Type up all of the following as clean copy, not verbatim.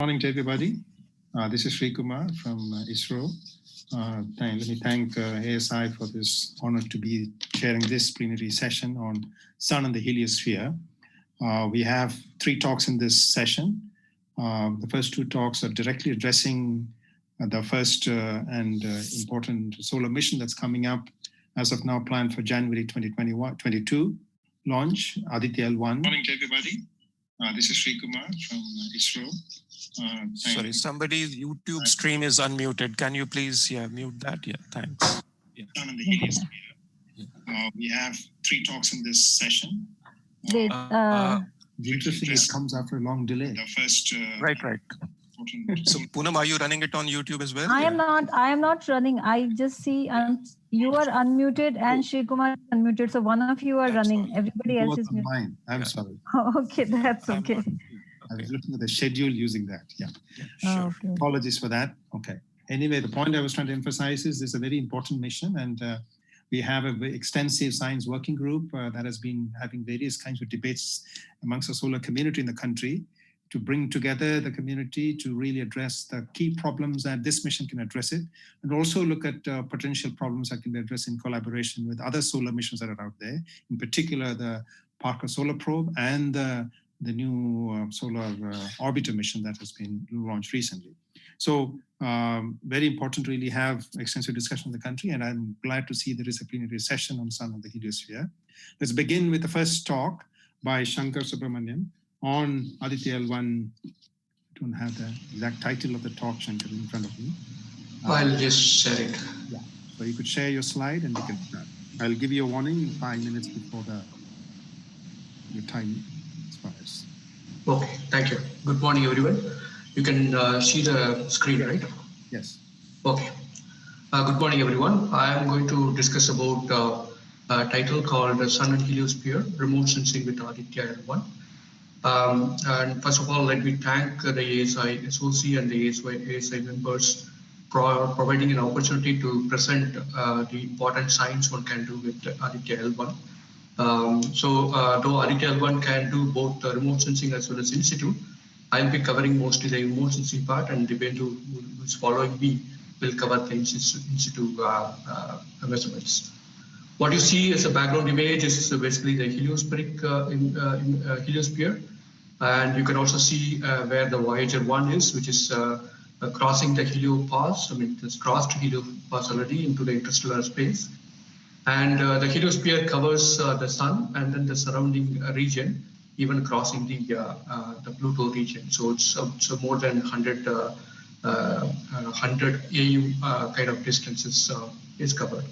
Good morning to everybody. This is Sreekumar from ISRO. Let me thank ASI for this honor to be chairing this plenary session on Sun and the Heliosphere. We have 3 talks in this session. The first 2 talks are directly addressing the first and important solar mission that's coming up as of now, planned for January 2022 launch, Aditya L1. Good morning to everybody. This is Sreekumar from ISRO. Sorry, somebody's YouTube stream is unmuted. Can you please mute that? Yeah, thanks. Yeah. On the Heliosphere. We have 3 talks in this session. Interesting, it comes after a long delay. The first, right. So Poonam, are you running it on YouTube as well? I am not running. I just see you are unmuted and Sreekumar is unmuted. So one of you are running. Everybody else is muted. Mine. I'm sorry. Okay, that's okay. I was looking at the schedule using that. Yeah. Sure. Okay. Apologies for that. Okay. Anyway, the point I was trying to emphasize is this is a very important mission, and we have a very extensive science working group that has been having various kinds of debates amongst the solar community in the country to bring together the community to really address the key problems that this mission can address it, and also look at potential problems that can be addressed in collaboration with other solar missions that are out there, in particular the Parker Solar Probe and the new solar orbiter mission that has been launched recently. So very important to really have extensive discussion in the country, and I'm glad to see there is a plenary session on Sun and the Heliosphere. Let's begin with the first talk by Sankarasubramanian on Aditya L1. I don't have the exact title of the talk, Shankar, in front of me. I'll just share it. Yeah, so you could share your slide and we can start. I'll give you a warning 5 minutes before your time expires. Okay, thank you. Good morning, everyone. You can see the screen, right? Yes. Okay. Good morning, everyone. I am going to discuss about a title called Sun and Heliosphere, Remote Sensing with Aditya L1. And first of all, let me thank the ASI SOC and the ASI members for providing an opportunity to present the important science one can do with Aditya L1. Though Aditya L1 can do both remote sensing as well as in-situ, I'll be covering mostly the remote sensing part, and Dibyendu, who is following me, will cover the in-situ measurements. What you see as a background image is basically the heliospheric heliosphere. And you can also see where the Voyager 1 is, which is crossing the heliopause. I mean, it's crossed heliopause already into the interstellar space. And the heliosphere covers the Sun and then the surrounding region, even crossing the Pluto region. So it's more than 100 AU kind of distances is covered.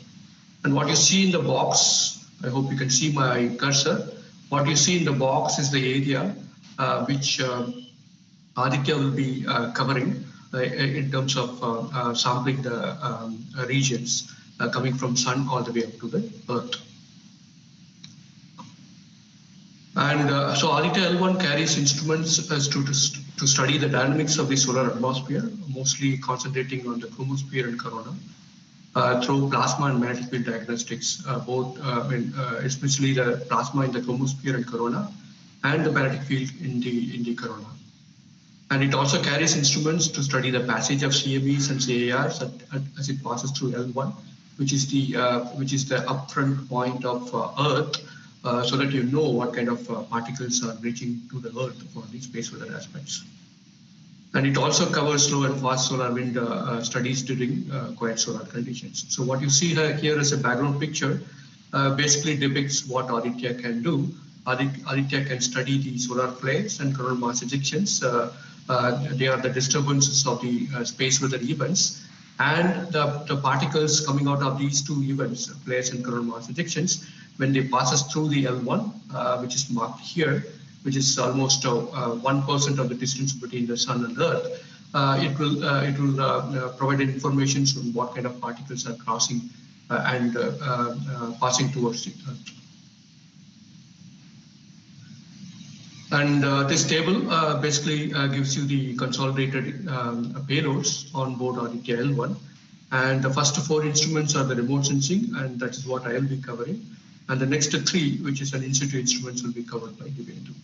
And what you see in the box, I hope you can see my cursor. What you see in the box is the area which Aditya will be covering in terms of sampling the regions coming from Sun all the way up to the Earth. And so Aditya L1 carries instruments to study the dynamics of the solar atmosphere, mostly concentrating on the chromosphere and corona, through plasma and magnetic field diagnostics, especially the plasma in the chromosphere and corona, and the magnetic field in the corona. And it also carries instruments to study the passage of CMEs and CARs as it passes through L1, which is the upfront point of Earth, so that you know what kind of particles are reaching to the Earth for these space weather aspects. And it also covers slow and fast solar wind studies during quiet solar conditions. So what you see here is a background picture, basically depicts what Aditya can do. Aditya can study the solar flares and coronal mass ejections. They are the disturbances of the space weather events. And the particles coming out of these 2 events, flares and coronal mass ejections, when they passes through the L1, which is marked here, which is almost 1% of the distance between the Sun and Earth, it will provide information on what kind of particles are crossing and passing towards the Earth. And this table basically gives you the consolidated payloads on board Aditya L1. And the first 4 instruments are the remote sensing, and that is what I will be covering. And the next 3, which is an in-situ instruments, will be covered by Dibyendu.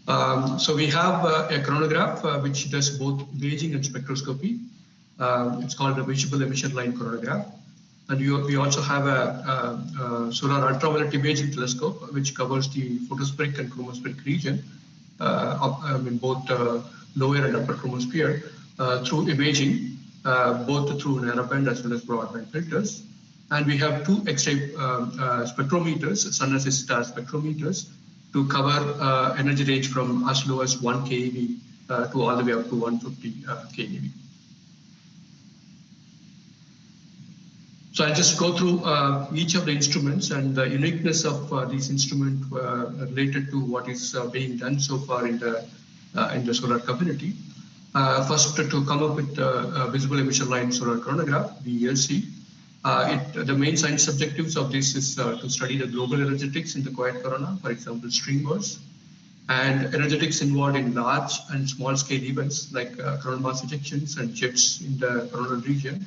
So we have a chronograph which does both imaging and spectroscopy. It's called a visible emission line chronograph. And we also have a solar ultraviolet imaging telescope which covers the photospheric and chromospheric region, both lower and upper chromosphere through imaging, both through narrowband as well as broadband filters. And we have two X-ray spectrometers, sun-assisted star spectrometers, to cover energy range from as low as 1 keV to all the way up to 150 keV. So I'll just go through each of the instruments and the uniqueness of these instruments related to what is being done so far in the solar community. First, to come up with visible emission line solar chronograph, VELC. The main science objectives of this is to study the global energetics in the quiet corona, for example, streamers, and energetics involved in large and small scale events like coronal mass ejections and jets in the coronal region,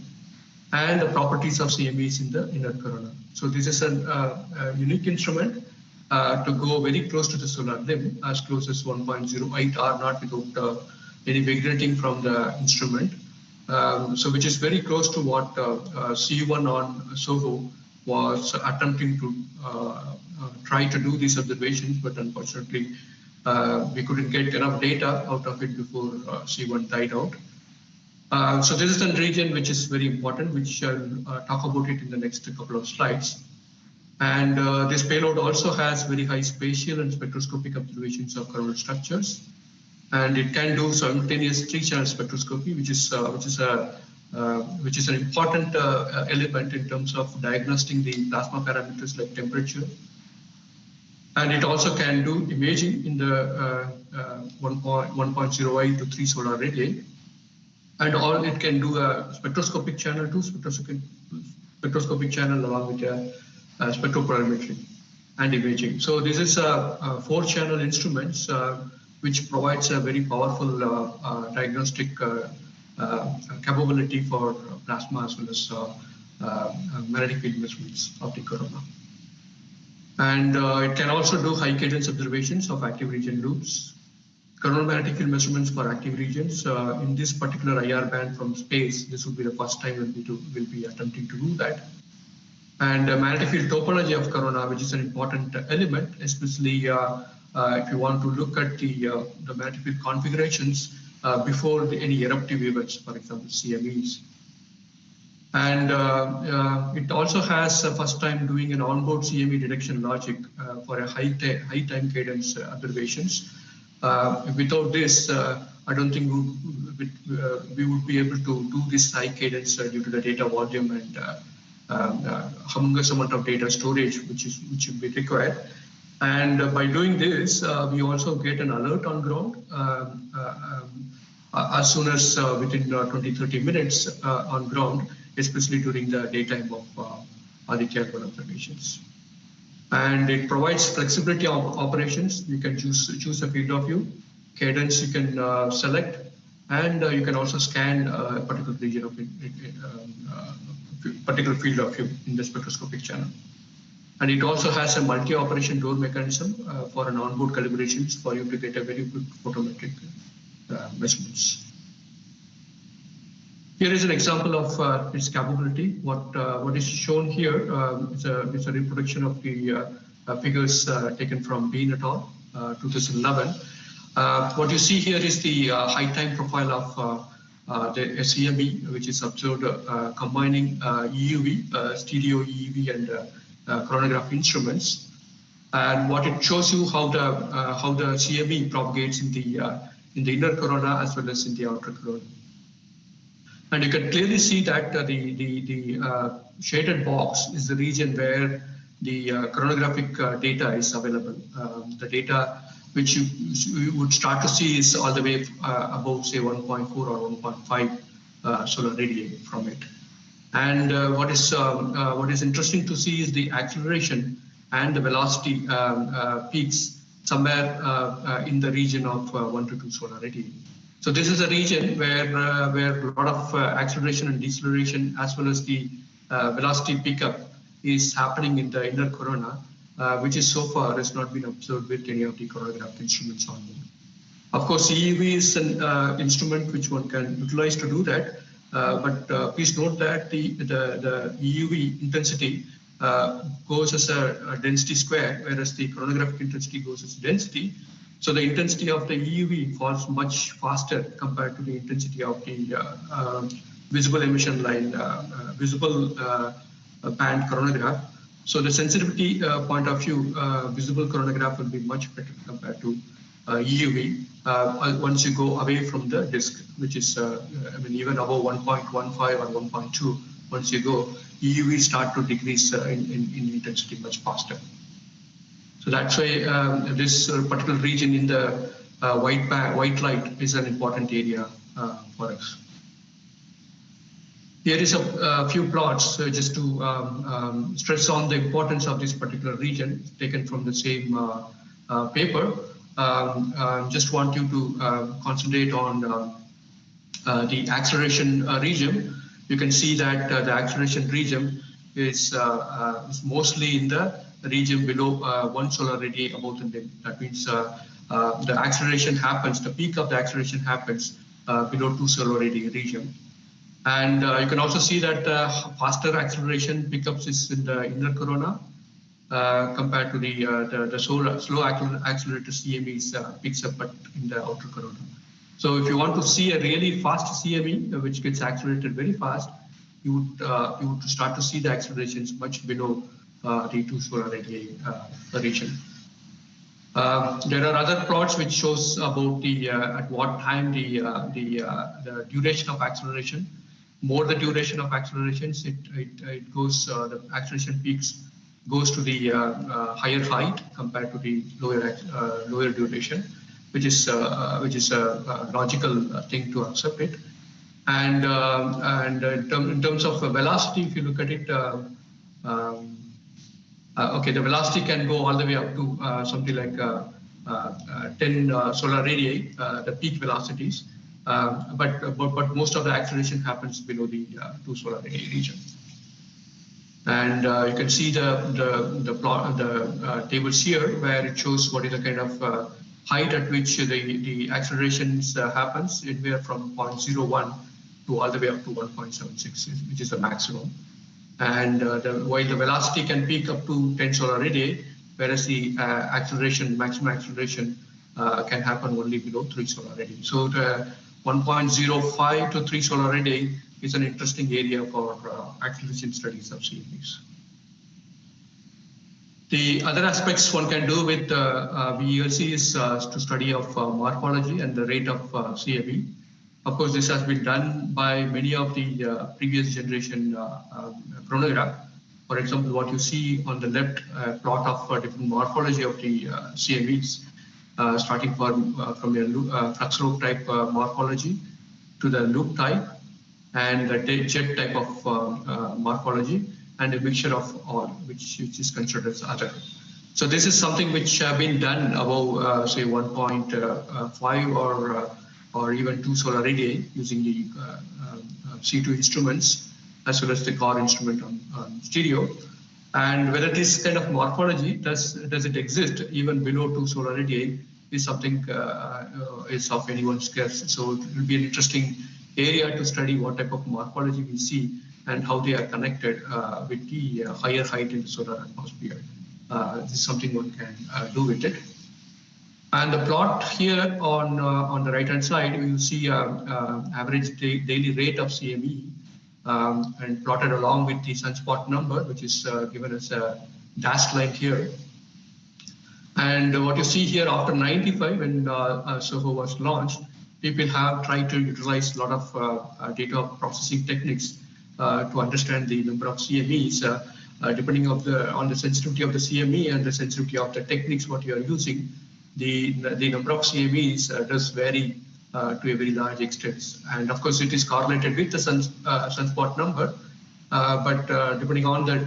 and the properties of CMEs in the inner corona. So this is a unique instrument to go very close to the solar limb, as close as 1.08 R0 without any vibrating from the instrument. So which is very close to what C1 on SOHO was attempting to try to do these observations, but unfortunately we couldn't get enough data out of it before C1 died out. So this is a region which is very important, which I'll talk about it in the next couple of slides. And this payload also has very high spatial and spectroscopic observations of coronal structures. And it can do simultaneous 3-channel spectroscopy, which is an important element in terms of diagnosing the plasma parameters like temperature. And it also can do imaging in the 1.08 to 3 solar radii. And it can do a spectroscopic channel too, spectroscopic channel along with a spectropolarimetry and imaging. So this is a 4-channel instruments which provides a very powerful diagnostic capability for plasma as well as magnetic field measurements of the corona. And it can also do high cadence observations of active region loops, coronal magnetic field measurements for active regions. In this particular IR band from space, this would be the first time we'll be attempting to do that. And magnetic field topology of corona, which is an important element, especially if you want to look at the magnetic field configurations before any eruptive events, for example, CMEs. And it also has first time doing an onboard CME detection logic for a high time cadence observations. Without this, I don't think we would be able to do this high cadence due to the data volume and humongous amount of data storage which would be required. And by doing this, we also get an alert on ground as soon as within 20-30 minutes on ground, especially during the daytime of Aditya observations. And it provides flexibility of operations. You can choose a field of view, cadence you can select, and you can also scan a particular region of particular field of view in the spectroscopic channel. And it also has a multi-operation door mechanism for an onboard calibrations for you to get a very good photometric measurements. Here is an example of its capability. What is shown here is a reproduction of the figures taken from Bean et al. 2011. What you see here is the high time profile of the CME, which is observed combining EUV, stereo EUV and chronograph instruments. And what it shows you how the CME propagates in the inner corona as well as in the outer corona. And you can clearly see that the shaded box is the region where the coronographic data is available. The data which you would start to see is all the way above, say, 1.4 or 1.5 solar radii from it. And what is interesting to see is the acceleration and the velocity peaks somewhere in the region of 1 to 2 solar radii. So this is a region where a lot of acceleration and deceleration as well as the velocity pickup is happening in the inner corona which is so far has not been observed with any of the coronagraph instruments on board. Of course, EUV is an instrument which one can utilize to do that, but please note that the EUV intensity goes as a density square, whereas the coronagraphic intensity goes as density. So the intensity of the EUV falls much faster compared to the intensity of the visible emission line, visible band coronagraph. So the sensitivity point of view, visible coronagraph will be much better compared to EUV once you go away from the disk, which is even above 1.15 or 1.2. Once you go, EUV start to decrease in intensity much faster. So that's why this particular region in the white light is an important area for us. Here is a few plots just to stress on the importance of this particular region, taken from the same paper. Just want you to concentrate on the acceleration region. You can see that the acceleration region is mostly in the region below 1 solar radii above the limb. That means the acceleration happens, the peak of the acceleration happens below 2 solar radii region. And you can also see that faster acceleration pickups is in the inner corona compared to the slow accelerator CMEs picks up in the outer corona. So if you want to see a really fast CME, which gets accelerated very fast, you would start to see the accelerations much below the 2 solar radii region. There are other plots which shows about the at what time the duration of acceleration. More the duration of accelerations, it goes the acceleration peaks goes to the higher height compared to the lower duration, which is a logical thing to accept it. And in terms of velocity, if you look at it, okay, the velocity can go all the way up to something like 10 solar radii, the peak velocities. But most of the acceleration happens below the 2 solar radii region. And you can see the plot, the tables here, where it shows what is the kind of height at which the accelerations happens, anywhere from 0.01 to all the way up to 1.76, which is the maximum. And while the velocity can peak up to 10 solar radii, whereas the maximum acceleration can happen only below 3 solar radii. So the 1.05 to 3 solar radii is an interesting area for acceleration studies of CMEs. The other aspects one can do with VELC is to study of morphology and the rate of CME. Of course, this has been done by many of the previous generation chronograph. For example, what you see on the left plot of different morphology of the CMEs, starting from a flux loop type morphology to the loop type and the jet type of morphology, and a mixture of all, which is considered as other. So this is something which have been done above, say, 1.5 or even 2 solar radii using the C2 instruments as well as the core instrument on stereo. And whether this kind of morphology does it exist even below 2 solar radii is something is of anyone's guess. So it will be an interesting area to study what type of morphology we see and how they are connected with the higher height in the solar atmosphere. This is something one can do with it. And the plot here on the right-hand side, you will see average daily rate of CME and plotted along with the sunspot number, which is given as a dashed line here. And what you see here after 95, when SOHO was launched, people have tried to utilize a lot of data processing techniques to understand the number of CMEs, depending on the sensitivity of the CME and the sensitivity of the techniques what you are using. The number of CMEs does vary to a very large extent, and of course it is correlated with the sunspot number. But depending on the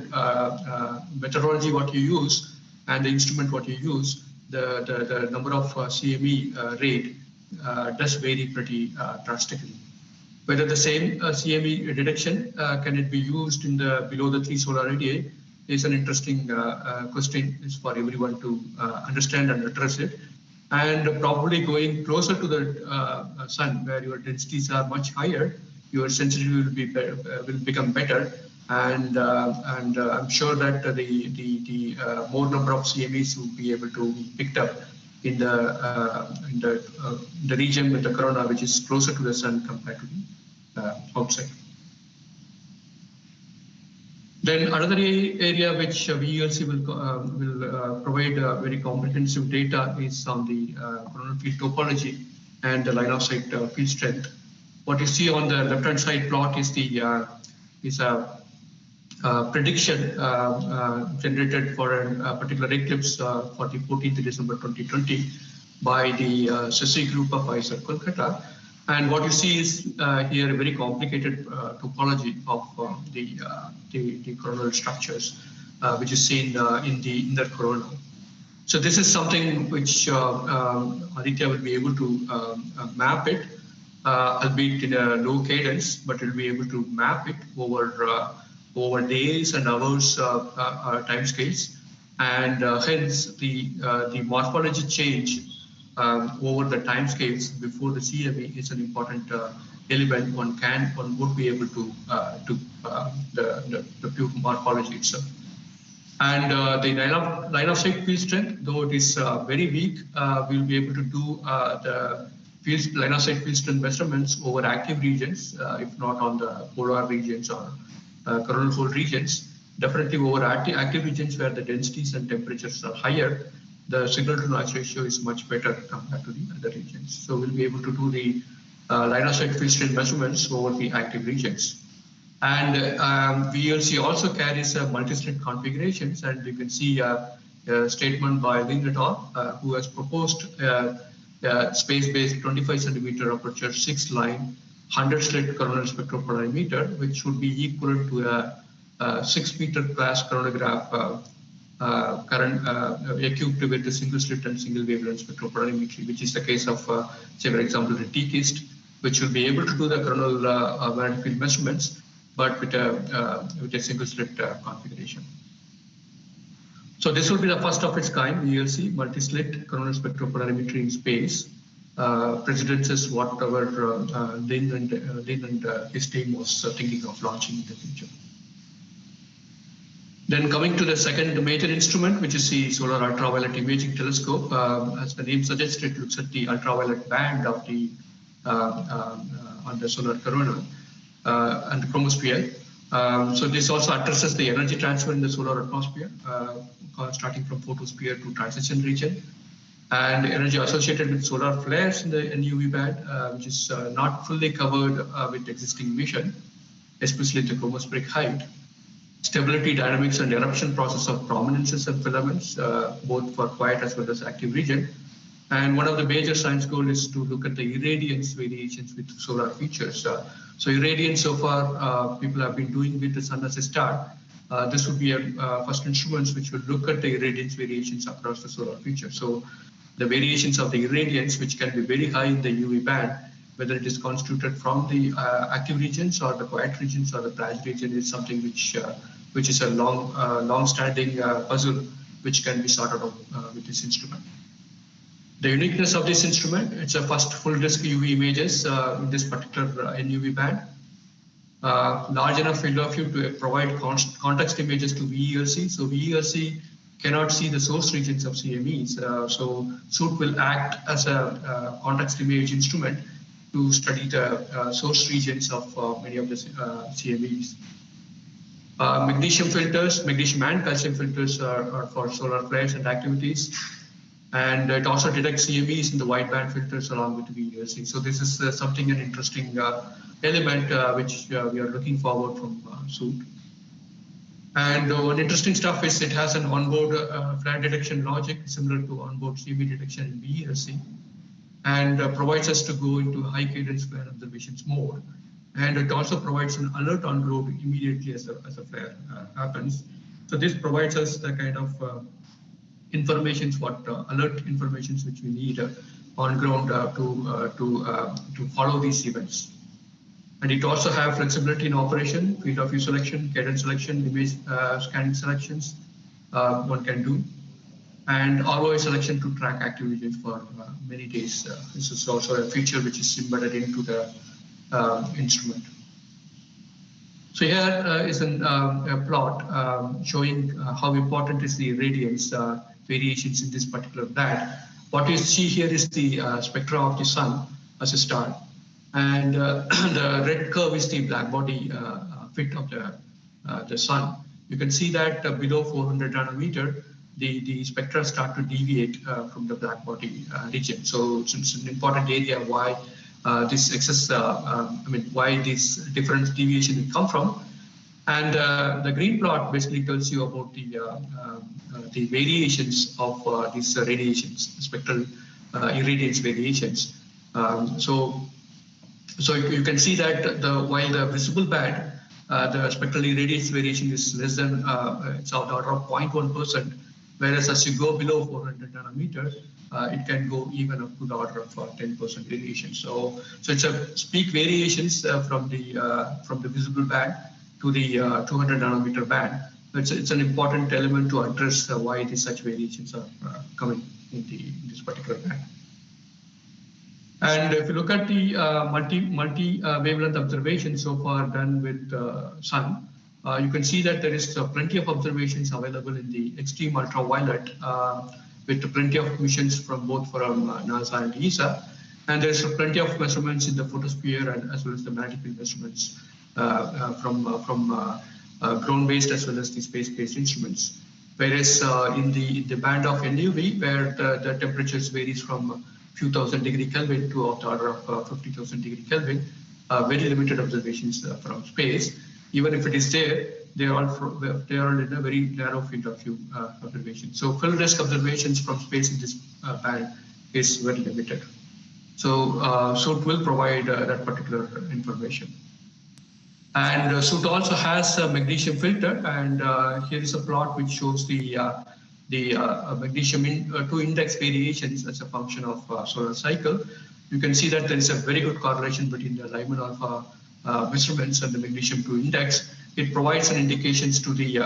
methodology what you use and the instrument what you use, the number of CME rate does vary pretty drastically. Whether the same CME detection can it be used in the below the 3 solar radii is an interesting question. It's for everyone to understand and address it. And probably going closer to the sun, where your densities are much higher, your sensitivity will become better. And I'm sure that the more number of CMEs will be able to be picked up in the region with the corona, which is closer to the sun compared to the outside. Then another area which VELC will provide very comprehensive data is on the coronal field topology and the line of sight field strength. What you see on the left-hand side plot is a prediction generated for a particular eclipse for the 14th December 2020 by the SESI group of ISR Kolkata. And what you see is here a very complicated topology of the coronal structures, which is seen in the inner corona. So this is something which Aditya will be able to map it, albeit in a low cadence, but it will be able to map it over days and hours time scales, and hence the morphology change over the time scales before the CME is an important element. One would be able to the pure morphology itself. And the line of sight field strength, though it is very weak, we'll be able to do the line of sight field strength measurements over active regions, if not on the polar regions or coronal fold regions. Definitely over active regions where the densities and temperatures are higher, the signal to noise ratio is much better compared to the other regions. So we'll be able to do the line of sight field strength measurements over the active regions. And VLC also carries multi-slit configurations, and you can see a statement by Lin et al., who has proposed space-based 25 centimeter aperture 6-line 100-slit coronal spectropolarimeter, which would be equivalent to a 6-meter class coronagraph equipped with a single slit and single wavelength spectropolarimetry, which is the case of, say, for example, the T-KIST, which will be able to do the coronal magnetic field measurements, but with a single slit configuration. So this will be the first of its kind, VLC, multi-slit coronal spectropolarimetry in space. Precedence is what our Lin and his team was thinking of launching in the future. Then coming to the second major instrument, which is the Solar Ultraviolet Imaging Telescope. As the name suggests, it looks at the ultraviolet band of the on the solar corona and the chromosphere. So this also addresses the energy transfer in the solar atmosphere, starting from photosphere to transition region, and energy associated with solar flares in the UV band, which is not fully covered with existing emission, especially the chromospheric height. Stability, dynamics, and eruption process of prominences and filaments, both for quiet as well as active region. And one of the major science goals is to look at the irradiance variations with solar features. So irradiance so far, people have been doing with the sun as a star. This would be a first instruments which will look at the irradiance variations across the solar feature. So the variations of the irradiance, which can be very high in the UV band, whether it is constituted from the active regions or the quiet regions or the branch region, is something which is a long-standing puzzle which can be sorted out with this instrument. The uniqueness of this instrument, it's a first full disk UV images in this particular NUV band. Large enough field of view to provide context images to VELC. So VELC cannot see the source regions of CMEs. So SUIT will act as a context image instrument to study the source regions of many of the CMEs. Magnesium filters, magnesium and calcium filters are for solar flares and activities. And it also detects CMEs in the wideband filters along with VELC. So this is something, an interesting element which we are looking forward from SUIT. And one interesting stuff is it has an onboard flare detection logic similar to onboard CME detection in VELC, and provides us to go into high cadence flare observations mode. And it also provides an alert on globe immediately as a flare happens. So this provides us the kind of informations, alert informations which we need on ground to follow these events. And it also have flexibility in operation, field of view selection, cadence selection, image scanning selections one can do, and ROI selection to track active regions for many days. This is also a feature which is embedded into the instrument. So here is a plot showing how important is the radiance variations in this particular band. What you see here is the spectra of the sun as a star, and the red curve is the black body fit of the sun. You can see that below 400 nanometer, the spectra start to deviate from the black body region. So it's an important area why this excess, why this different deviation will come from. And the green plot basically tells you about the variations of these radiations, spectral irradiance variations. So you can see that while the visible band, the spectral irradiance variation is less than, it's of the order of 0.1%, whereas as you go below 400 nanometer, it can go even up to the order of 10% variation. So it's a peak variations from the visible band to the 200 nanometer band. It's an important element to address why such variations are coming in this particular band. And if you look at the multi wavelength observations so far done with sun, you can see that there is plenty of observations available in the extreme ultraviolet with plenty of missions from NASA and ESA. And there's plenty of measurements in the photosphere and as well as the magnetic field measurements from ground-based as well as the space-based instruments. Whereas in the band of NUV, where the temperatures varies from few thousand degree Kelvin to of the order of 50,000 degree Kelvin, very limited observations from space. Even if it is there, they are in a very narrow field of view observation. So field risk observations from space in this band is very limited. So SUIT will provide that particular information. And SUIT also has a magnesium filter, and here is a plot which shows the magnesium to index variations as a function of solar cycle. You can see that there is a very good correlation between the Lyman alpha measurements and the magnesium to index. It provides an indications to the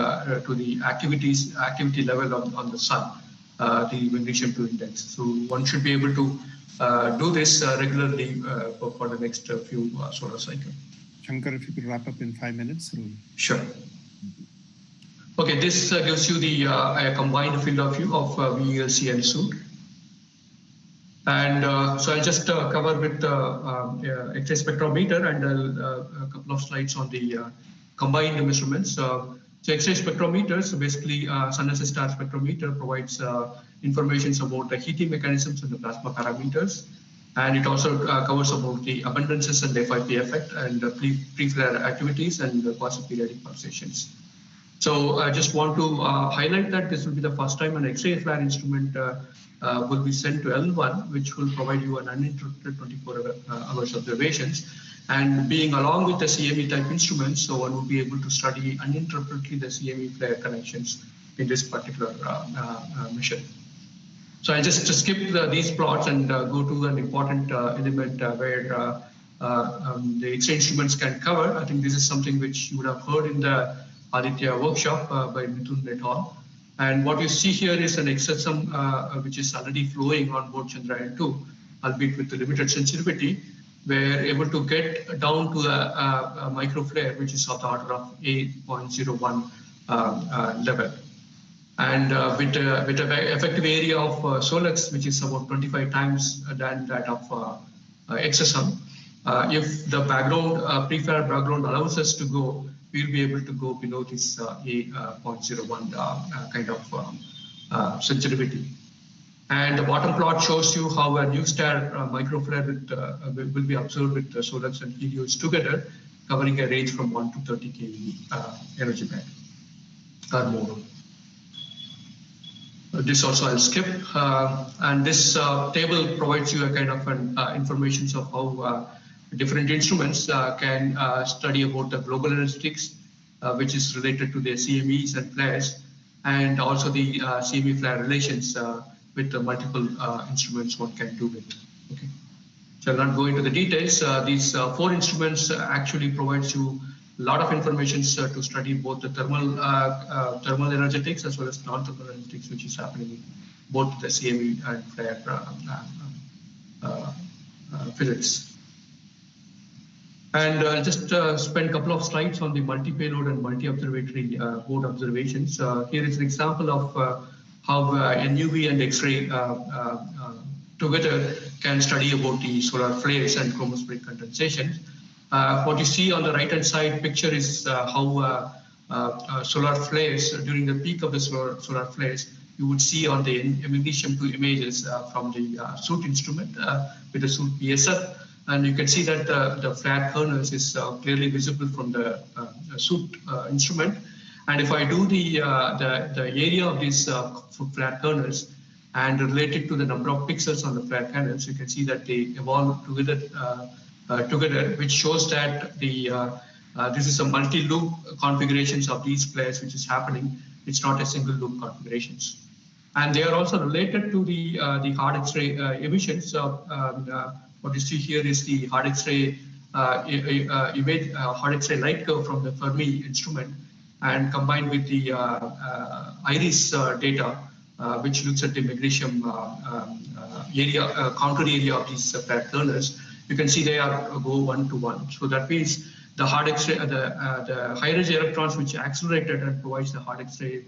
activity level on the sun, the magnesium to index. So one should be able to do this regularly for the next few solar cycles. Shankar, if you could wrap up in 5 minutes. Sure. Okay, this gives you the combined field of view of VELC and SUIT. And so I'll just cover with X-ray spectrometer and a couple of slides on the combined measurements. So X-ray spectrometers, basically sun as a star spectrometer provides information about the heating mechanisms and the plasma parameters. And it also covers about the abundances and the FIP effect and pre-flare activities and the quasi-periodic pulsations. So I just want to highlight that this will be the first time an X-ray flare instrument will be sent to L1, which will provide you an uninterrupted 24 hours observations. And being along with the CME type instruments, so one will be able to study uninterruptedly the CME flare connections in this particular mission. So I just skip these plots and go to an important element where the X-ray instruments can cover. I think this is something which you would have heard in the Aditya workshop by Mithun et al. And what you see here is an exosome which is already flowing on board Chandrayaan-2, albeit with the limited sensitivity. We're able to get down to a microflare, which is of the order of 8.01 level. And with an effective area of Solex, which is about 25 times than that of exosome, if the background, pre-flare background allows us to go, we'll be able to go below this 8.01 kind of sensitivity. And the bottom plot shows you how a new star microflare will be observed with Solex and Helios together, covering a range from 1 to 30 keV energy band or more. This also I'll skip. And this table provides you a kind of an information of how different instruments can study about the global energetics, which is related to the CMEs and flares, and also the CME flare relations with the multiple instruments one can do with. Okay. So I'll not go into the details. These 4 instruments actually provides you a lot of information to study both the thermal energetics as well as non-thermal energetics, which is happening in both the CME and flare physics. And I'll just spend a couple of slides on the multi-payload and multi-observatory mode observations. Here is an example of how NUV and X-ray together can study about the solar flares and chromospheric condensation. What you see on the right-hand side picture is how solar flares, during the peak of the solar flares, you would see on the magnesium-2 images from the SOOT instrument with the SOOT PSF. And you can see that the flare kernels is clearly visible from the SOOT instrument. And if I do the area of these flare kernels and relate it to the number of pixels on the flare kernels, you can see that they evolve together, which shows that this is a multi-loop configurations of these flares which is happening. It's not a single loop configurations. And they are also related to the hard X-ray emissions. What you see here is the hard X-ray image, hard X-ray light curve from the Fermi instrument, and combined with the IRIS data, which looks at the magnesium area, counter area of these flare kernels. You can see they go 1 to 1. So that means the hard X-ray, the high energy electrons which accelerated and provides the hard X-ray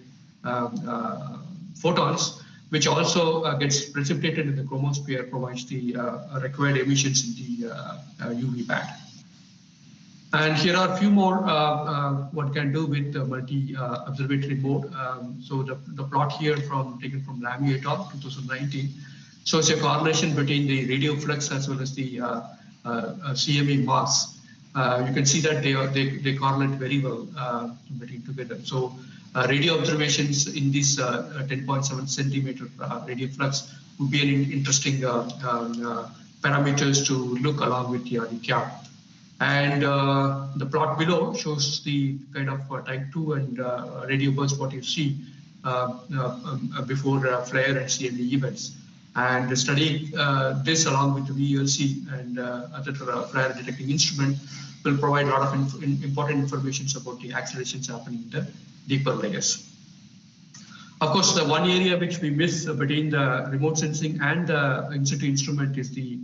photons, which also gets precipitated in the chromosphere, provides the required emissions in the UV band. And here are a few more what can do with the multi-observatory mode. So the plot here taken from Lamy et al. 2019 shows a correlation between the radio flux as well as the CME mass. You can see that they correlate very well between together. So radio observations in this 10.7 centimeter radio flux would be an interesting parameters to look along with the cap. And the plot below shows the kind of type 2 and radio burst what you see before flare and CME events. And studying this along with the VLC and other flare detecting instrument will provide a lot of important information about the accelerations happening in the deeper layers. Of course, the one area which we miss between the remote sensing and the in-situ instrument is the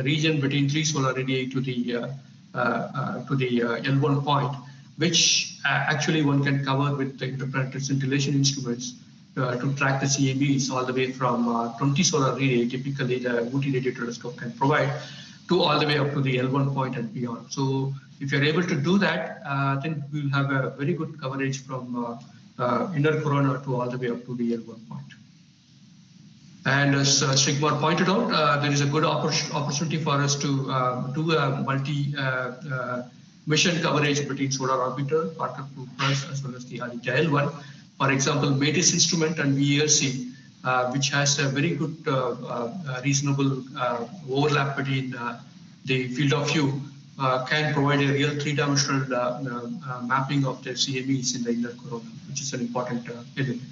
region between 3 solar radii to the L1 point, which actually one can cover with the interplanetary scintillation instruments to track the CMEs all the way from 20 solar radii, typically the UT radio telescope can provide, to all the way up to the L1 point and beyond. So if you're able to do that, I think we'll have a very good coverage from inner corona to all the way up to the L1 point. And as Sreekumar pointed out, there is a good opportunity for us to do a multi-mission coverage between solar orbiter, Parker Plus, as well as the Aditya L1. For example, METIS instrument and VLC, which has a very good, reasonable overlap between the field of view, can provide a real 3-dimensional mapping of the CMEs in the inner corona, which is an important element.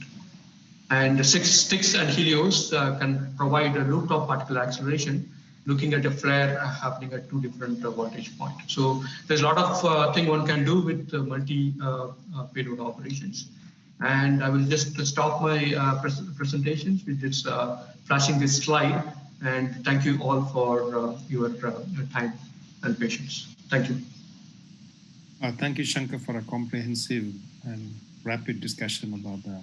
And STIX and Helios can provide a loop-top particle acceleration, looking at a flare happening at 2 different voltage points. So there's a lot of thing one can do with multi-payload operations. And I will just stop my presentations with this flashing this slide. And thank you all for your time and patience. Thank you. Thank you, Shankar, for a comprehensive and rapid discussion about the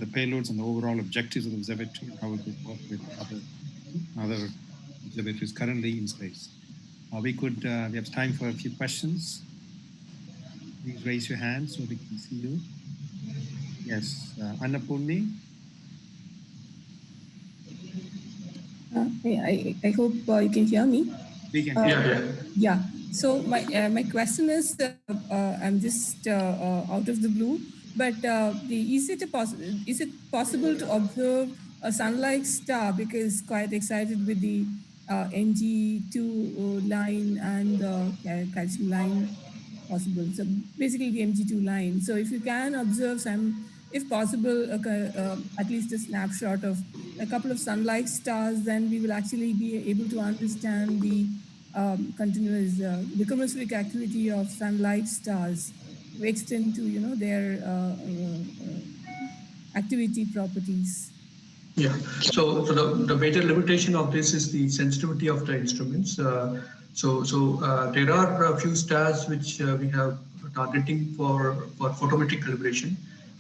payloads and the overall objectives of the observatory and how it would work with other observatories currently in space. We have time for a few questions. Please raise your hand so we can see you. Yes, Annapurni. I hope you can hear me. We can. Yeah. So my question is, I'm just out of the blue, but is it possible to observe a sun-like star? Because quite excited with the MG2 line and calcium line possible. So basically the MG2 line. So if you can observe some if possible, at least a snapshot of a couple of sun-like stars, then we will actually be able to understand the continuous, the chronospheric activity of sun-like stars to extend to, their activity properties. Yeah, so the major limitation of this is the sensitivity of the instruments. There are a few stars which we have targeting for photometric calibration,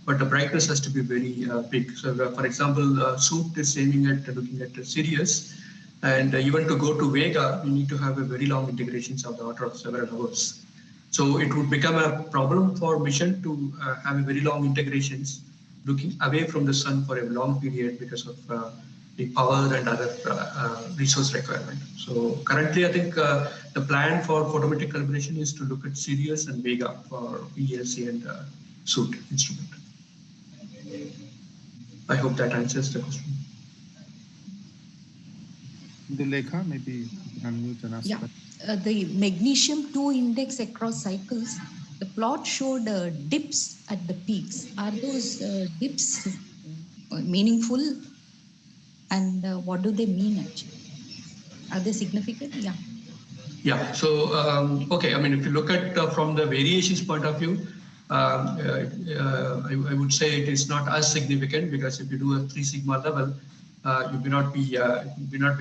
but the brightness has to be very big. So, for example, SOOT is aiming at looking at Sirius, and even to go to Vega, we need to have a very long integrations of the order of several hours. So it would become a problem for mission to have a very long integrations looking away from the sun for a long period because of the power and other resource requirement. So currently, I think the plan for photometric calibration is to look at Sirius and Vega for PLC and SOOT instrument. I hope that answers the question. Dulekha, maybe unmute and ask. Yeah, the magnesium 2 index across cycles, the plot showed dips at the peaks. Are those dips meaningful? And what do they mean actually? Are they significant? Yeah. Yeah, so, okay, I mean, if you look at from the variations point of view, I would say it is not as significant because if you do a 3 sigma level, it may not be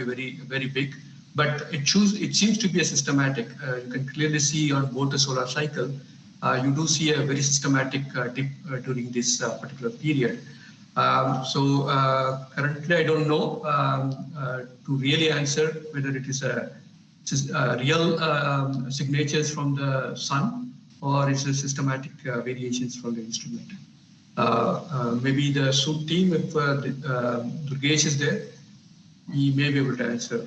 very, very big, but it seems to be a systematic. You can clearly see on both the solar cycle, you do see a very systematic dip during this particular period. Currently, I don't know to really answer whether it is a real signatures from the sun or it's a systematic variations from the instrument. Maybe the SOOT team, if Durgesh is there, he may be able to answer.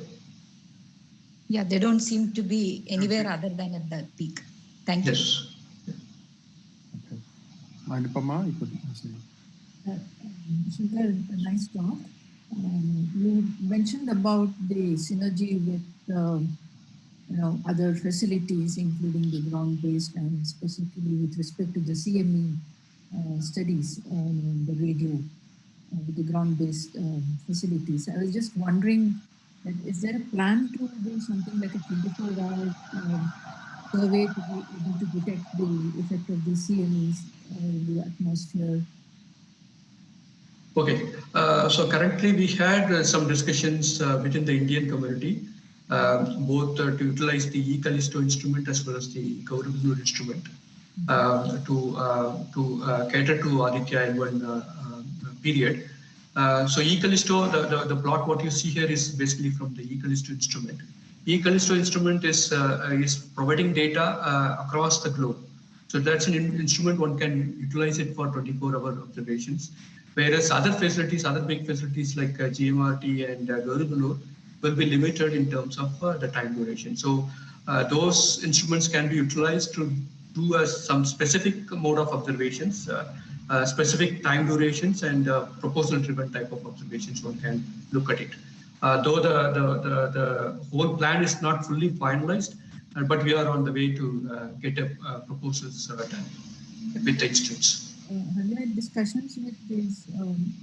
Yeah, they don't seem to be anywhere other than at the peak. Thank you. Yes. Okay. Anupama, you could answer. Shankar, a nice talk. You mentioned about the synergy with other facilities, including the ground-based and specifically with respect to the CME studies on the radio with the ground-based facilities. I was just wondering, is there a plan to do something like a 24-hour survey to be able to detect the effect of the CMEs in the atmosphere? Okay, so currently we had some discussions within the Indian community, both to utilize the E-Callisto instrument as well as the Govind instrument to cater to Aditya in one period. So E-Callisto, the plot what you see here is basically from the E-Callisto instrument. E-Callisto instrument is providing data across the globe. So that's an instrument one can utilize it for 24-hour observations. Whereas other facilities, other big facilities like GMRT and Govind will be limited in terms of the time duration. So those instruments can be utilized to do some specific mode of observations, specific time durations and proposal-driven type of observations one can look at it. Though the whole plan is not fully finalized, but we are on the way to get proposals done with the institutes. Have you had discussions with this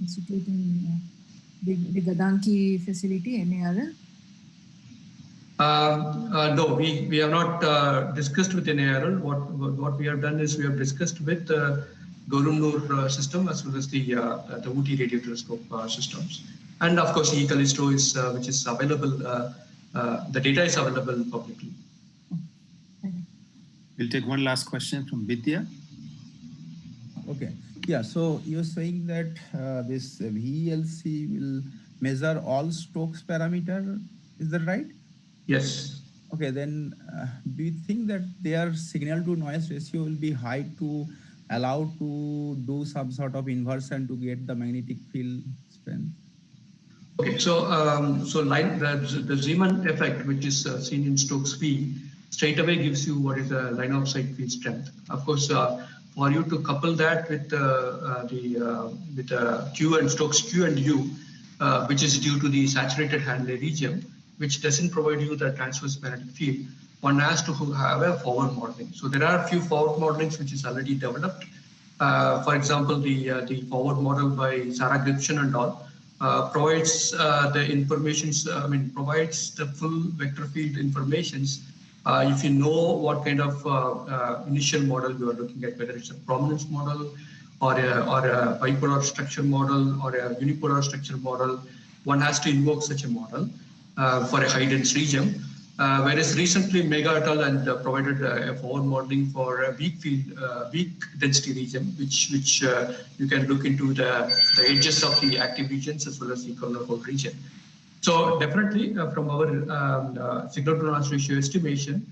institute in the Gadanki facility, NARL? No, we have not discussed with NARL. What we have done is we have discussed with Govind system as well as the Ooty radio telescope systems. And of course, E-Callisto is which is available, the data is available publicly. We'll take one last question from Bidya. Okay. Yeah. So you're saying that this VLC will measure all Stokes parameter. Is that right? Yes. Okay. Then do you think that their signal to noise ratio will be high to allow to do some sort of inversion to get the magnetic field strength? Okay. So the Zeeman effect, which is seen in Stokes field, straight away gives you what is the line of sight field strength. Of course, for you to couple that with the Q and Stokes Q and U, which is due to the saturated Hanley region, which doesn't provide you the transverse magnetic field, one has to have a forward modeling. So there are a few forward modelings which is already developed, For example, the forward model by Sarah Gibson and all provides the informations. Provides the full vector field informations. If you know what kind of initial model you are looking at, whether it's a prominence model or a bipolar structure model or a unipolar structure model, one has to invoke such a model for a high dense region. Whereas recently Mega et al. And provided a forward modeling for a weak field, weak density region, which you can look into the edges of the active regions as well as the kernel hole region. So definitely from our signal to noise ratio estimation,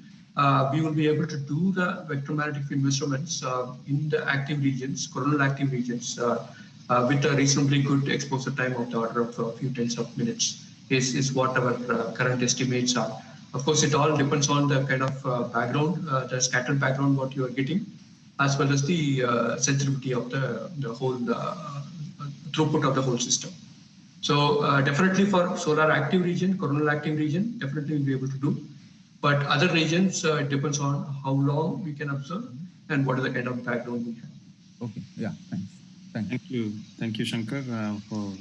we will be able to do the vector magnetic field measurements in the active regions, coronal active regions, with a reasonably good exposure time of the order of a few tens of minutes is what our current estimates are. Of course, it all depends on the kind of background, the scattered background what you are getting, as well as the sensitivity of the whole throughput of the whole system. So definitely for solar active region, coronal active region, definitely we'll be able to do. But other regions, it depends on how long we can observe and what is the kind of background we have. Okay, yeah, thanks. Thank you, Shankar, for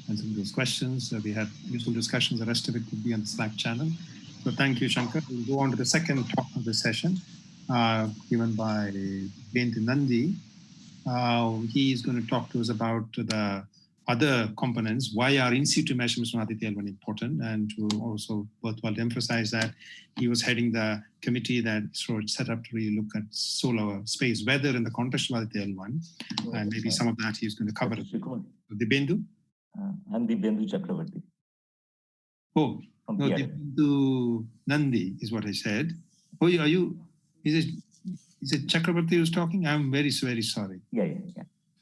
answering those questions. We had useful discussions. The rest of it could be on the Slack channel. So thank you, Shankar. We'll go on to the second talk of the session, given by Dibyendu Nandi. He is going to talk to us about the other components. Why are in-situ measurements from Aditya L1 important? And to also worthwhile to emphasize that he was heading the committee that ISRO set up to really look at solar space weather in the context of Aditya L1. And maybe some of that he's going to cover. Dibyendu? I'm Dibyendu Chakrabarty. Oh, no, Dibyendu Nandi is what I said. Oh, are you? Is it Chakrabarty who's talking? I'm very, very sorry. Yeah.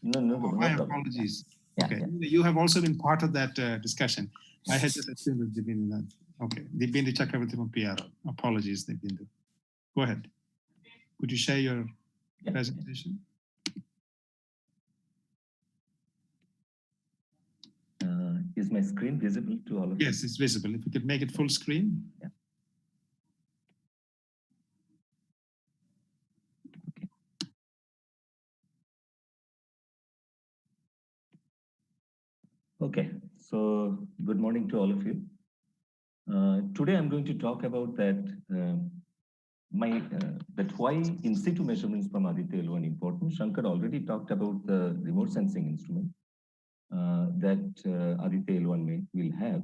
No, my apologies. Okay, you have also been part of that discussion. I had just assumed that Dibyendu Nandi. Okay, Dibyendu Chakrabarty from PR. Apologies, Dibyendu. Go ahead. Could you share your presentation? Is my screen visible to all of you? Yes, it's visible. If you could make it full screen. Yeah. Okay, so good morning to all of you. Today I'm going to talk about that why in-situ measurements from Aditya L1 important. Shankar already talked about the remote sensing instrument that Aditya L1 will have,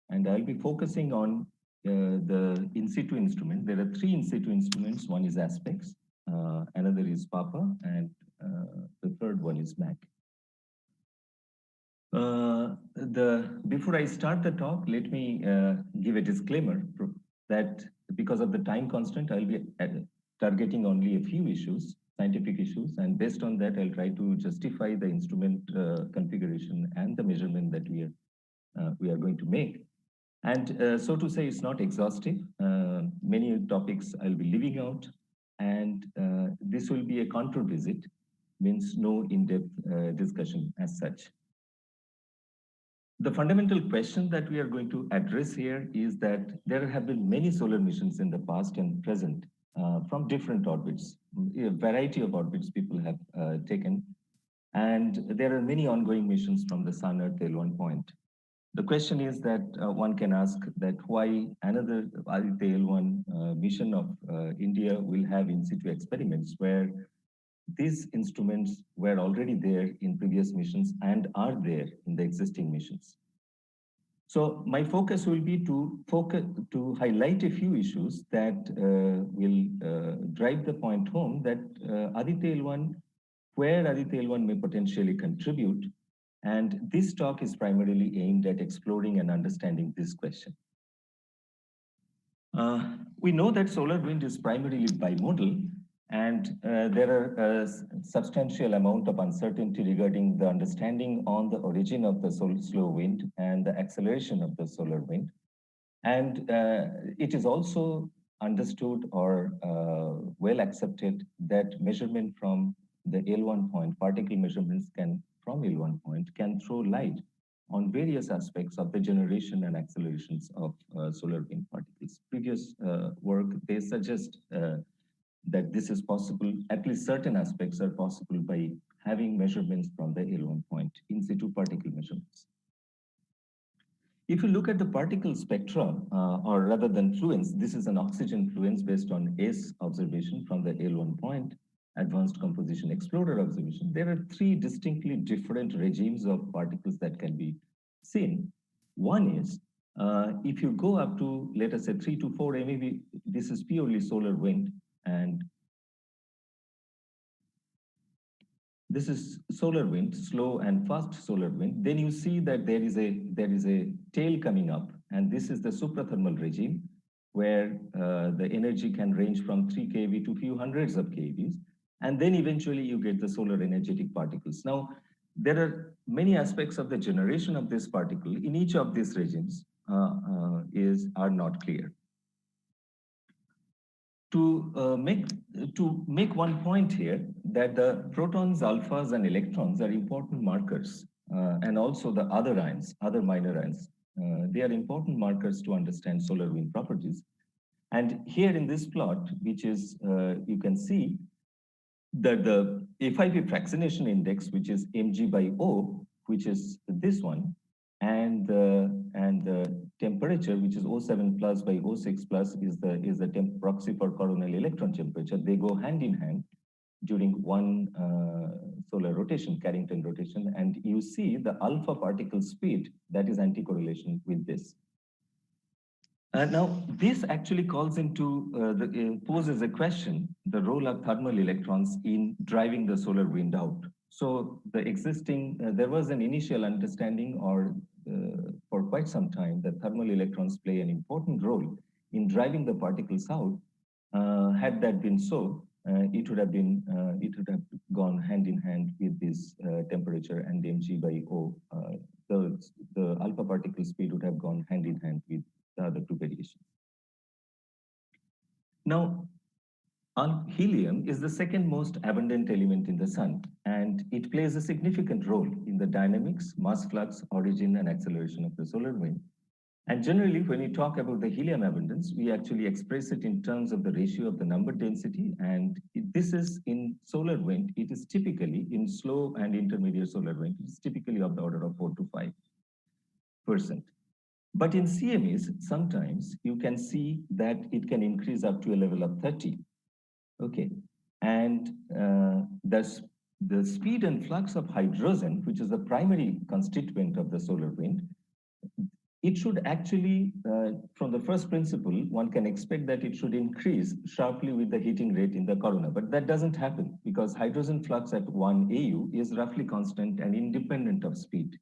and I'll be focusing on the in-situ instrument. There are three in-situ instruments. One is Aspects, another is PAPA, and the third one is MAC. Before I start the talk, let me give a disclaimer that because of the time constraint, I'll be targeting only a few issues, scientific issues, and based on that, I'll try to justify the instrument configuration and the measurement that we are going to make. And so to say, it's not exhaustive. Many topics I'll be leaving out, and this will be a contour visit, means no in-depth discussion as such. The fundamental question that we are going to address here is that there have been many solar missions in the past and present from different orbits, a variety of orbits people have taken. And there are many ongoing missions from the Sun-Earth L1 point. The question is that one can ask that why another Aditya L1 mission of India will have in-situ experiments where these instruments were already there in previous missions and are there in the existing missions. So my focus will be to highlight a few issues that will drive the point home that Aditya L1, where Aditya L1 may potentially contribute. And this talk is primarily aimed at exploring and understanding this question. We know that solar wind is primarily bimodal, and there are a substantial amount of uncertainty regarding the understanding on the origin of the slow wind and the acceleration of the solar wind. And it is also understood or well accepted that measurement from the L1 point, particle measurements from L1 point can throw light on various aspects of the generation and accelerations of solar wind particles. Previous work, they suggest that this is possible, at least certain aspects are possible by having measurements from the L1 point, in situ particle measurements. If you look at the particle spectra, or rather than fluence, this is an oxygen fluence based on S observation from the L1 point, advanced composition explorer observation. There are three distinctly different regimes of particles that can be seen. One is, if you go up to, let us say 3 to 4 MeV, this is purely solar wind, and this is solar wind, slow and fast solar wind. Then you see that there is a tail coming up, and this is the suprathermal regime, where the energy can range from 3 keV to few hundreds of keVs. And then eventually you get the solar energetic particles. Now, there are many aspects of the generation of this particle in each of these regimes are not clear. To make one point here, that the protons, alphas, and electrons are important markers, and also the other ions, other minor ions. They are important markers to understand solar wind properties. And here in this plot, which is, you can see that the FIP fractionation index, which is mg by O, which is this one, and the temperature, which is O7 plus by O6 plus, is the proxy for coronal electron temperature. They go hand in hand during one solar rotation, Carrington rotation, and you see the alpha particle speed that is anti-correlation with this. Now, this actually calls into, poses a question, the role of thermal electrons in driving the solar wind out. So the existing, there was an initial understanding for quite some time that thermal electrons play an important role in driving the particles out. Had that been so, it would have gone hand in hand with this temperature and mg by O. The alpha particle speed would have gone hand in hand with the other two variations. Now, helium is the second most abundant element in the sun, and it plays a significant role in the dynamics, mass flux, origin, and acceleration of the solar wind. And generally, when we talk about the helium abundance, we actually express it in terms of the ratio of the number density. And this is in solar wind, it is typically in slow and intermediate solar wind, it is typically of the order of 4 to 5%. But in CMEs, sometimes you can see that it can increase up to a level of 30. Okay, and the speed and flux of hydrogen, which is the primary constituent of the solar wind, it should actually, from the first principle, one can expect that it should increase sharply with the heating rate in the corona, but that doesn't happen because hydrogen flux at 1 AU is roughly constant and independent of speed.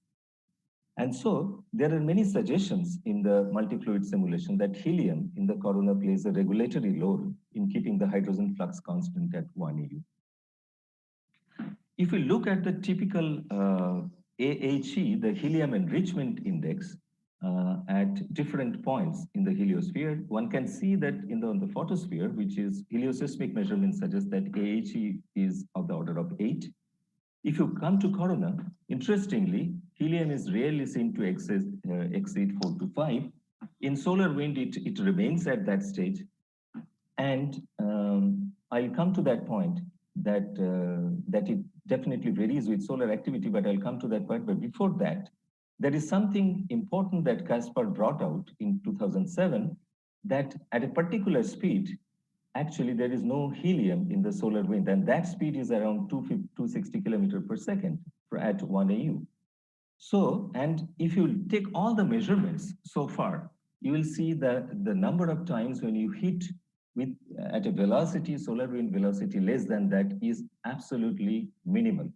And so there are many suggestions in the multi-fluid simulation that helium in the corona plays a regulatory role in keeping the hydrogen flux constant at 1 AU. If we look at the typical AHE, the helium enrichment index, at different points in the heliosphere, one can see that in the photosphere, which is helioseismic measurements suggest that AHE is of the order of 8. If you come to corona, interestingly, helium is rarely seen to exceed 4 to 5. In solar wind, it remains at that stage. And I'll come to that point that it definitely varies with solar activity, but I'll come to that point. But before that, there is something important that Caspar brought out in 2007, that at a particular speed, actually there is no helium in the solar wind, and that speed is around 260 kilometers per second at 1 AU. So, and if you take all the measurements so far, you will see that the number of times when you hit at a velocity, solar wind velocity less than that is absolutely minimal.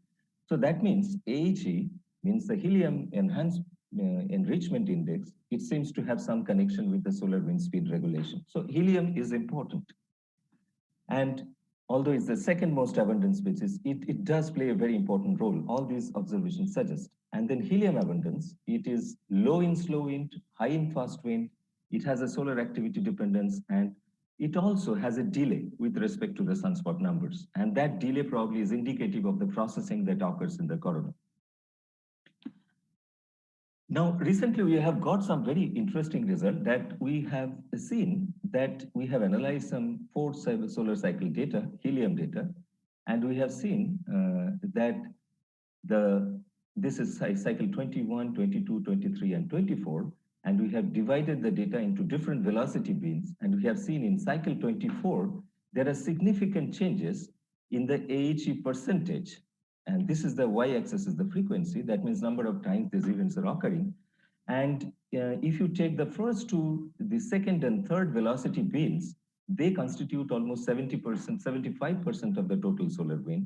So that means AHE means the helium enhanced enrichment index, it seems to have some connection with the solar wind speed regulation. So helium is important. And although it's the second most abundant species, it does play a very important role. All these observations suggest. And then helium abundance, it is low in slow wind, high in fast wind. It has a solar activity dependence, and it also has a delay with respect to the sunspot numbers. And that delay probably is indicative of the processing that occurs in the corona. Now, recently we have got some very interesting result that we have seen that we have analyzed some 4 solar cycle data, helium data, and we have seen that this is cycle 21, 22, 23, and 24, and we have divided the data into different velocity beams, and we have seen in cycle 24, there are significant changes in the AHE percentage. And this is the y-axis is the frequency. That means number of times these events are occurring. And if you take the first two, the second and third velocity beams, they constitute almost 70%, 75% of the total solar wind.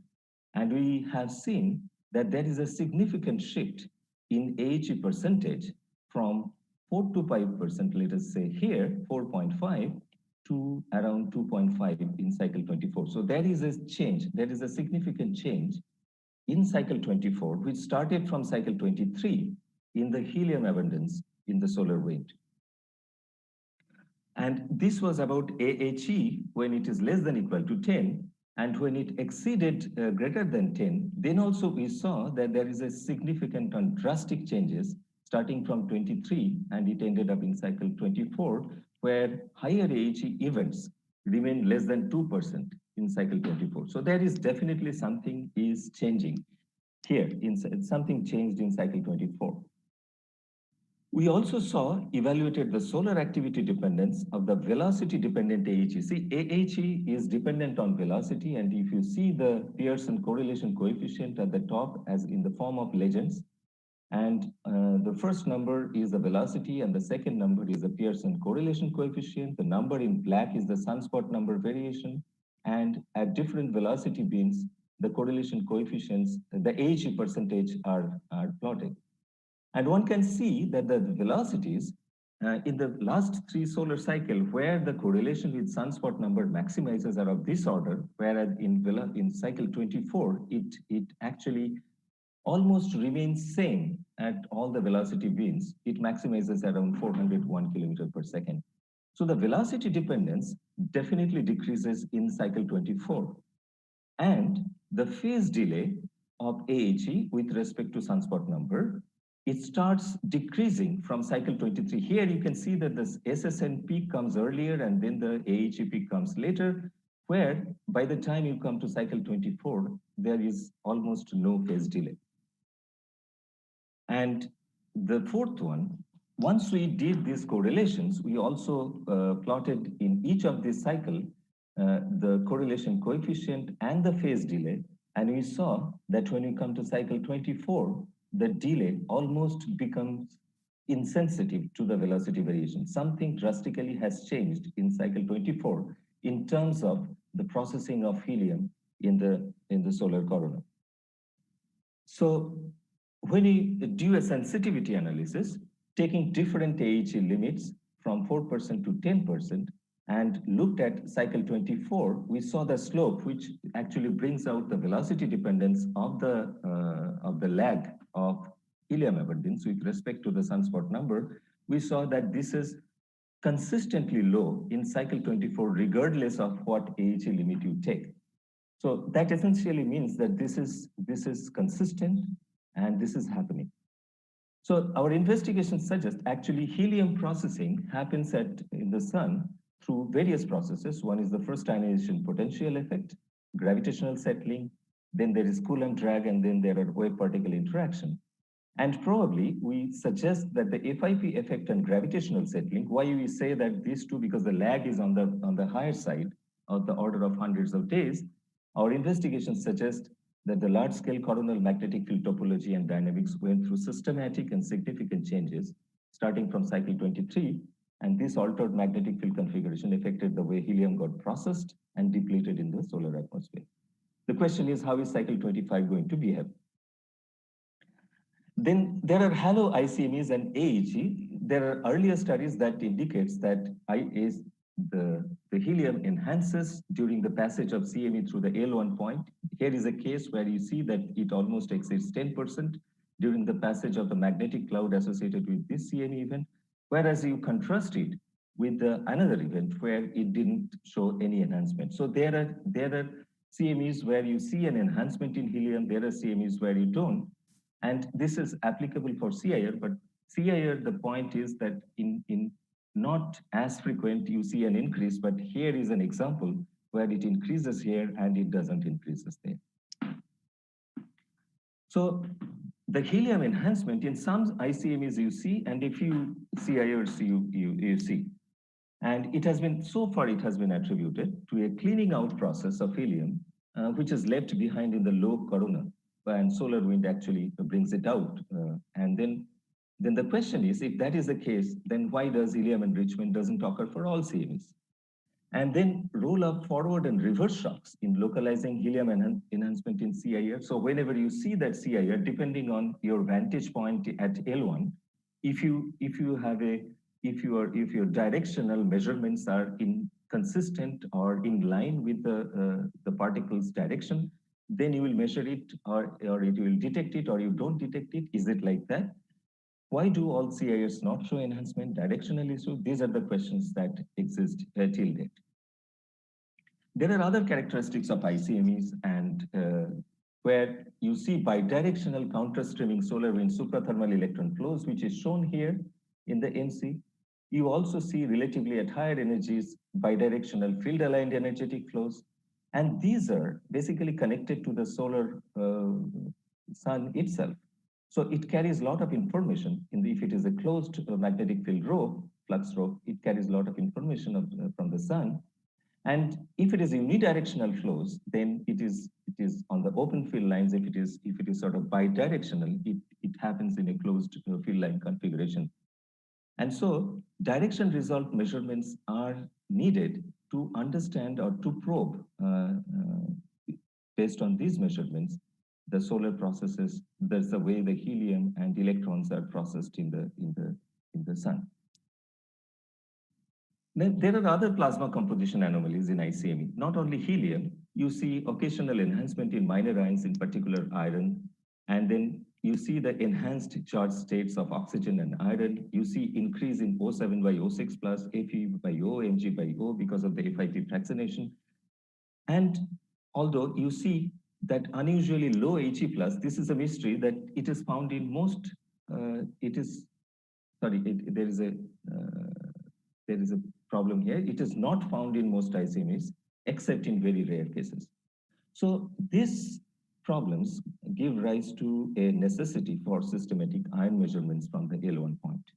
And we have seen that there is a significant shift in AHE percentage from 4 to 5%, let us say here, 4.5 to around 2.5 in cycle 24. So there is a change, there is a significant change in cycle 24, which started from cycle 23 in the helium abundance in the solar wind. And this was about AHE when it is less than equal to 10, and when it exceeded greater than 10, then also we saw that there is a significant and drastic changes starting from 23, and it ended up in cycle 24, where higher AHE events remain less than 2% in cycle 24. So there is definitely something is changing here, something changed in cycle 24. We also evaluated the solar activity dependence of the velocity dependent AHE. See, AHE is dependent on velocity, and if you see the Pearson correlation coefficient at the top as in the form of legends, and the first number is the velocity and the second number is the Pearson correlation coefficient. The number in black is the sunspot number variation, and at different velocity beams, the correlation coefficients, the AHE percentage are plotted. And one can see that the velocities in the last 3 solar cycle, where the correlation with sunspot number maximizers are of this order, whereas in cycle 24, it actually almost remains same at all the velocity beams. It maximizes around 401 kilometers per second. So the velocity dependence definitely decreases in cycle 24. And the phase delay of AHE with respect to sunspot number, it starts decreasing from cycle 23. Here you can see that the SSN peak comes earlier and then the AHE peak comes later, where by the time you come to cycle 24, there is almost no phase delay. And the fourth one, once we did these correlations, we also plotted in each of these cycle the correlation coefficient and the phase delay. And we saw that when we come to cycle 24, the delay almost becomes insensitive to the velocity variation. Something drastically has changed in cycle 24 in terms of the processing of helium in the solar corona. So when we do a sensitivity analysis, taking different AHE limits from 4% to 10%, and looked at cycle 24, we saw the slope, which actually brings out the velocity dependence of the lag of helium abundance with respect to the sunspot number. We saw that this is consistently low in cycle 24, regardless of what AHE limit you take. So that essentially means that this is consistent and this is happening. So our investigation suggests actually helium processing happens in the sun through various processes. One is the first ionization potential effect, gravitational settling, then there is Coulomb drag, and then there are wave particle interaction. And probably we suggest that the FIP effect and gravitational settling, why we say that these two, because the lag is on the higher side of the order of hundreds of days, our investigations suggest that the large-scale coronal magnetic field topology and dynamics went through systematic and significant changes starting from cycle 23, and this altered magnetic field configuration affected the way helium got processed and depleted in the solar atmosphere. The question is, how is cycle 25 going to behave? Then there are halo ICMEs and AHE. There are earlier studies that indicates that the helium enhances during the passage of CME through the L1 point. Here is a case where you see that it almost exceeds 10% during the passage of the magnetic cloud associated with this CME event, whereas you contrast it with another event where it didn't show any enhancement. So there are CMEs where you see an enhancement in helium, there are CMEs where you don't. And this is applicable for CIR, but CIR, the point is that in not as frequent, you see an increase, but here is an example where it increases here and it doesn't increases there. So the helium enhancement in some ICMEs you see, and a few CIRs you see. And it has been, so far it has been attributed to a cleaning out process of helium, which is left behind in the low corona, and solar wind actually brings it out. And then the question is, if that is the case, then why does helium enrichment doesn't occur for all CMEs? And then roll up forward and reverse shocks in localizing helium enhancement in CIR. So whenever you see that CIR, depending on your vantage point at L1, if your directional measurements are inconsistent or in line with the particle's direction, then you will measure it, or it will detect it, or you don't detect it. Is it like that? Why do all CIRs not show enhancement directionally? So these are the questions that exist till date. There are other characteristics of ICMEs, and where you see bidirectional counter-streaming solar wind suprathermal electron flows, which is shown here in the NC. You also see relatively at higher energies bidirectional field-aligned energetic flows, and these are basically connected to the solar sun itself. So it carries a lot of information. If it is a closed magnetic field rho, flux rho, it carries a lot of information from the sun. And if it is unidirectional flows, then it is on the open field lines. If it is sort of bidirectional, it happens in a closed field line configuration. And so direction result measurements are needed to understand or to probe based on these measurements the solar processes. That's the way the helium and electrons are processed in the sun. Then there are other plasma composition anomalies in ICME. Not only helium, you see occasional enhancement in minor ions, in particular iron, and then you see the enhanced charge states of oxygen and iron. You see increase in O7 by O6 plus, Fe by O, Mg by O because of the FIT fractionation. And although you see that unusually low He plus, this is a mystery that it is found in most, there is a problem here. It is not found in most ICMEs, except in very rare cases. So these problems give rise to a necessity for systematic ion measurements from the L1 point.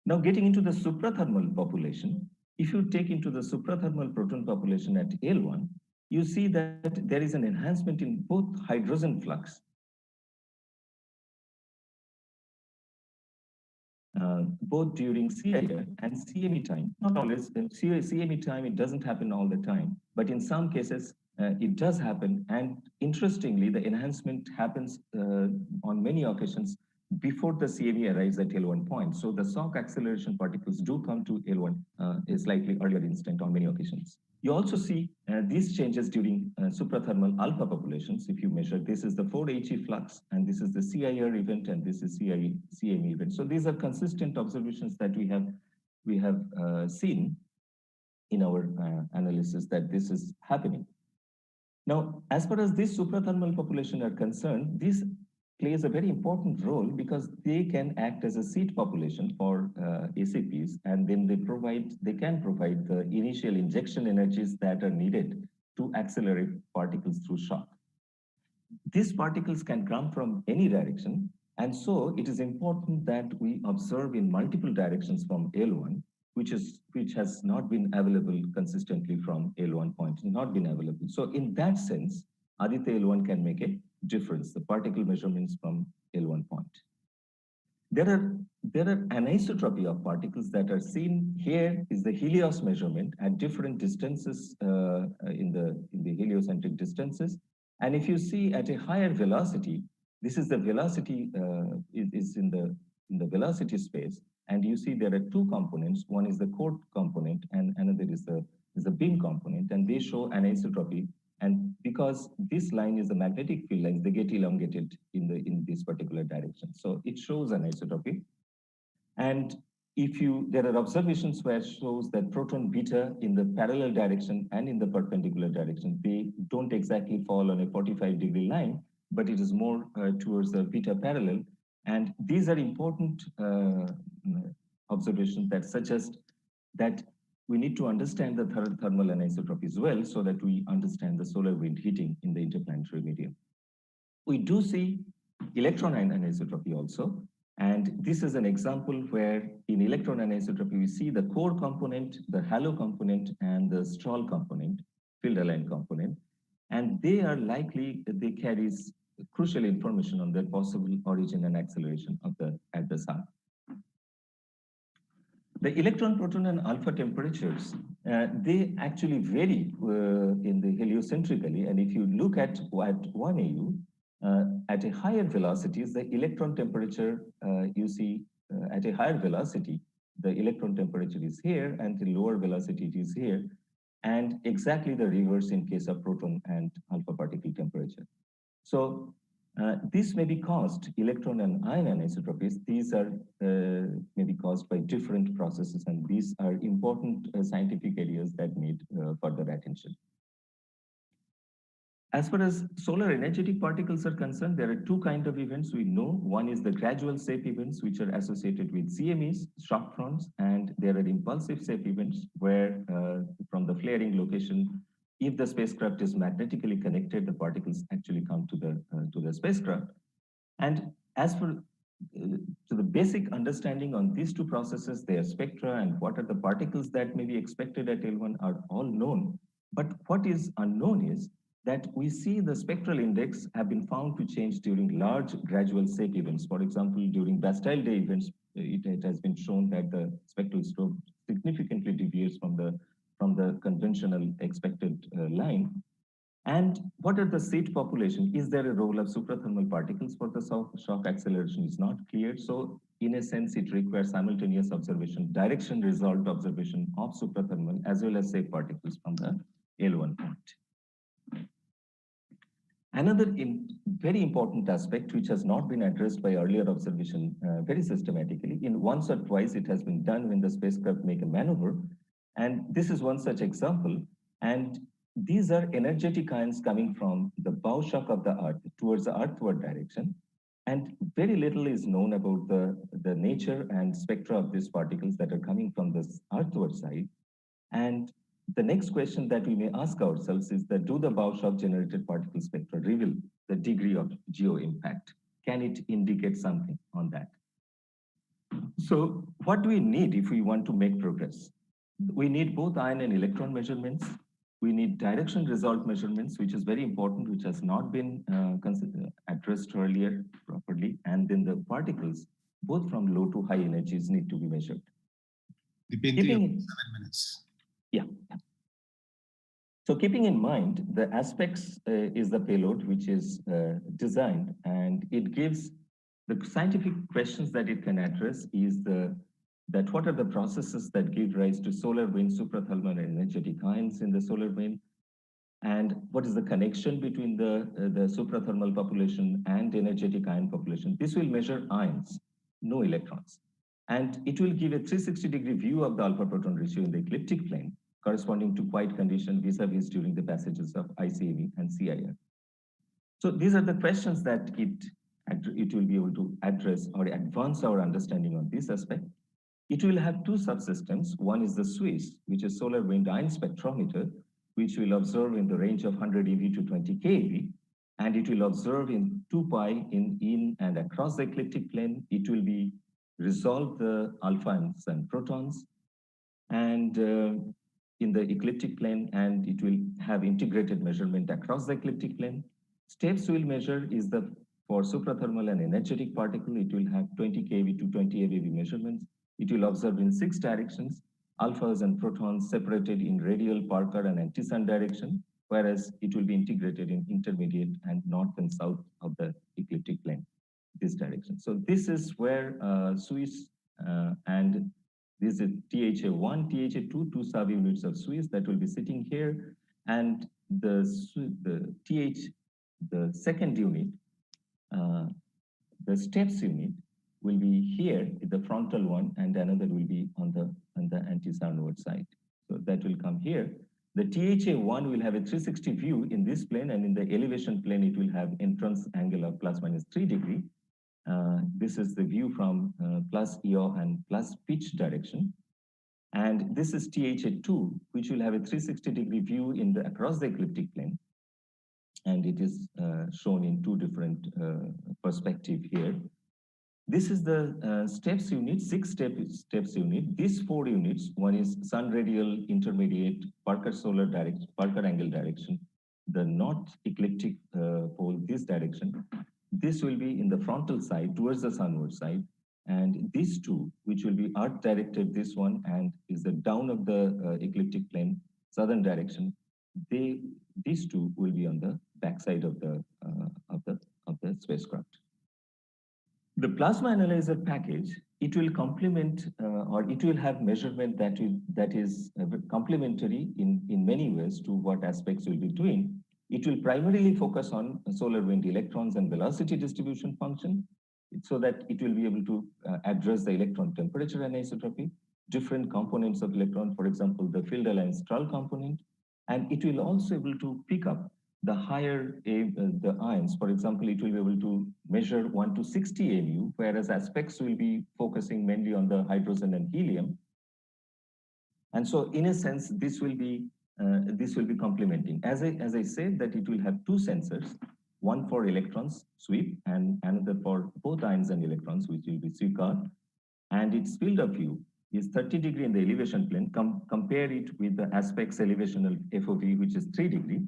Now getting into the suprathermal population, if you take into the suprathermal proton population at L1, you see that there is an enhancement in both hydrogen flux both during CIR and CME time. Not always, CME time, it doesn't happen all the time, but in some cases, it does happen. And interestingly, the enhancement happens on many occasions before the CME arrives at L1 point. So the shock acceleration particles do come to L1 a slightly earlier instant on many occasions. You also see these changes during suprathermal alpha populations. If you measure, this is the 4He flux, and this is the CIR event, and this is CME event. So these are consistent observations that we have seen in our analysis that this is happening. Now, as far as this suprathermal population are concerned, this plays a very important role because they can act as a seed population for ACPs, and then they can provide the initial injection energies that are needed to accelerate particles through shock. These particles can come from any direction, and so it is important that we observe in multiple directions from L1, which has not been available consistently from L1 point, not been available. So in that sense, Aditya L1 can make a difference, the particle measurements from L1 point. There are anisotropy of particles that are seen. Here is the Helios measurement at different distances in the heliocentric distances. And if you see at a higher velocity, this is the velocity is in the velocity space. And you see there are two components. One is the core component and another is the beam component, and they show anisotropy. And because this line is the magnetic field lines, they get elongated in this particular direction. So it shows anisotropy. And there are observations where it shows that proton beta in the parallel direction and in the perpendicular direction, they don't exactly fall on a 45-degree line, but it is more towards the beta parallel. And these are important observations that suggest that we need to understand the thermal anisotropy as well, so that we understand the solar wind heating in the interplanetary medium. We do see electron anisotropy also. And this is an example where in electron anisotropy, we see the core component, the halo component, and the strahl component, field aligned component. And they are likely, they carry crucial information on the possible origin and acceleration of at the sun. The electron, proton, and alpha temperatures, they actually vary in the heliocentrically. And if you look at 1 AU, at a higher velocities, the electron temperature, you see at a higher velocity, the electron temperature is here, and the lower velocity it is here. And exactly the reverse in case of proton and alpha particle temperature. So this may be caused, electron and ion anisotropies, these are may be caused by different processes, and these are important scientific areas that need further attention. As far as solar energetic particles are concerned, there are two kinds of events we know. One is the gradual SAPE events, which are associated with CMEs, shock fronts, and there are impulsive SAPE events where from the flaring location, if the spacecraft is magnetically connected, the particles actually come to the spacecraft. And as for to the basic understanding on these two processes, their spectra and what are the particles that may be expected at L1 are all known. But what is unknown is that we see the spectral index have been found to change during large gradual SAPE events. For example, during Bastille Day events, it has been shown that the spectral slope significantly deviates from the conventional expected line. And what are the seed population? Is there a role of suprathermal particles for the shock acceleration is not clear. So in a sense, it requires simultaneous observation, direction result observation of suprathermal as well as SAPE particles from the L1 point. Another very important aspect which has not been addressed by earlier observation very systematically, in once or twice it has been done when the spacecraft make a maneuver. And this is one such example. And these are energetic ions coming from the bow shock of the Earth towards the earthward direction. And very little is known about the nature and spectra of these particles that are coming from this earthward side. And the next question that we may ask ourselves is that do the bow shock generated particle spectra reveal the degree of geo impact? Can it indicate something on that? So what do we need if we want to make progress? We need both ion and electron measurements. We need direction result measurements, which is very important, which has not been addressed earlier properly. And then the particles, both from low to high energies, need to be measured. Dibyendu, 7 minutes. Yeah. So keeping in mind the aspects is the payload which is designed, and it gives the scientific questions that it can address is that what are the processes that give rise to solar wind, suprathermal and energetic ions in the solar wind, and what is the connection between the suprathermal population and energetic ion population. This will measure ions, no electrons. And it will give a 360-degree view of the alpha proton ratio in the ecliptic plane, corresponding to quiet condition vis-a-vis during the passages of ICAV and CIR. So these are the questions that it will be able to address or advance our understanding on this aspect. It will have two subsystems. One is the SWIS, which is solar wind ion spectrometer, which will observe in the range of 100 eV to 20 keV, and it will observe in 2 pi in and across the ecliptic plane. It will be resolve the alpha and protons and in the ecliptic plane, and it will have integrated measurement across the ecliptic plane. Steps will measure is for suprathermal and energetic particle, it will have 20 keV to 20 eV measurements. It will observe in 6 directions, alphas and protons separated in radial, Parker, and anti-sun direction, whereas it will be integrated in intermediate and north and south of the ecliptic plane, this direction. So this is where SWIS and this is THA1, THA2, 2 subunits of SWIS that will be sitting here, and the second unit, the steps unit, will be here, the frontal one, and another will be on the anti-sunward side. So that will come here. The THA1 will have a 360 view in this plane, and in the elevation plane, it will have entrance angle of ±3 degrees. This is the view from plus yaw and plus pitch direction. And this is THA2, which will have a 360-degree view in the across the ecliptic plane. And it is shown in two different perspectives here. This is the steps unit, steps unit. These 4 units, one is sun radial intermediate, Parker solar direction, Parker angle direction, the north ecliptic pole, this direction. This will be in the frontal side towards the sunward side. And these 2, which will be earth directed, this one, and is the down of the ecliptic plane, southern direction. These 2 will be on the backside of the spacecraft. The plasma analyzer package, it will complement or it will have measurement that is complementary in many ways to what aspects will be doing. It will primarily focus on solar wind electrons and velocity distribution function, so that it will be able to address the electron temperature anisotropy, different components of electron, for example, the field aligned strahl component, and it will also able to pick up the higher the ions. For example, it will be able to measure 1 to 60 mu, whereas aspects will be focusing mainly on the hydrogen and helium. And so in a sense, this will be complementing. As I said, that it will have 2 sensors, one for electrons, sweep, and another for both ions and electrons, which will be Sreekumar. And its field of view is 30 degree in the elevation plane. Compare it with the aspects elevational FOV, which is 3 degree.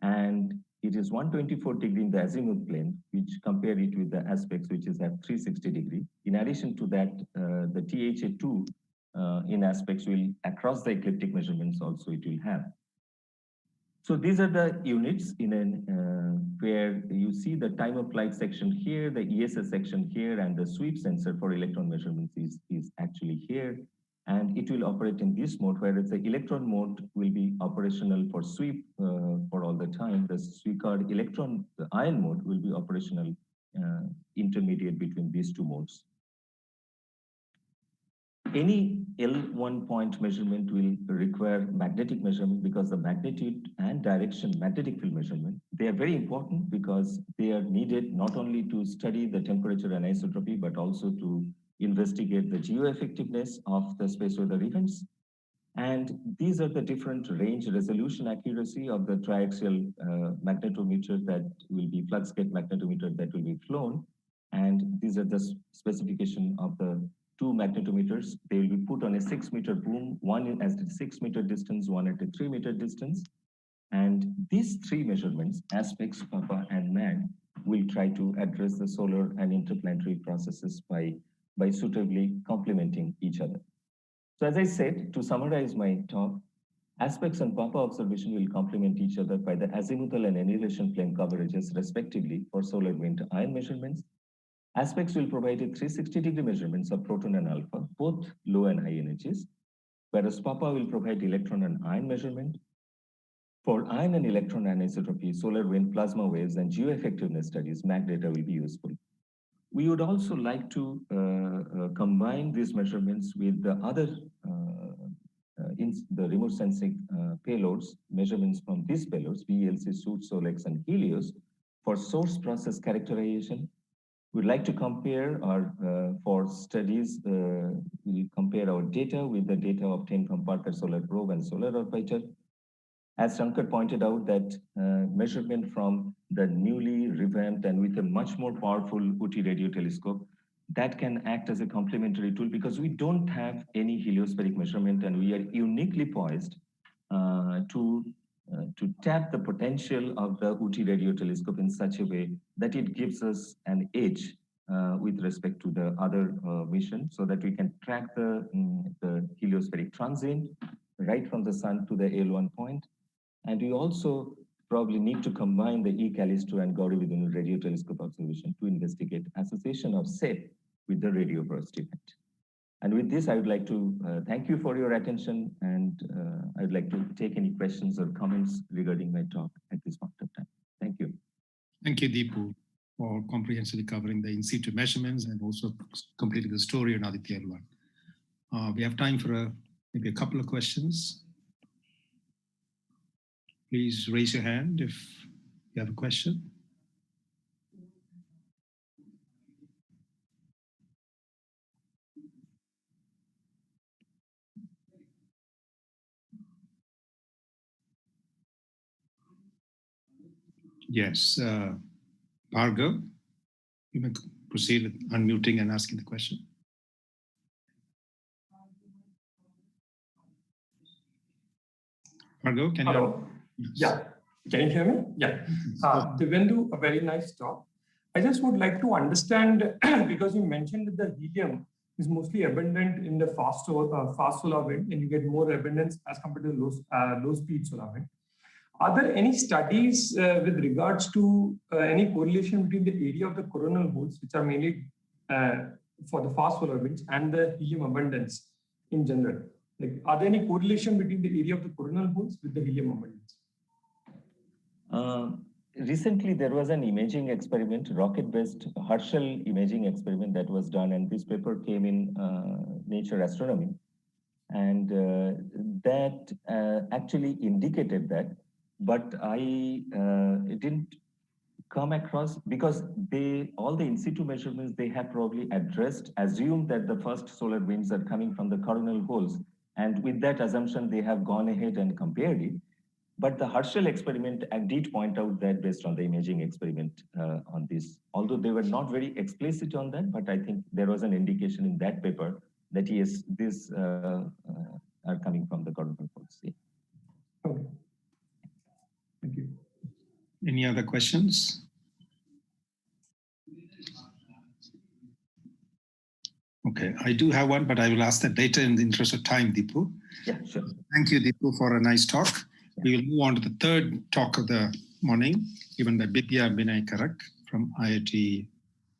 And it is 124 degree in the azimuth plane, which compare it with the aspects, which is at 360 degree. In addition to that, the THA2 in aspects will, across the ecliptic measurements also it will have. So these are the units where you see the time of flight section here, the ESS section here, and the sweep sensor for electron measurements is actually here. And it will operate in this mode, whereas the electron mode will be operational for sweep for all the time. The Sreekumar electron, the ion mode will be operational intermediate between these 2 modes. Any L1 point measurement will require magnetic measurement, because the magnitude and direction magnetic field measurement, they are very important because they are needed not only to study the temperature anisotropy, but also to investigate the geoeffectiveness of the space weather events. And these are the different range resolution accuracy of the triaxial magnetometer that will be flux gate magnetometer that will be flown. And these are the specification of the 2 magnetometers. They will be put on a 6-meter boom, one at a 6-meter distance, one at a 3-meter distance. And these 3 measurements, aspects, kappa, and mag, will try to address the solar and interplanetary processes by suitably complementing each other. So as I said, to summarize my talk, aspects and kappa observation will complement each other by the azimuthal and annihilation plane coverages respectively for solar wind ion measurements. Aspects will provide a 360-degree measurements of proton and alpha, both low and high energies, whereas papa will provide electron and ion measurement. For ion and electron anisotropy, solar wind plasma waves, and geoeffectiveness studies, MAC data will be useful. We would also like to combine these measurements with the other in the remote sensing payloads, measurements from these payloads, VLC, SUIT, SOLEX, and Helios, for source process characterization. We'd like to compare our, for studies, we compare our data with the data obtained from Parker Solar Probe and Solar Orbiter. As Shankar pointed out, that measurement from the newly revamped and with a much more powerful UT radio telescope, that can act as a complementary tool, because we don't have any heliospheric measurement, and we are uniquely poised to tap the potential of the UT radio telescope in such a way that it gives us an edge with respect to the other mission, so that we can track the heliospheric transient right from the sun to the L1 point. And we also probably need to combine the E-Callisto and Govind radio telescope observation to investigate association of SEP with the radio burst event. And with this, I would like to thank you for your attention, and I'd like to take any questions or comments regarding my talk at this point of time. Thank you. Thank you, Deepu, for comprehensively covering the in-situ measurements and also completing the story on Aditya L1. We have time for maybe a couple of questions. Please raise your hand if you have a question. Yes, Bhargav, you may proceed with unmuting and asking the question. Bhargav, can Hello. you? Yeah. Can you hear me? Yeah. Dibyendu, a very nice talk. I just would like to understand, because you mentioned that the helium is mostly abundant in the fast solar wind, and you get more abundance as compared to low speed solar wind. Are there any studies with regards to any correlation between the area of the coronal holes, which are mainly for the fast solar winds, and the helium abundance in general? Like, are there any correlation between the area of the coronal holes with the helium abundance? Recently, there was an imaging experiment, rocket-based Herschel imaging experiment that was done, and this paper came in Nature Astronomy. And that actually indicated that, but I didn't come across, because all the in-situ measurements they have probably assumed that the first solar winds are coming from the coronal holes. And with that assumption, they have gone ahead and compared it. But the Herschel experiment did point out that based on the imaging experiment on this, although they were not very explicit on that, but I think there was an indication in that paper that yes, these are coming from the coronal holes. Yeah. Okay. Thank you. Any other questions? Okay, I do have one, but I will ask that later in the interest of time, Deepu. Yeah, sure. Thank you, Deepu, for a nice talk. Yeah. We will move on to the third talk of the morning, given by Bidya Binay Karak from IIT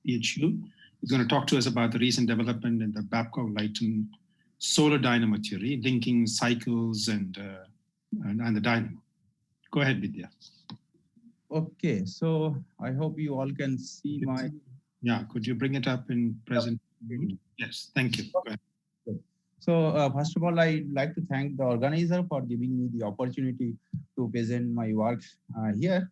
PHU. He's going to talk to us about the recent development in the Babcock-Leighton solar dynamo theory, linking cycles and the dynamo. Go ahead, Bidya. Okay, so I hope you all can see my... Yeah, could you bring it up in present? Yes, thank you. Go ahead. So first of all, I'd like to thank the organizer for giving me the opportunity to present my work here.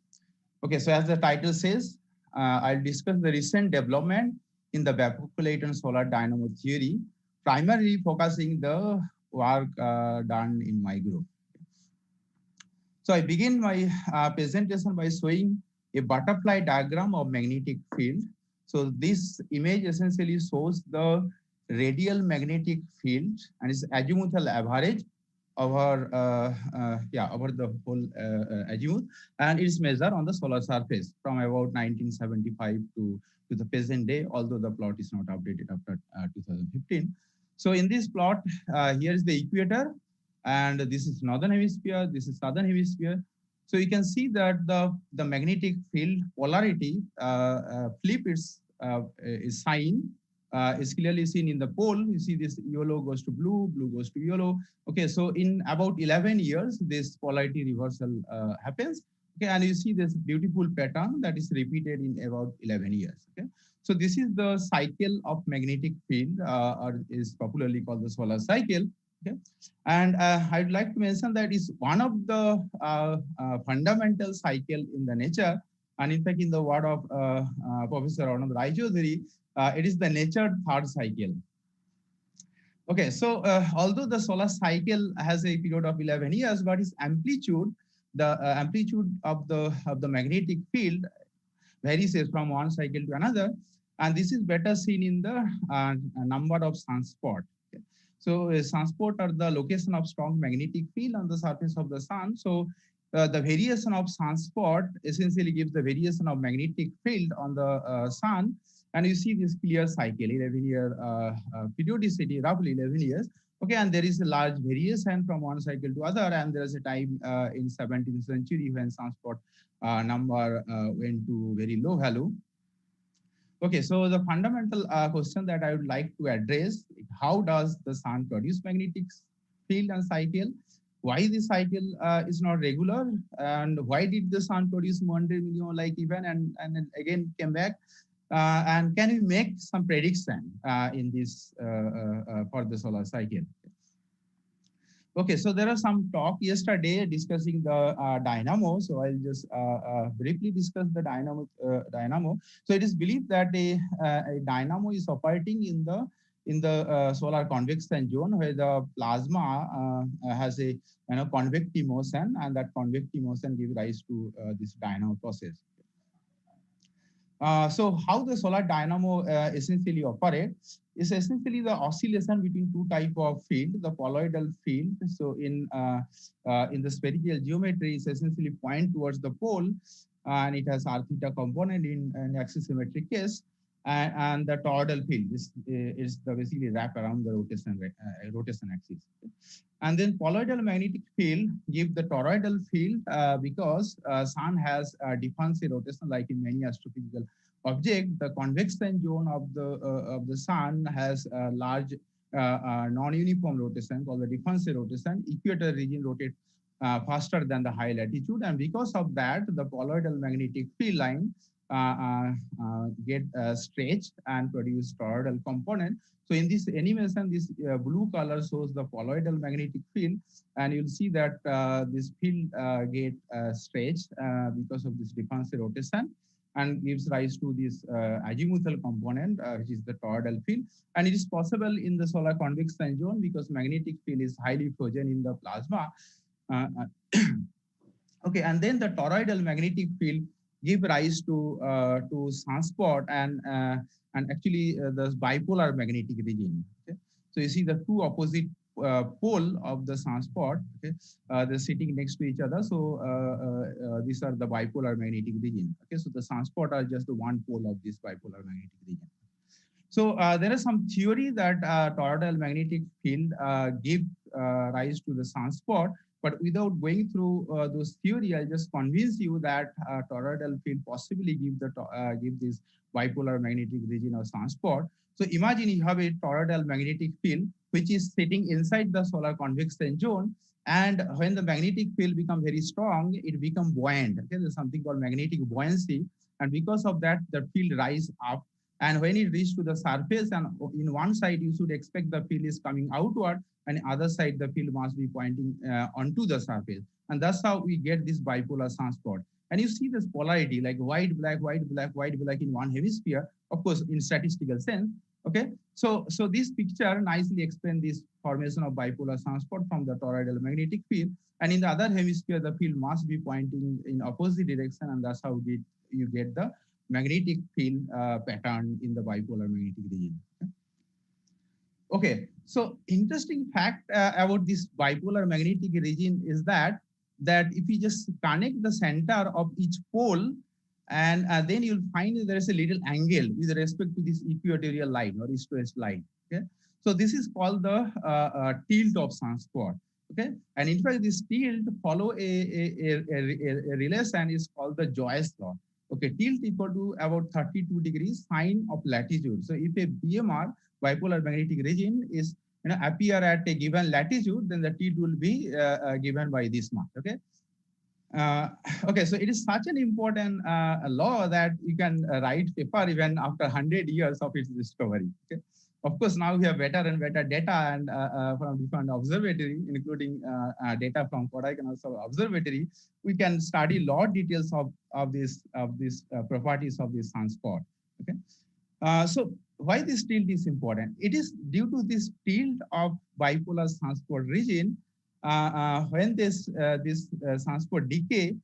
Okay, so as the title says, I'll discuss the recent development in the Babcock-Leighton solar dynamo theory, primarily focusing the work done in my group. So I begin my presentation by showing a butterfly diagram of magnetic field. So this image essentially shows the radial magnetic field and its azimuthal average over over the whole azimuth, and its measure on the solar surface from about 1975 to the present day, although the plot is not updated after 2015. So in this plot, here is the equator, and this is northern hemisphere, this is southern hemisphere. So you can see that the magnetic field polarity flip its sign is clearly seen in the pole. You see this yellow goes to blue, blue goes to yellow. Okay, so in about 11 years, this polarity reversal happens. Okay, and you see this beautiful pattern that is repeated in about 11 years. Okay, so this is the cycle of magnetic field, or is popularly called the solar cycle. Okay, and I'd like to mention that it's one of the fundamental cycle in the nature, and in fact, in the word of Professor Arnab Raichodhuri, it is the nature third cycle. Okay, so although the solar cycle has a period of 11 years, but its amplitude, the amplitude of the magnetic field varies from one cycle to another, and this is better seen in the number of sunspots. Okay. So sunspots are the location of strong magnetic field on the surface of the sun. So the variation of sunspot essentially gives the variation of magnetic field on the sun. And you see this clear cycle, 11-year periodicity, roughly 11 years. Okay, and there is a large variation from one cycle to other. And there is a time in 17th century when sunspot number went to very low value. Okay, so the fundamental question that I would like to address, how does the sun produce magnetic field and cycle? Why this cycle is not regular, and why did the sun produce 100 million like event and then again came back? And can we make some prediction in this for the solar cycle? Okay, so there are some talk yesterday discussing the dynamo. So I'll just briefly discuss the dynamo. So it is believed that a dynamo is operating in the solar convection zone, where the plasma has a convective motion, and that convective motion gives rise to this dynamo process. So how the solar dynamo essentially operates is essentially the oscillation between two type of field, the poloidal field. So in the spherical geometry, it's essentially point towards the pole, and it has r theta component in an axis symmetric case, and the toroidal field is the basically wrap around the rotation axis. And then poloidal magnetic field give the toroidal field because sun has a Dipankar rotation like in many astrophysical object. The convection zone of the sun has a large non-uniform rotation called the Dipankar rotation. Equator region rotate faster than the high latitude, and because of that, the poloidal magnetic field line get stretched and produce toroidal component. So in this animation, this blue color shows the poloidal magnetic field, and you'll see that this field get stretched because of this Dipankar rotation, and gives rise to this azimuthal component, which is the toroidal field. And it is possible in the solar convection zone because magnetic field is highly frozen in the plasma. Okay, and then the toroidal magnetic field give rise to sunspot and actually the bipolar magnetic region. Okay? So you see the two opposite pole of the sunspot. Okay, they're sitting next to each other. So these are the bipolar magnetic region. Okay, so the sunspot are just the one pole of this bipolar magnetic region. So there is some theory that toroidal magnetic field give rise to the sunspot. But without going through those theory, I'll just convince you that toroidal field possibly give this bipolar magnetic region or sunspot. So imagine you have a toroidal magnetic field which is sitting inside the solar convection zone, and when the magnetic field becomes very strong, it becomes buoyant. Okay, there's something called magnetic buoyancy, and because of that, the field rise up. And when it reaches to the surface, and in one side you should expect the field is coming outward, and other side the field must be pointing onto the surface. And that's how we get this bipolar sunspot. And you see this polarity like white, black, white, black, white, black in one hemisphere, of course, in statistical sense. Okay, so this picture nicely explains this formation of bipolar sunspot from the toroidal magnetic field. And in the other hemisphere, the field must be pointing in opposite direction, and that's how you get the magnetic field pattern in the bipolar magnetic region. Okay, so interesting fact about this bipolar magnetic region is that if you just connect the center of each pole, and then you'll find that there is a little angle with respect to this equatorial line or east-west line. Okay, so this is called the tilt of sunspot. Okay, and in fact, this tilt follow a relation is called the Joyce law. Okay, tilt equal to about 32 degrees sine of latitude. So if a BMR, bipolar magnetic region, is appear at a given latitude, then the tilt will be given by this much. Okay. Okay, so it is such an important law that you can write paper even after 100 years of its discovery. Okay. Of course, now we have better and better data and from different observatory, including data from Karak and also observatory, we can study a lot details of these properties of this sunspot. Okay, so why this tilt is important? It is due to this tilt of bipolar sunspot region. When this sunspot decay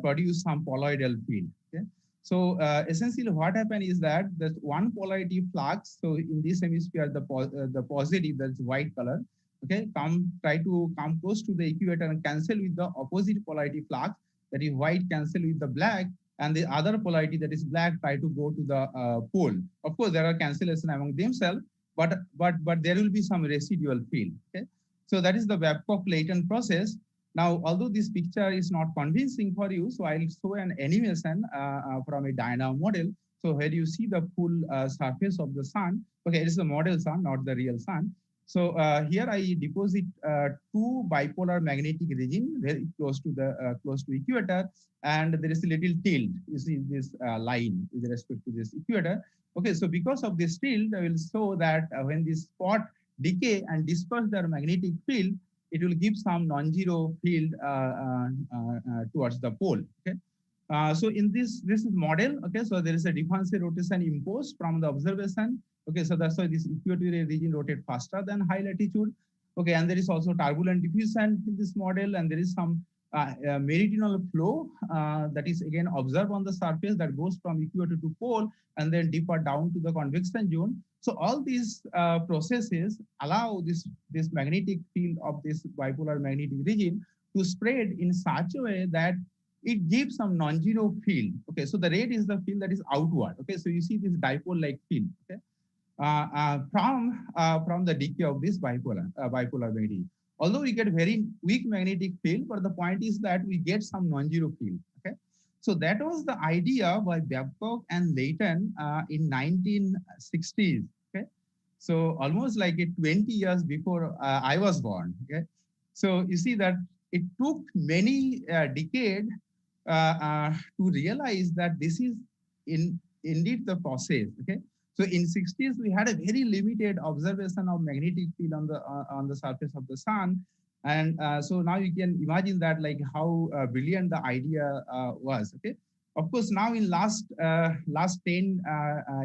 produce some poloidal field. Okay? So essentially what happened is that the one polarity flux, so in this hemisphere, the positive, that's white color, okay, try to come close to the equator and cancel with the opposite polarity flux, that is white cancel with the black, and the other polarity, that is black, try to go to the pole. Of course, there are cancellation among themselves, but there will be some residual field. Okay? So that is the Babcock-Leighton process. Now, although this picture is not convincing for you, so I'll show an animation from a Dynamo model. So here you see the full surface of the sun. Okay, it is the model sun, not the real sun. So here I deposit two bipolar magnetic region very close to equator, and there is a little tilt. You see this line with respect to this equator. Okay, so because of this tilt, I will show that when this spot decay and disperse their magnetic field, it will give some non-zero field towards the pole. Okay, so in this is model. Okay, so there is a Dipankar rotation imposed from the observation. Okay, so that's why this equatorial region rotate faster than high latitude. Okay, and there is also turbulent diffusion in this model, and there is some meridional flow that is again observed on the surface that goes from equator to pole and then deeper down to the convection zone. So all these processes allow this magnetic field of this bipolar magnetic region to spread in such a way that it gives some non-zero field. Okay, so the red is the field that is outward. Okay, so you see this dipole-like field. Okay, from the decay of this bipolar magnetic. Although we get very weak magnetic field, but the point is that we get some non-zero field. Okay, so that was the idea by Babcock and Leighton in 1960s. Okay, so almost like 20 years before I was born. Okay, so you see that it took many decades to realize that this is indeed the process. Okay, so in 60s we had a very limited observation of magnetic field on the surface of the sun, and so now you can imagine that like how brilliant the idea was. Okay, of course now in last 10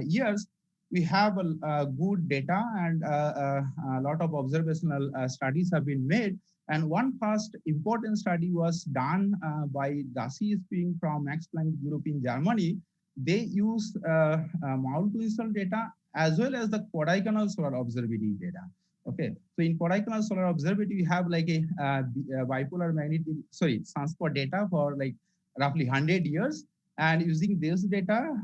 years we have a good data and a lot of observational studies have been made. And one first important study was done by Dasi Spring from Max Planck Group in Germany. They use Maul-to-install data as well as the quadrigonal solar observability data. Okay, so in quadrigonal solar observability, we have like a bipolar magnetic, sunspot data for like roughly 100 years. And using this data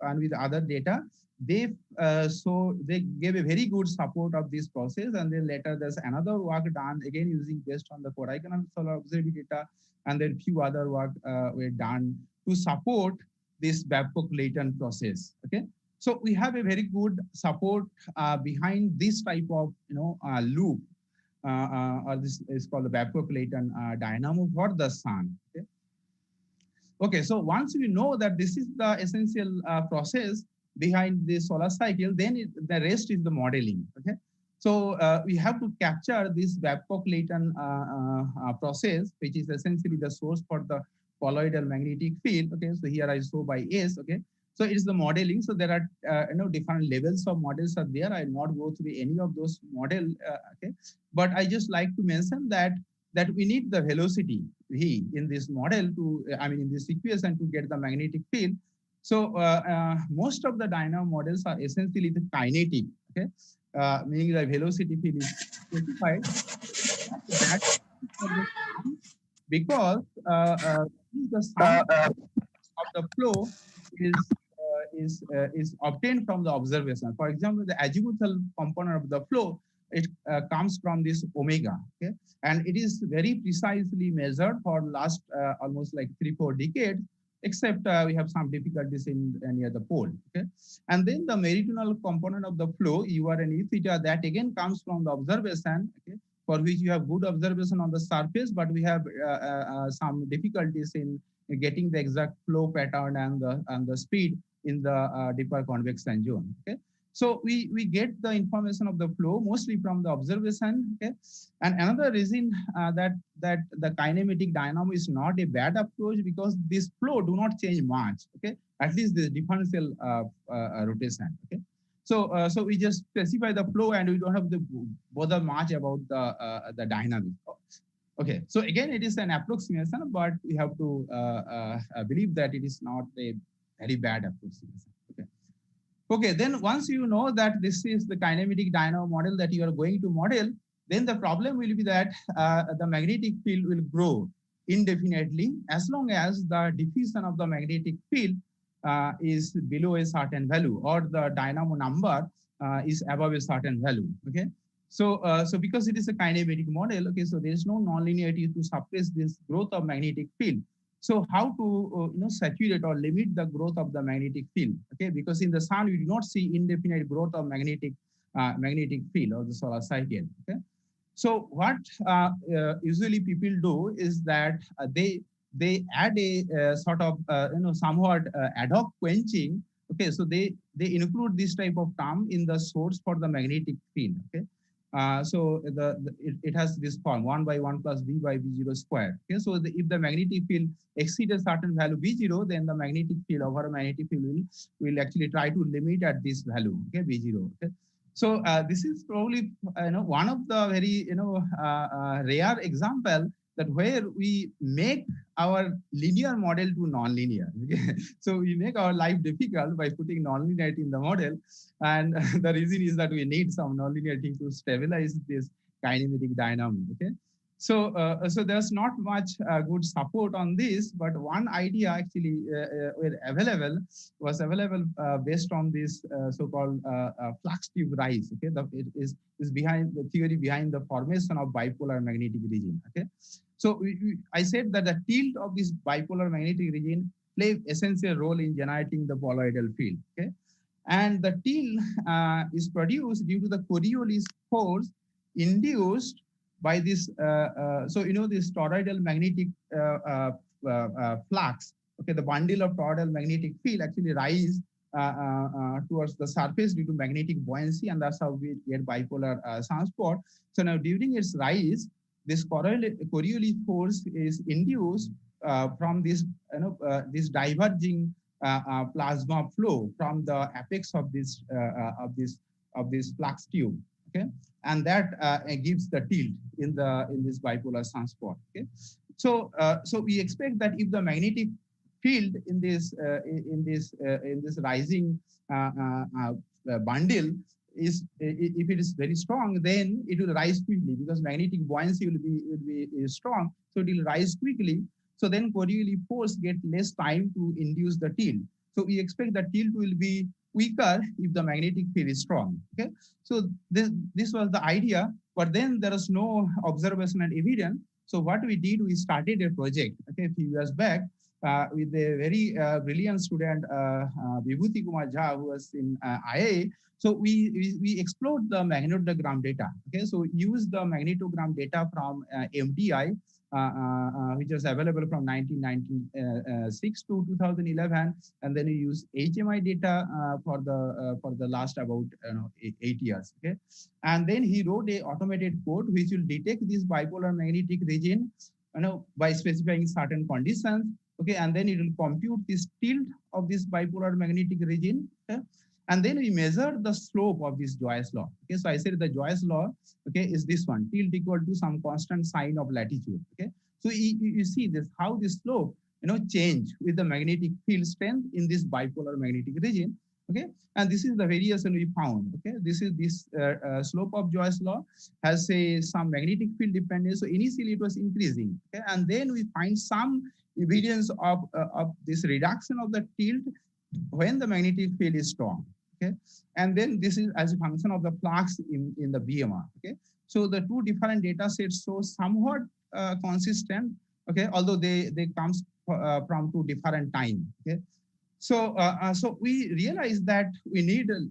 and with other data, they gave a very good support of this process. And then later there's another work done again using based on the quadrigonal solar observability data, and then few other work were done to support this Babcock-Leighton process. Okay, so we have a very good support behind this type of loop, or this is called the Babcock-Leighton dynamo for the sun. Okay. Okay, so once we know that this is the essential process behind the solar cycle, then the rest is the modeling. Okay, so we have to capture this Babcock-Leighton process, which is essentially the source for the colloidal magnetic field. Okay, so here I show by S. Okay, so it's the modeling. So there are different levels of models are there. I will not go through any of those model. Okay, but I just like to mention that we need the velocity V in this model to, in this equation to get the magnetic field. So most of the dynamo models are essentially the kinetic, okay, meaning the velocity field is specified. Because the sum of the flow is obtained from the observation. For example, the azimuthal component of the flow, it comes from this omega, okay, and it is very precisely measured for last almost like 3-4 decades, except we have some difficulties in near the pole. Okay, and then the meridional component of the flow, UR and E theta, that again comes from the observation. Okay, for which you have good observation on the surface, but we have some difficulties in getting the exact flow pattern and the speed in the deeper convection zone. Okay, so we get the information of the flow mostly from the observation. Okay, and another reason that the kinematic dynamo is not a bad approach, because this flow do not change much. Okay, at least the differential rotation. Okay. So we just specify the flow and we don't have to bother much about the dynamic. Okay, so again, it is an approximation, but we have to believe that it is not a very bad approximation. Okay. Okay, then once you know that this is the kinematic dynamo model that you are going to model, then the problem will be that the magnetic field will grow indefinitely as long as the diffusion of the magnetic field is below a certain value, or the dynamo number is above a certain value. Okay, so because it is a kinematic model, okay, so there is no nonlinearity to suppress this growth of magnetic field. So how to saturate or limit the growth of the magnetic field? Okay, because in the sun we do not see indefinite growth of magnetic field or the solar cycle. Okay, so what usually people do is that they add a sort of somewhat ad hoc quenching. Okay, so they include this type of term in the source for the magnetic field. Okay, so it has this form 1/1 plus V by V0 square. Okay, so if the magnetic field exceeds a certain value V0, then the magnetic field over a magnetic field will actually try to limit at this value. Okay, V0. Okay, so this is probably one of the very rare example that where we make our linear model to non-linear. Okay? So we make our life difficult by putting non-linearity in the model. And the reason is that we need some non-linearity to stabilize this kinematic dynamo. Okay? So, so there's not much good support on this, but one idea actually was available based on this so-called flux tube rise. Okay, it is behind the theory behind the formation of bipolar magnetic region. Okay, so I said that the tilt of this bipolar magnetic region play essential role in generating the poloidal field. Okay, and the tilt is produced due to the Coriolis force induced by this, so you know, this toroidal magnetic flux. Okay, the bundle of toroidal magnetic field actually rise towards the surface due to magnetic buoyancy, and that's how we get bipolar sunspot. So now during its rise, this Coriolis force is induced from this, this diverging plasma flow from the apex of this flux tube. Okay, and that gives the tilt in this bipolar sunspot. Okay, so so we expect that if the magnetic field in this rising bundle is, if it is very strong, then it will rise quickly because magnetic buoyancy will be strong, so it will rise quickly. So then Coriolis force get less time to induce the tilt. So we expect the tilt will be weaker if the magnetic field is strong. Okay, so this was the idea, but then there was no observational evidence. So what we did, we started a project, okay, a few years back with a very brilliant student, Vibhuti Kumar Jha, who was in IA. So we explored the magnetogram data. Okay, so use the magnetogram data from MTI, which was available from 1996 to 2011, and then we use HMI data for the last about 8 years. Okay, and then he wrote a automated code which will detect this bipolar magnetic region, by specifying certain conditions. Okay, and then it will compute this tilt of this bipolar magnetic region. Okay? And then we measure the slope of this Joyce law. Okay, so I said the Joyce law, okay, is this one, tilt equal to some constant sign of latitude. Okay, so you see this, how this slope, change with the magnetic field strength in this bipolar magnetic region. Okay, and this is the variation we found. Okay, this is this slope of Joyce law has some magnetic field dependence. So initially it was increasing. Okay, and then we find some evidence of this reduction of the tilt when the magnetic field is strong. Okay, and then this is as a function of the flux in the BMR. Okay, so the two different data sets show somewhat consistent. Okay, although they comes from two different time. Okay, so so we realized that we need a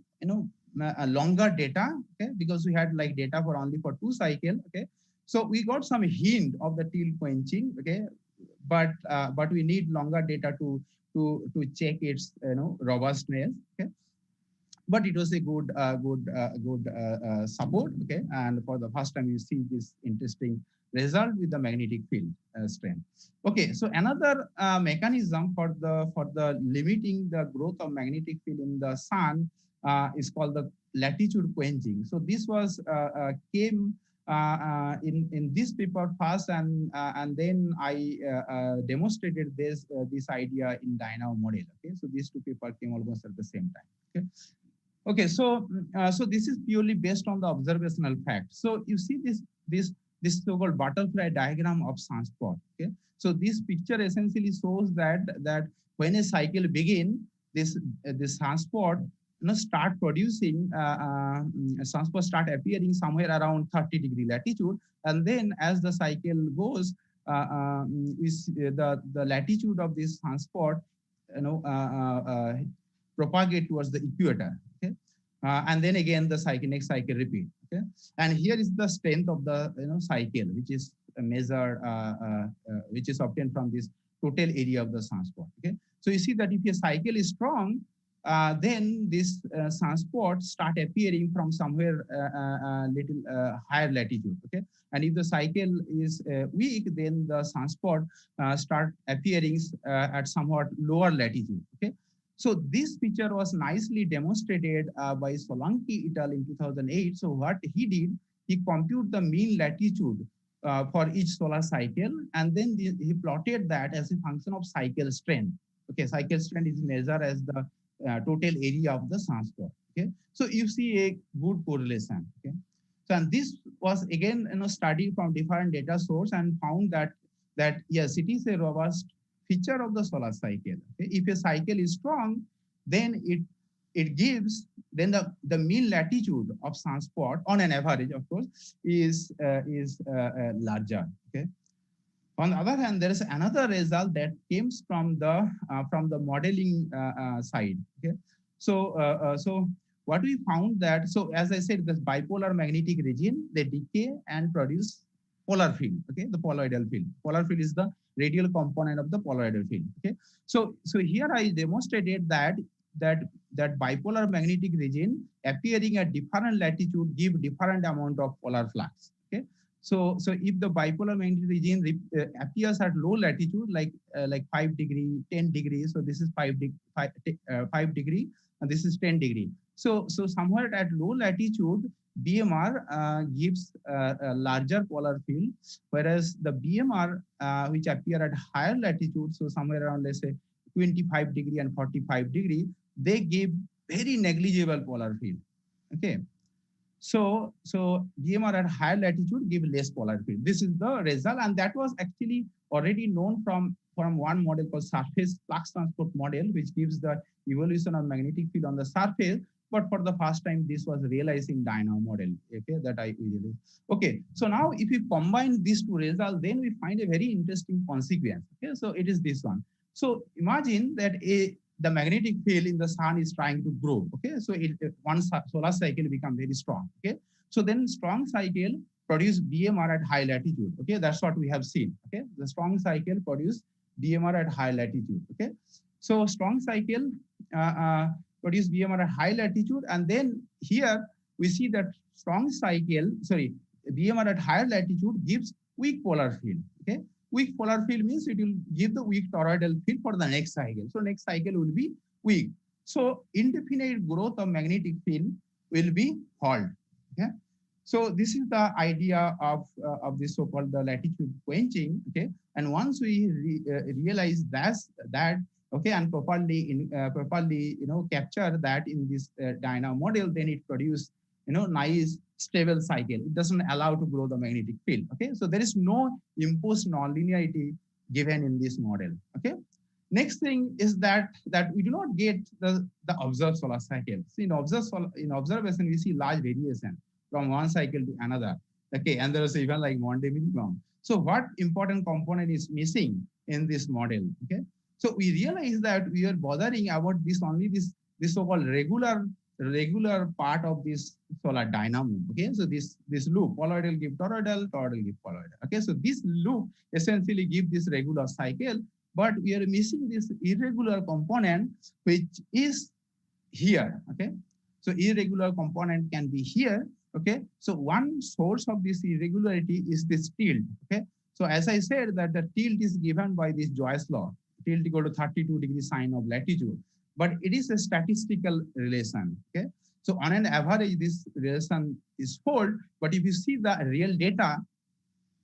longer data. Okay, because we had like data for only 2 cycles. Okay, so we got some hint of the tilt quenching. Okay, but we need longer data to check its robustness. Okay, but it was a good support. Okay, and for the first time you see this interesting result with the magnetic field strength. Okay, so another mechanism for the limiting the growth of magnetic field in the sun is called the latitude quenching. So this was came in this paper first, and then I demonstrated this idea in Dynamo model. Okay, so these two papers came almost at the same time. Okay. Okay, so so this is purely based on the observational fact. So you see this so-called butterfly diagram of sunspot. Okay, so this picture essentially shows that when a cycle begin, this sunspot start producing sunspot start appearing somewhere around 30-degree latitude, and then as the cycle goes, the latitude of this sunspot propagate towards the equator. Okay, and then again the next cycle repeat. Okay, and here is the strength of the cycle, which is measured, which is obtained from this total area of the sunspot. Okay, so you see that if a cycle is strong, then this sunspot start appearing from somewhere little higher latitude. Okay, and if the cycle is weak, then the sunspot start appearing at somewhat lower latitude. Okay, so this picture was nicely demonstrated by Solanki et al. In 2008. So what he did, he computed the mean latitude for each solar cycle, and then he plotted that as a function of cycle strength. Okay, cycle strength is measured as the total area of the sunspot. Okay, so you see a good correlation. Okay, so and this was again studied from different data source and found that yes, it is a robust feature of the solar cycle. Okay? If a cycle is strong, then it gives, then the mean latitude of sunspot on an average, of course, is larger. Okay. On the other hand, there is another result that comes from the modeling side. Okay. So what we found that, so as I said, this bipolar magnetic region, they decay and produce polar field. Okay, the poloidal field. Polar field is the radial component of the poloidal field. Okay, so here I demonstrated that bipolar magnetic region appearing at different latitude give different amount of polar flux. Okay, so if the bipolar magnetic region appears at low latitude, like 5 degree, 10 degrees, so this is 5 degree, and this is 10 degree. So somewhere at low latitude, BMR gives a larger polar field, whereas the BMR which appear at higher latitude, so somewhere around, let's say 25 degree and 45 degree, they give very negligible polar field. Okay, so BMR at higher latitude give less polar field. This is the result, and that was actually already known from one model called surface flux transport model, which gives the evolution of magnetic field on the surface. But for the first time, this was realized in Dynamo model. Okay, that I realized. Okay, so now if we combine these two results, then we find a very interesting consequence. Okay, so it is this one. So imagine that the magnetic field in the sun is trying to grow. Okay, so one solar cycle become very strong. Okay, so then strong cycle produce BMR at high latitude. Okay, that's what we have seen. Okay, the strong cycle produce BMR at high latitude. Okay, so strong cycle produce BMR at high latitude, and then here we see that BMR at higher latitude gives weak polar field. Okay, weak polar field means it will give the weak toroidal field for the next cycle. So next cycle will be weak. So indefinite growth of magnetic field will be halt. Okay, so this is the idea of this so-called the latitude quenching. Okay, and once we realize that okay, and properly capture that in this Dynamo model, then it produce nice stable cycle. It doesn't allow to grow the magnetic field. Okay, so there is no imposed nonlinearity given in this model. Okay, next thing is that we do not get the observed solar cycle. So in observation we see large variation from one cycle to another. Okay, and there is even like Monday minimum. So what important component is missing in this model? Okay. So we realize that we are bothering about this so-called regular part of this solar dynamo. Okay, so this loop, poloidal give toroidal, toroidal give poloidal. Okay, so this loop essentially give this regular cycle, but we are missing this irregular component which is here. Okay, so irregular component can be here. Okay, so one source of this irregularity is this tilt. Okay, so as I said that the tilt is given by this Joyce law. Tilt equal to 32 degree sign of latitude, but it is a statistical relation. Okay, so on an average this relation is fold, but if you see the real data,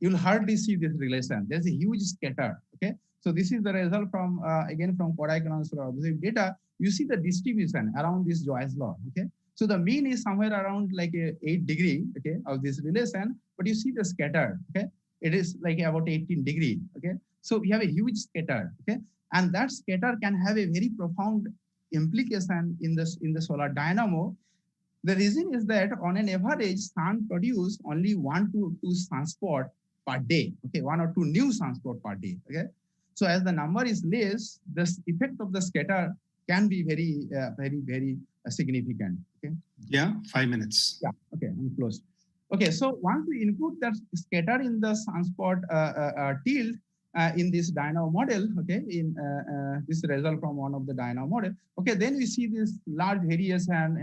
you'll hardly see this relation. There's a huge scatter. Okay, so this is the result from again from Karak observed data. You see the distribution around this Joyce law. Okay, so the mean is somewhere around like 8 degree. Okay, of this relation, but you see the scatter. Okay, it is like about 18 degree. Okay, so we have a huge scatter. Okay, and that scatter can have a very profound implication in the solar dynamo. The reason is that on an average, sun produce only 1 to 2 sunspot per day. Okay, 1 or 2 new sunspot per day. Okay, so as the number is less, the effect of the scatter can be very significant. Okay. Yeah, 5 minutes. Yeah. Okay, I'm close. Okay, so once we include that scatter in the sunspot tilt in this Dynamo model, okay, in this result from one of the Dynamo model, okay, then we see this large variation,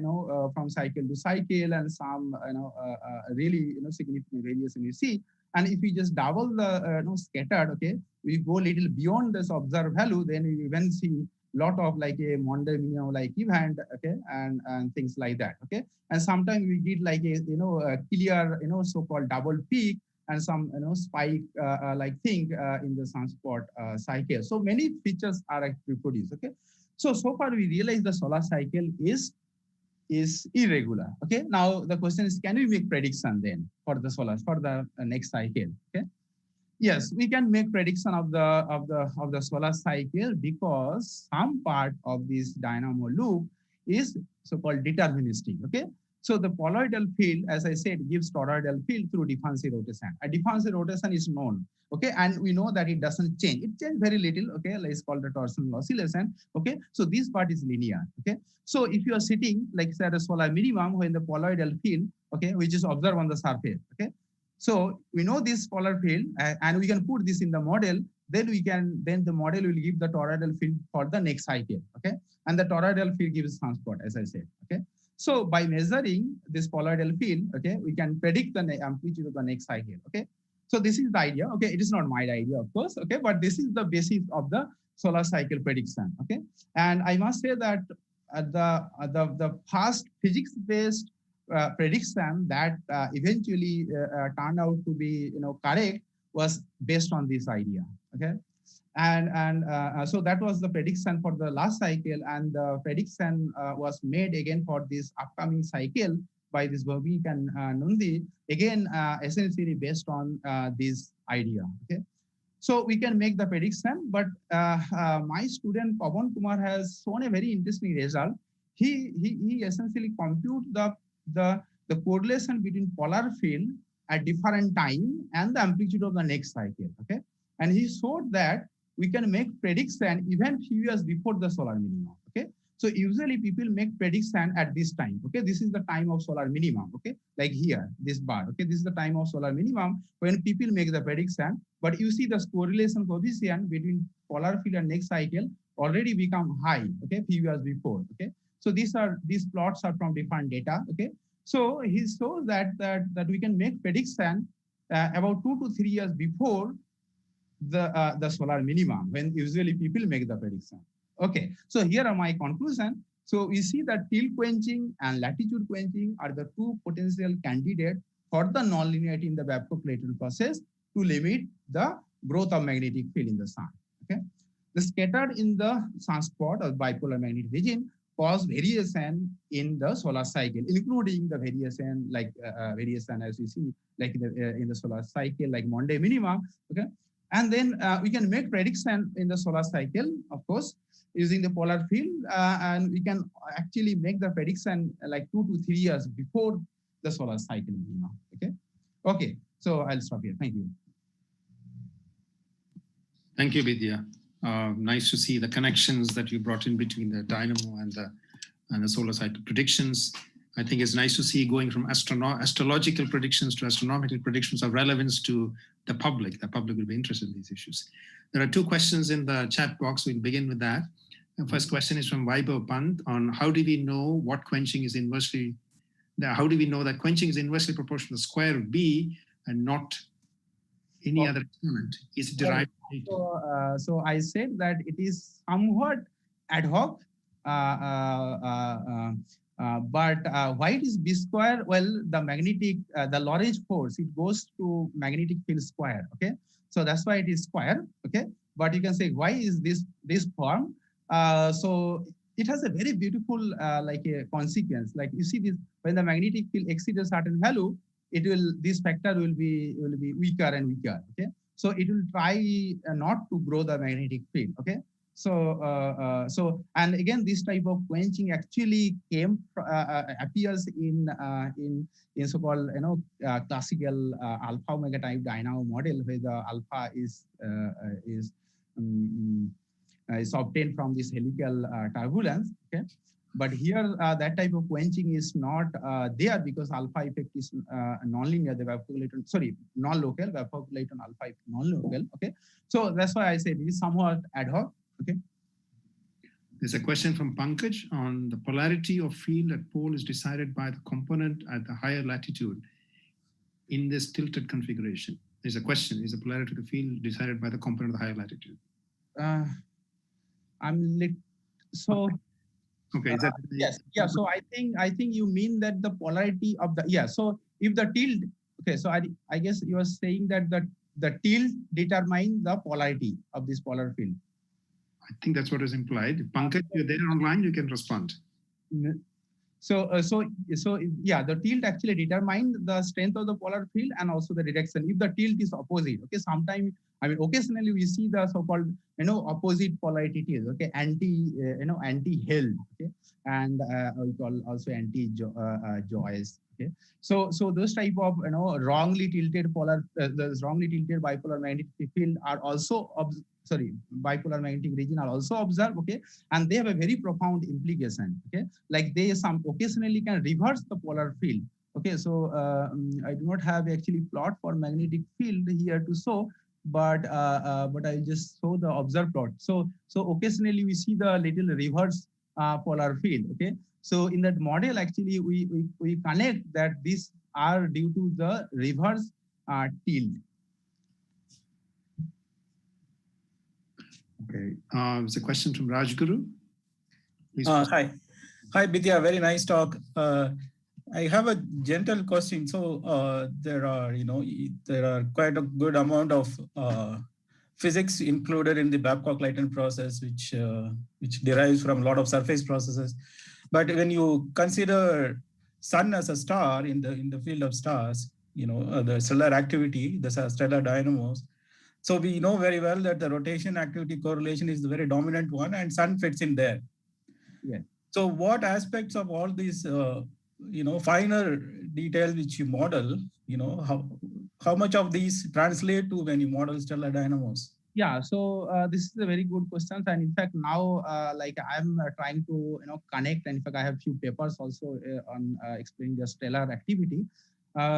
from cycle to cycle, and some, really, significant variation you see. And if we just double the scattered, okay, we go little beyond this observed value, then we even see lot of like a Monday minimum like event, okay, and things like that, okay. And sometimes we get like a a clear so-called double peak, and some spike like thing in the sunspot cycle. So many features are reproduced. Okay, so far we realize the solar cycle is irregular. Okay, now the question is, can we make prediction then for the next cycle? Okay. Yes, we can make prediction of the solar cycle because some part of this dynamo loop is so-called deterministic. Okay, so the poloidal field, as I said, gives toroidal field through differential rotation. A differential rotation is known. Okay, and we know that it doesn't change. It changes very little. Okay, let's call the torsional oscillation. Okay, so this part is linear. Okay, so if you are sitting like say at a solar minimum when the poloidal field, okay, which is observed on the surface. Okay. So we know this polar field and we can put this in the model, then the model will give the toroidal field for the next cycle. Okay. And the toroidal field gives sunspot, as I said. Okay. So by measuring this poloidal field, okay, we can predict the amplitude of the next cycle. Okay. So this is the idea. Okay. It is not my idea, of course. Okay. But this is the basis of the solar cycle prediction. Okay. And I must say that the first physics-based prediction that eventually turned out to be correct was based on this idea. Okay, and so that was the prediction for the last cycle, and the prediction was made again for this upcoming cycle by this Govind and Nundi, again essentially based on this idea. Okay, so we can make the prediction, but my student Pawan Kumar has shown a very interesting result. He essentially compute the correlation between polar field at different time and the amplitude of the next cycle. Okay, and he showed that we can make prediction even few years before the solar minimum. Okay, so usually people make prediction at this time. Okay, this is the time of solar minimum. Okay, like here, this bar. Okay, this is the time of solar minimum when people make the prediction. But you see the correlation coefficient between polar field and next cycle already become high. Okay, few years before. Okay. So these plots are from different data. Okay, so he shows that we can make prediction about 2 to 3 years before the solar minimum when usually people make the prediction. Okay, so here are my conclusion. So we see that tilt quenching and latitude quenching are the two potential candidates for the nonlinearity in the Babcock-Leighton process to limit the growth of magnetic field in the sun. Okay, the scattered in the sunspot or bipolar magnetic region cause variation in the solar cycle, including the variation like variation as we see like in the solar cycle like Monday minimum. Okay, and then we can make prediction in the solar cycle, of course, using the polar field, and we can actually make the prediction like 2 to 3 years before the solar cycle minimum. Okay, okay. So I'll stop here. Thank you. Thank you, Bidya. Nice to see the connections that you brought in between the dynamo and the solar cycle predictions. I think it's nice to see going from astrological predictions to astronomical predictions of relevance to the public. The public will be interested in these issues. There are 2 questions in the chat box. We'll begin with that. The first question is from Vaibhav Pant on how do we know what quenching is inversely, how do we know that quenching is inversely proportional to square of B and not any other experiment? Is it derived? So I said that it is somewhat ad hoc, but why it is B square? Well, the magnetic, the Lorentz force, it goes to magnetic field square. Okay, so that's why it is square. Okay, but you can say why is this form? So it has a very beautiful like a consequence. Like you see this when the magnetic field exceeds a certain value, this factor will be weaker and weaker. Okay, so it will try not to grow the magnetic field. Okay, so and again this type of quenching actually appears in so-called classical alpha omega type dynamo model where the alpha is obtained from this helical turbulence. Okay. But here, that type of quenching is not there because alpha effect is non-linear. The Babcock-Leighton, sorry, non-local. Babcock-Leighton alpha effect non-local. Okay, so that's why I say it is somewhat ad hoc. Okay. There's a question from Pankaj on the polarity of field at pole is decided by the component at the higher latitude in this tilted configuration. There's a question: is the polarity of the field decided by the component at the higher latitude? Okay, yes, yeah. So I think you mean that the polarity of the so if the tilt, okay, so I guess you are saying that the tilt determines the polarity of this polar field. I think that's what is implied. Pankaj, you're there online, you can respond. So yeah, the tilt actually determines the strength of the polar field and also the direction. If the tilt is opposite, okay, sometimes, I mean, occasionally we see the so-called, opposite polarity tilt, okay, anti-held, okay, and we call also anti-joyous, okay. So those type of, wrongly tilted wrongly tilted bipolar magnetic field are also bipolar magnetic region are also observed, okay, and they have a very profound implication, okay, like they occasionally can reverse the polar field, okay. So I do not have actually plot for magnetic field here to show, but I'll just show the observed plot. So occasionally we see the little reverse polar field, okay. So in that model, actually we connect that these are due to the reverse tilt. Okay, it's a question from Rajguru. Hi, Bidya, very nice talk. I have a gentle question. So there are quite a good amount of physics included in the Babcock-Leighton process, which derives from a lot of surface processes. But when you consider sun as a star in the field of stars, the stellar activity, the stellar dynamos. So we know very well that the rotation activity correlation is the very dominant one, and sun fits in there. Yeah. So what aspects of all these, finer details which you model, how much of these translate to when you model stellar dynamos? Yeah, so this is a very good question, and in fact now, like I'm trying to connect, and in fact I have few papers also on explaining the stellar activity.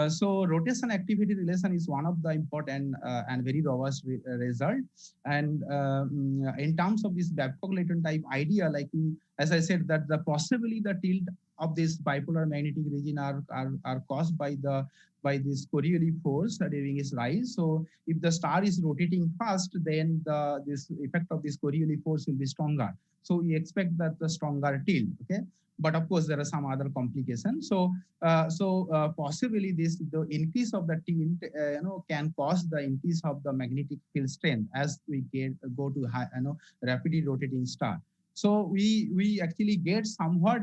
So rotation activity relation is one of the important and very robust result. And in terms of this Babcock-Leighton type idea, like as I said, that possibly the tilt of this bipolar magnetic region are caused by this Coriolis force during its rise. So if the star is rotating fast, then this effect of this Coriolis force will be stronger. So we expect that the stronger tilt. Okay. But of course, there are some other complications. So, possibly the increase of the tilt, can cause the increase of the magnetic field strength as we go to high, rapidly rotating star. So we actually get somewhat,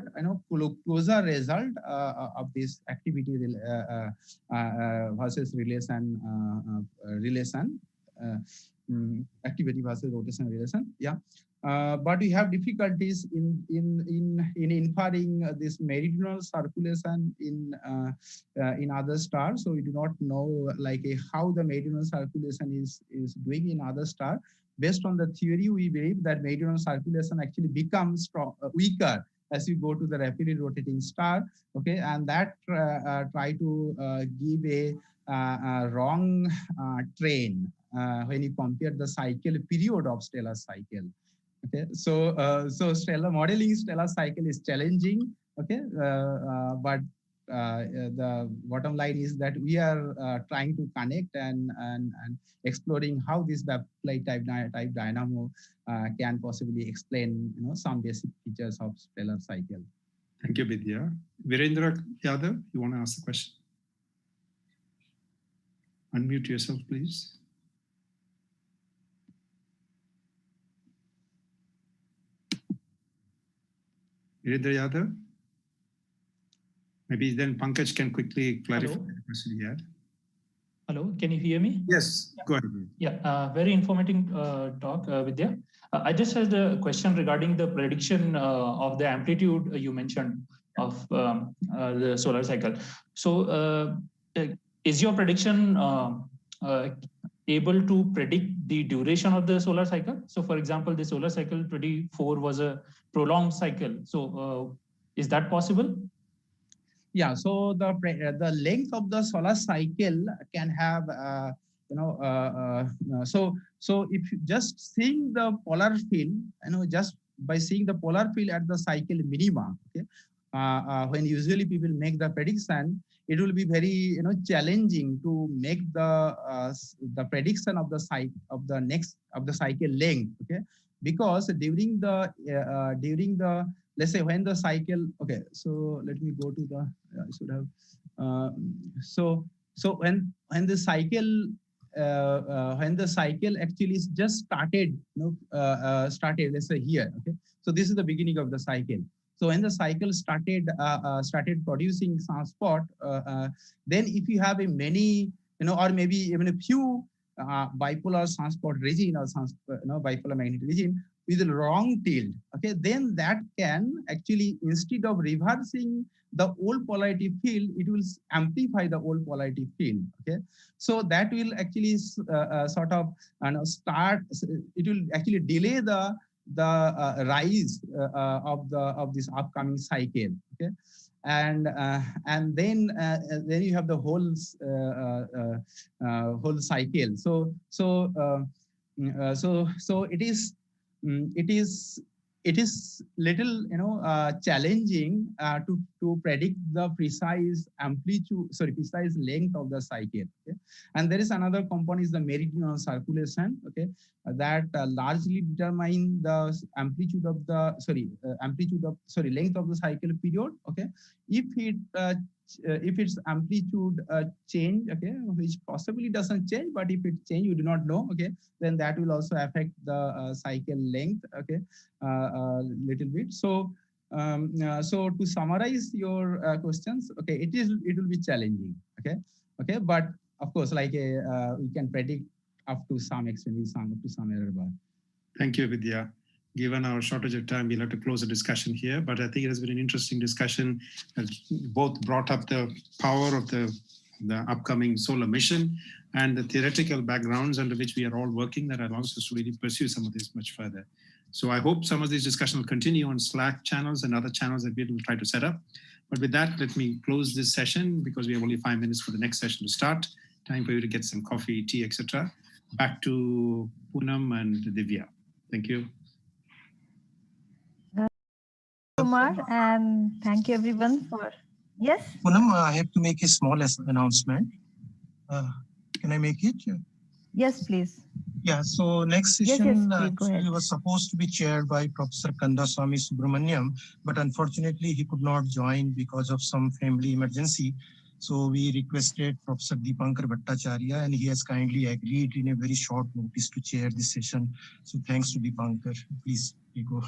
closer result of this activity versus activity versus rotation relation. Yeah. But we have difficulties in inferring this meridional circulation in other stars. So we do not know how the meridional circulation is doing in other stars. Based on the theory, we believe that meridional circulation actually becomes weaker as you go to the rapidly rotating star. Okay, and that try to give a wrong trend when you compare the cycle period of stellar cycle. Okay, so stellar modeling stellar cycle is challenging. Okay, but the bottom line is that we are trying to connect and exploring how this type dynamo can possibly explain some basic features of stellar cycle. Thank you, Bidya. Virendra Yadav, you want to ask the question? Unmute yourself, please. Virendra Yadav? Maybe then Pankaj can quickly clarify the question he had. Hello, can you hear me? Yes, go ahead. Yeah, very informative talk, Vidya. I just had a question regarding the prediction of the amplitude you mentioned of the solar cycle. So is your prediction able to predict the duration of the solar cycle? So for example, the solar cycle 24 was a prolonged cycle. So is that possible? Yeah, so the length of the solar cycle can have, so if you just seeing the polar field, just by seeing the polar field at the cycle minima, okay, when usually people make the prediction, it will be very challenging to make the prediction of the cycle length, okay, because during the let's say when the cycle, okay, so let me go to the, I should have, so So when the cycle actually is just started, started, let's say here, okay. So this is the beginning of the cycle. So when the cycle started producing sunspot, then if you have a many, or maybe even a few bipolar sunspot region or bipolar magnetic region with a wrong tilt, okay, then that can actually, instead of reversing the old polarity field, it will amplify the old polarity field, okay. So that will actually sort of start, it will actually delay the rise of this upcoming cycle, okay. And then you have the whole whole cycle. So it is little challenging to predict the precise precise length of the cycle, okay? And there is another component, is the meridional circulation, okay, that largely determine the amplitude of the length of the cycle period, okay. If its amplitude change, okay, which possibly doesn't change, but if it change, you do not know, okay, then that will also affect the cycle length, okay, little bit. So so to summarize your questions, okay, it will be challenging, okay, but of course, like we can predict up to some extent, up to some error bar. Thank you, Bidya. Given our shortage of time, we'll have to close the discussion here, but I think it has been an interesting discussion that both brought up the power of the upcoming solar mission and the theoretical backgrounds under which we are all working that allows us to really pursue some of this much further. So I hope some of these discussions will continue on Slack channels and other channels that we will try to set up. But with that, let me close this session because we have only 5 minutes for the next session to start. Time for you to get some coffee, tea, etc. Back to Poonam and Divya. Thank you. Kumar, and thank you everyone for, yes? Poonam, I have to make a small announcement. Can I make it? Yes, please. Yeah, so next session yes, was supposed to be chaired by Professor Kandaswamy Subramanian, but unfortunately he could not join because of some family emergency. So we requested Professor Dipankar Bhattacharya, and he has kindly agreed in a very short notice to chair this session. So thanks to Dipankar. Please, you go.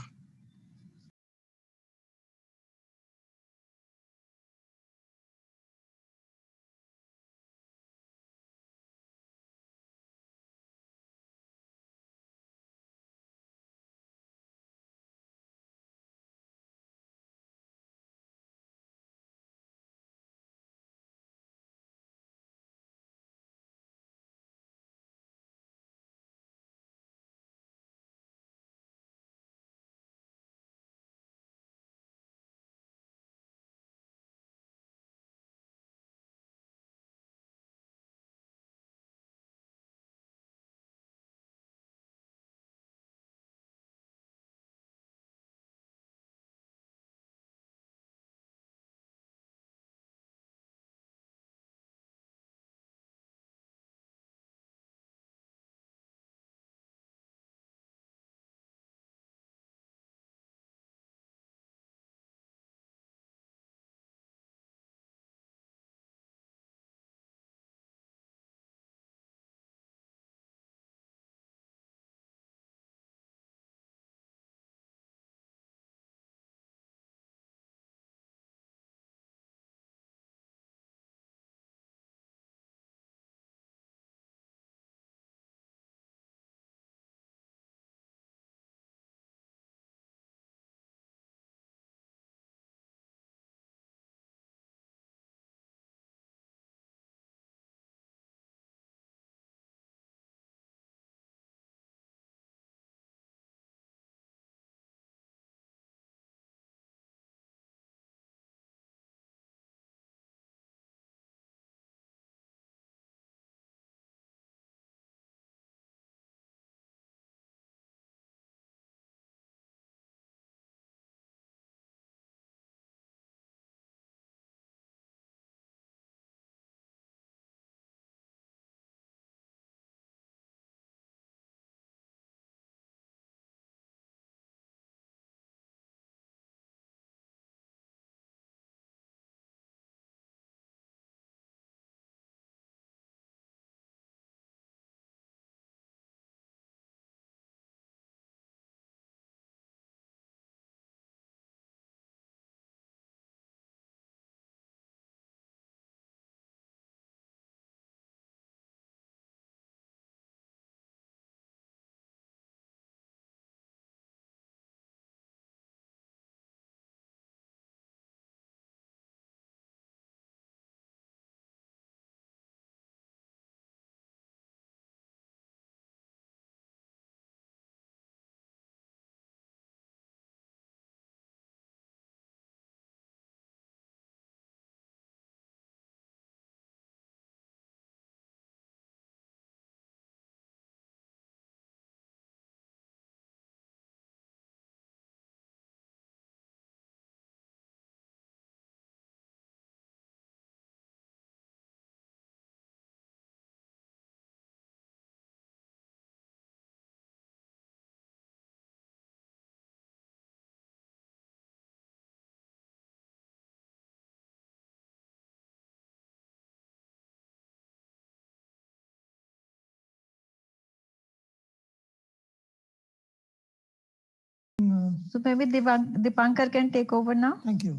So maybe Dipankar can take over now. Thank you.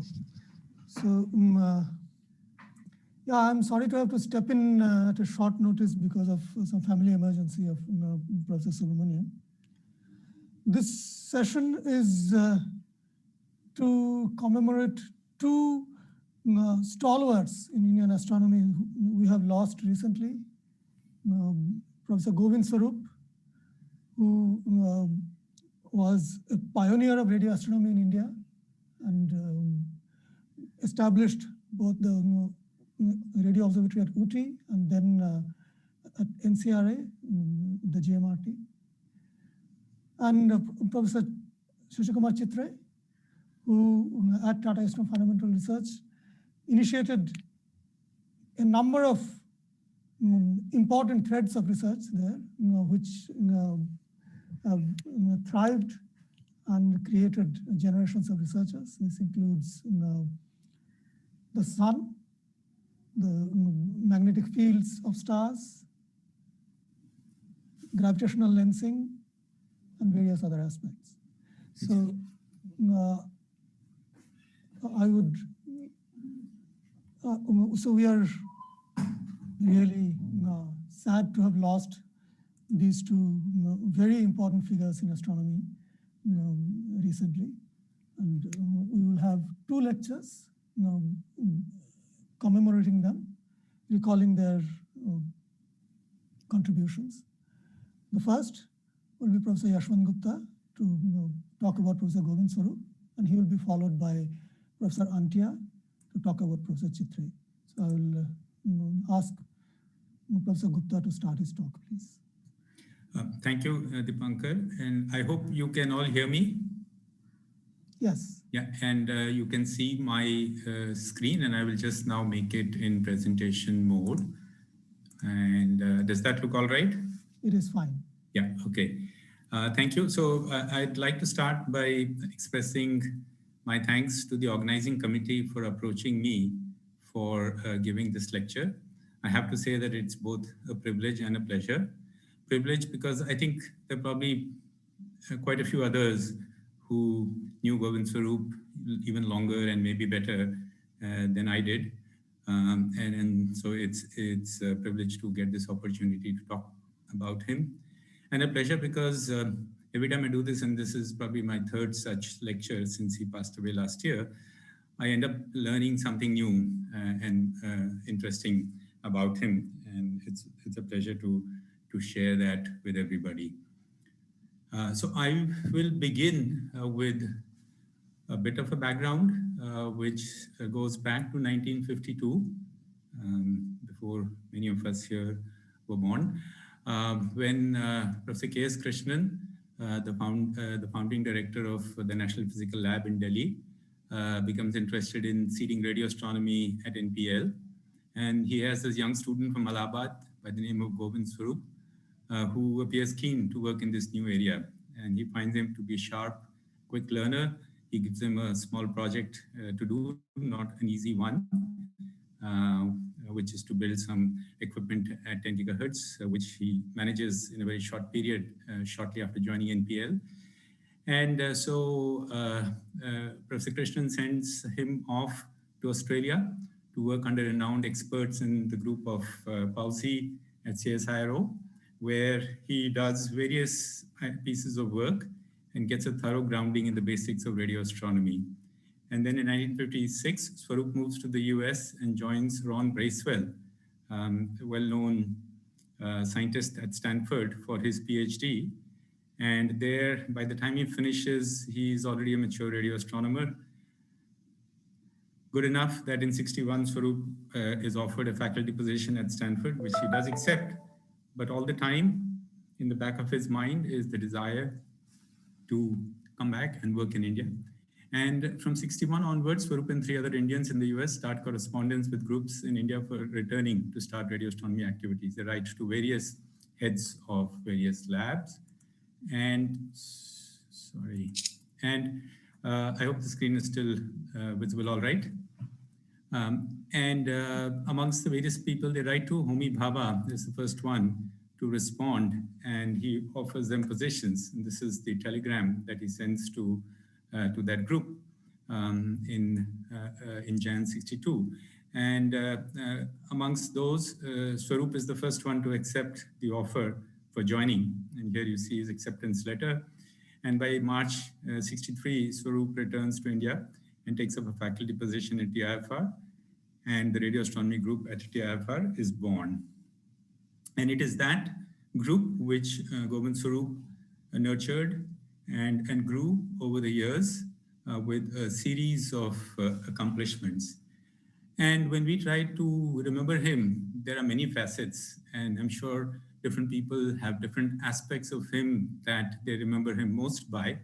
So, yeah, I'm sorry to have to step in at a short notice because of some family emergency of Professor Subramanian. This session is to commemorate two stalwarts in Indian astronomy we have lost recently. Professor Govind Swarup, who was a pioneer of radio astronomy in India and established both the radio observatory at Ooty and then at NCRA, the GMRT. And Professor Sreekumar Chitre, who at Tata Institute of Fundamental Research initiated a number of important threads of research there, which thrived and created generations of researchers. This includes the sun, the magnetic fields of stars, gravitational lensing, and various other aspects. So I would, so we are really sad to have lost these two very important figures in astronomy recently. And we will have two lectures commemorating them, recalling their contributions. The first will be Professor Yashwant Gupta to talk about Professor Govind Swarup, and he will be followed by Professor Antia to talk about Professor Chitre. So I will ask Professor Gupta to start his talk, please. Thank you, Dipankar, and I hope you can all hear me. Yes. Yeah, and you can see my screen, and I will just now make it in presentation mode. And does that look all right? It is fine. Yeah, okay. Thank you. So I'd like to start by expressing my thanks to the organizing committee for approaching me for giving this lecture. I have to say that it's both a privilege and a pleasure. Privilege because I think there are probably quite a few others who knew Govind Swarup even longer and maybe better than I did. And so it's a privilege to get this opportunity to talk about him. And a pleasure because every time I do this, and this is probably my third such lecture since he passed away last year, I end up learning something new and interesting about him. And it's a pleasure to share that with everybody. So I will begin with a bit of a background, which goes back to 1952, before many of us here were born, when Professor K.S. Krishnan, the founding director of the National Physical Lab in Delhi, becomes interested in seeding radio astronomy at NPL. And he has this young student from Allahabad by the name of Govind Swarup, who appears keen to work in this new area. And he finds him to be a sharp, quick learner. He gives him a small project to do, not an easy one, which is to build some equipment at 10 gigahertz, which he manages in a very short period, shortly after joining NPL. And so Professor Krishnan sends him off to Australia to work under renowned experts in the group of Pawsey at CSIRO, where he does various pieces of work and gets a thorough grounding in the basics of radio astronomy. And then in 1956, Swarup moves to the US and joins Ron Bracewell, a well-known scientist at Stanford, for his PhD. And there, by the time he finishes, he's already a mature radio astronomer. Good enough that in 61, Swarup is offered a faculty position at Stanford, which he does accept. But all the time, in the back of his mind is the desire to come back and work in India. And from 61 onwards, Swarup and 3 other Indians in the US start correspondence with groups in India for returning to start radio astronomy activities. They write to various heads of various labs. And, sorry, and I hope the screen is still visible all right. Amongst the various people they write to, Homi Bhabha is the first one to respond, and he offers them positions. And this is the telegram that he sends to to that group in Jan 62. And amongst those, Swarup is the first one to accept the offer for joining. And here you see his acceptance letter. And by March 63, Swarup returns to India and takes up a faculty position at TIFR. And the radio astronomy group at TIFR is born. And it is that group which Govind Swarup nurtured and grew over the years with a series of accomplishments. And when we try to remember him, there are many facets, and I'm sure different people have different aspects of him that they remember him most by.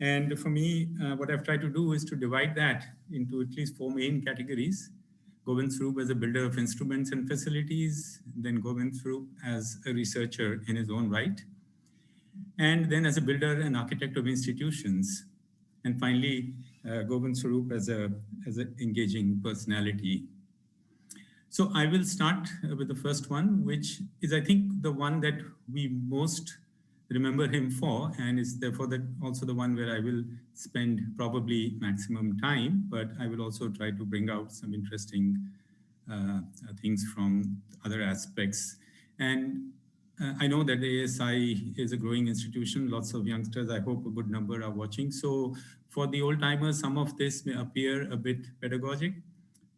And for me, what I've tried to do is to divide that into at least 4 main categories. Govind Swarup as a builder of instruments and facilities, then Govind Swarup as a researcher in his own right, and then as a builder and architect of institutions. And finally, Govind Swarup as an engaging personality. So I will start with the first one, which is, I think, the one that we most remember him for, and is therefore also the one where I will spend probably maximum time, but I will also try to bring out some interesting things from other aspects. And I know that the ASI is a growing institution, lots of youngsters, I hope a good number are watching. So for the old timers, some of this may appear a bit pedagogic,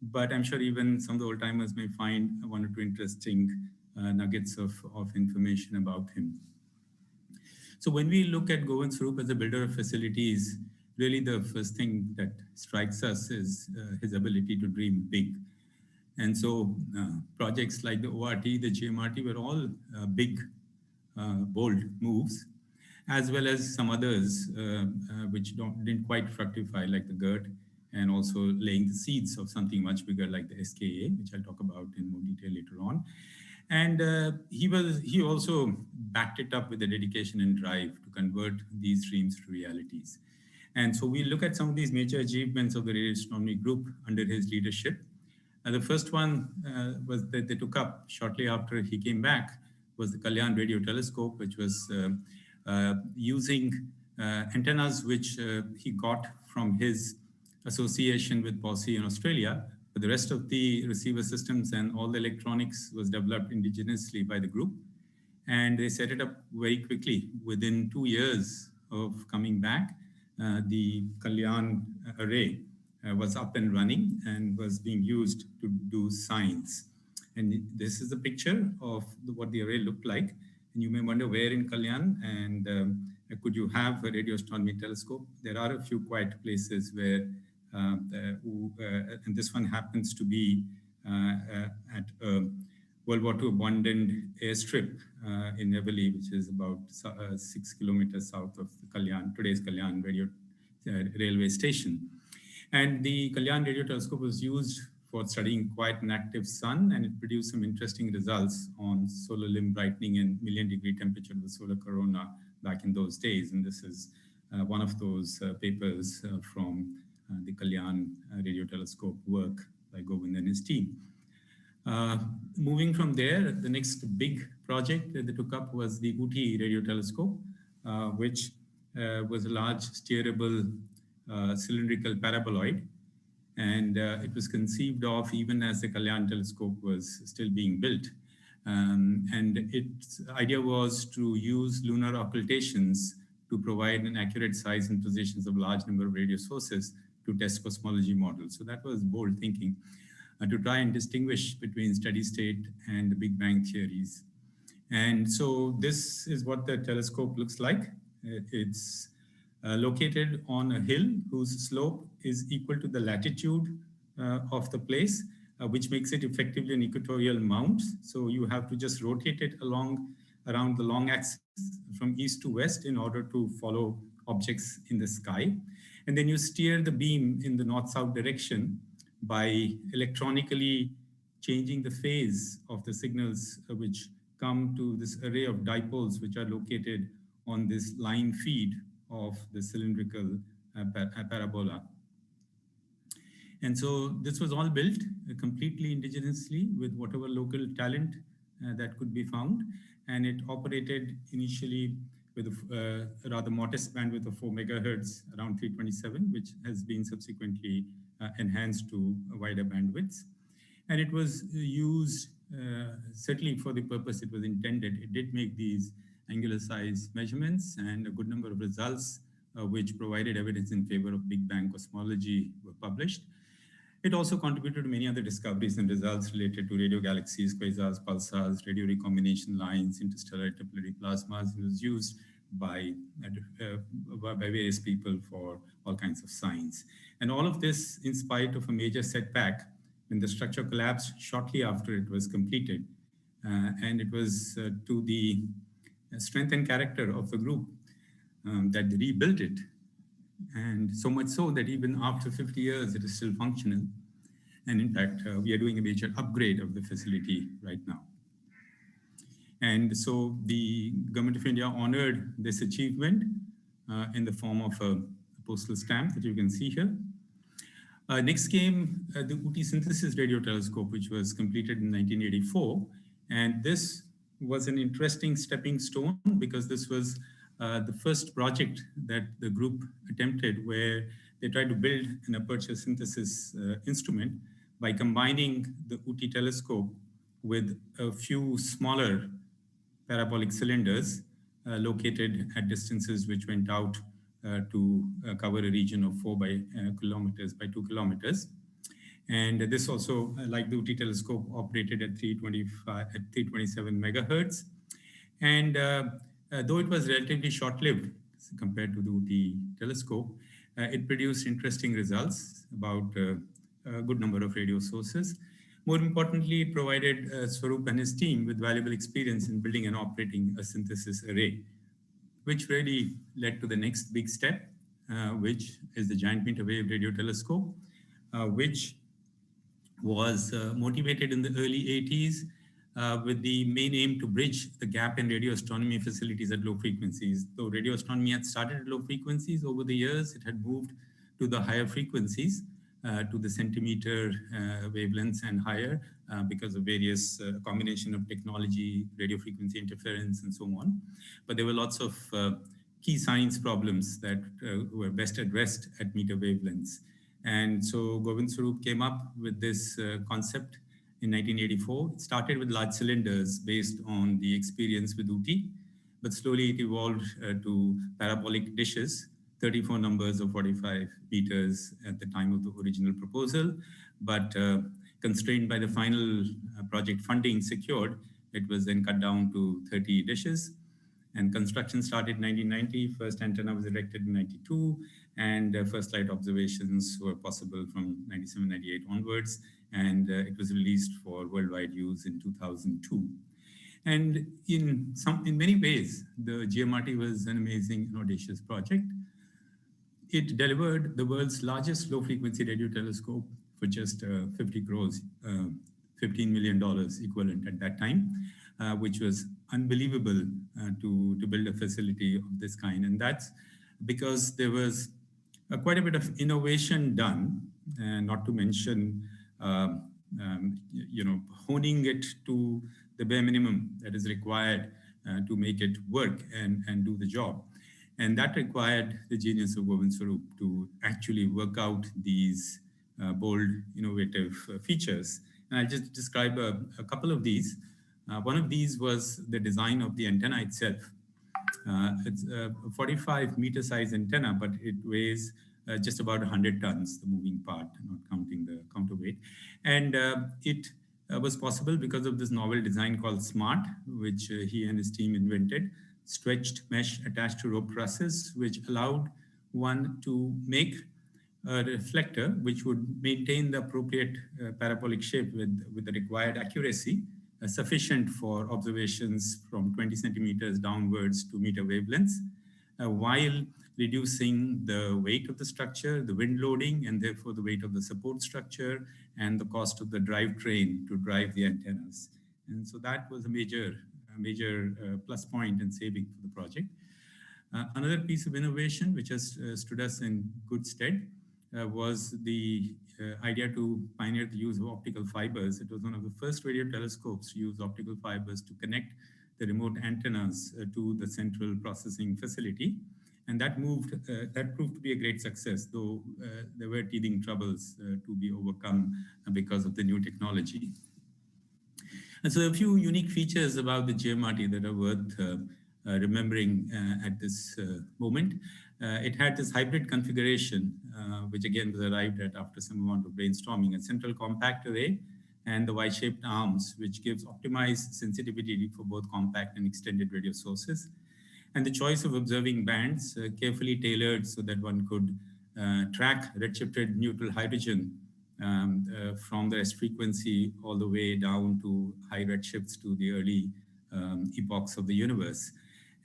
but I'm sure even some of the old timers may find 1 or 2 interesting nuggets of information about him. So when we look at Govind Swarup as a builder of facilities, really the first thing that strikes us is his ability to dream big. And so projects like the ORT, the GMRT were all big, bold moves, as well as some others which didn't quite fructify, like the GERT, and also laying the seeds of something much bigger like the SKA, which I'll talk about in more detail later on. And he also backed it up with a dedication and drive to convert these dreams to realities. And so we look at some of these major achievements of the radio astronomy group under his leadership. The first one was that they took up shortly after he came back was the Kalyan radio telescope, which was using antennas which he got from his association with POSI in Australia. But the rest of the receiver systems and all the electronics was developed indigenously by the group. And they set it up very quickly. Within 2 years of coming back, the Kalyan array was up and running and was being used to do science. And this is a picture of what the array looked like. And you may wonder where in Kalyan and could you have a radio astronomy telescope? There are a few quiet places where, and this one happens to be at World War II abandoned airstrip in Nevali, which is about 6 kilometers south of the Kalyan, today's Kalyan railway station. And the Kalyan radio telescope was used for studying quite an active sun, and it produced some interesting results on solar limb brightening and million-degree temperature of the solar corona back in those days. And this is one of those papers from the Kalyan radio telescope work by Govind and his team. Moving from there, the next big project that they took up was the Ooty radio telescope, which was a large steerable cylindrical paraboloid. And it was conceived of even as the Kalyan telescope was still being built. And its idea was to use lunar occultations to provide an accurate size and positions of large number of radio sources to test cosmology models. So that was bold thinking to try and distinguish between steady state and the Big Bang theories. And so this is what the telescope looks like. It's located on a hill whose slope is equal to the latitude of the place, which makes it effectively an equatorial mount. So you have to just rotate it around the long axis from east to west in order to follow objects in the sky. And then you steer the beam in the north-south direction by electronically changing the phase of the signals which come to this array of dipoles which are located on this line feed of the cylindrical parabola. And so this was all built completely indigenously with whatever local talent that could be found. And it operated initially with a rather modest bandwidth of 4 megahertz, around 327, which has been subsequently enhanced to wider bandwidths. And it was used certainly for the purpose it was intended. It did make these angular size measurements, and a good number of results which provided evidence in favor of Big Bang cosmology were published. It also contributed to many other discoveries and results related to radio galaxies, quasars, pulsars, radio recombination lines, interstellar interplanetary plasmas. It was used by various people for all kinds of science. And all of this in spite of a major setback when the structure collapsed shortly after it was completed. And it was to the strength and character of the group that they rebuilt it. And so much so that even after 50 years, it is still functional. And in fact, we are doing a major upgrade of the facility right now. And so the Government of India honored this achievement in the form of a postal stamp that you can see here. Next came the UT Synthesis Radio Telescope, which was completed in 1984. And this was an interesting stepping stone because this was the first project that the group attempted where they tried to build an aperture synthesis instrument by combining the UT telescope with a few smaller parabolic cylinders located at distances which went out to cover a region of 4 kilometers by 2 kilometers. And this also, like the UT telescope, operated at 327 megahertz. And though it was relatively short-lived compared to the UT telescope, it produced interesting results about a good number of radio sources. More importantly, it provided Swarup and his team with valuable experience in building and operating a synthesis array, which really led to the next big step, which is the Giant Meter Wave Radio Telescope, which was motivated in the early 80s with the main aim to bridge the gap in radio astronomy facilities at low frequencies. Though radio astronomy had started at low frequencies, over the years it had moved to the higher frequencies, to the centimeter wavelengths and higher because of various combination of technology, radio frequency interference, and so on. But there were lots of key science problems that were best addressed at meter wavelengths. And so Govind Swarup came up with this concept in 1984. It started with large cylinders based on the experience with UT, but slowly it evolved to parabolic dishes, 34 numbers of 45 meters at the time of the original proposal, but constrained by the final project funding secured, it was then cut down to 30 dishes. And construction started in 1990, first antenna was erected in 92, and first light observations were possible from 97, 98 onwards, and it was released for worldwide use in 2002. And in many ways, the GMRT was an amazing and audacious project. It delivered the world's largest low-frequency radio telescope for just 50 crores, $15 million equivalent at that time, which was unbelievable to build a facility of this kind. And that's because there was quite a bit of innovation done, not to mention honing it to the bare minimum that is required to make it work and do the job. And that required the genius of Govind Swarup to actually work out these bold, innovative features. And I'll just describe a couple of these. One of these was the design of the antenna itself. It's a 45 meter size antenna, but it weighs just about 100 tons, the moving part, not counting the counterweight. And it was possible because of this novel design called SMART, which he and his team invented. Stretched mesh attached to rope trusses, which allowed one to make a reflector which would maintain the appropriate parabolic shape with the required accuracy, sufficient for observations from 20 centimeters downwards to meter wavelengths, while reducing the weight of the structure, the wind loading, and therefore the weight of the support structure, and the cost of the drivetrain to drive the antennas. And so that was a major plus point and saving for the project. Another piece of innovation which has stood us in good stead was the idea to pioneer the use of optical fibers. It was one of the first radio telescopes to use optical fibers to connect the remote antennas to the central processing facility. And that proved to be a great success, though there were teething troubles to be overcome because of the new technology. And so a few unique features about the GMRT that are worth remembering at this moment. It had this hybrid configuration, which again was arrived at after some amount of brainstorming, a central compact array and the Y-shaped arms, which gives optimized sensitivity for both compact and extended radio sources. And the choice of observing bands carefully tailored so that one could track redshifted neutral hydrogen from the rest frequency all the way down to high redshifts to the early epochs of the universe.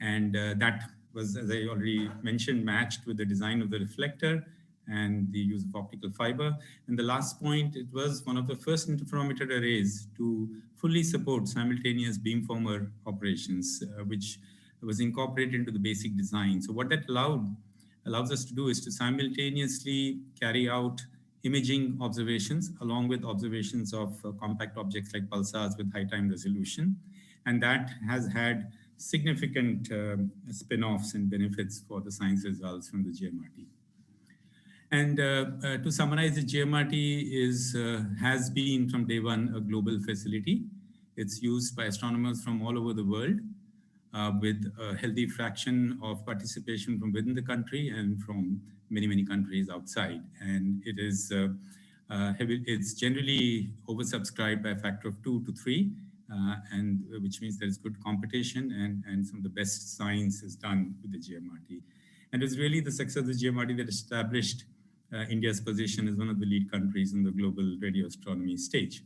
And that was, as I already mentioned, matched with the design of the reflector and the use of optical fiber. And the last point, it was one of the first interferometer arrays to fully support simultaneous beamformer operations, which was incorporated into the basic design. So what that allows us to do is to simultaneously carry out imaging observations along with observations of compact objects like pulsars with high time resolution. And that has had significant spin-offs and benefits for the science results from the GMRT. And to summarize, the GMRT has been from day one a global facility. It's used by astronomers from all over the world, with a healthy fraction of participation from within the country and from many, many countries outside. And it is it's generally oversubscribed by a factor of 2 to 3, and which means there's good competition and some of the best science is done with the GMRT. And it's really the success of the GMRT that established India's position as one of the lead countries in the global radio astronomy stage.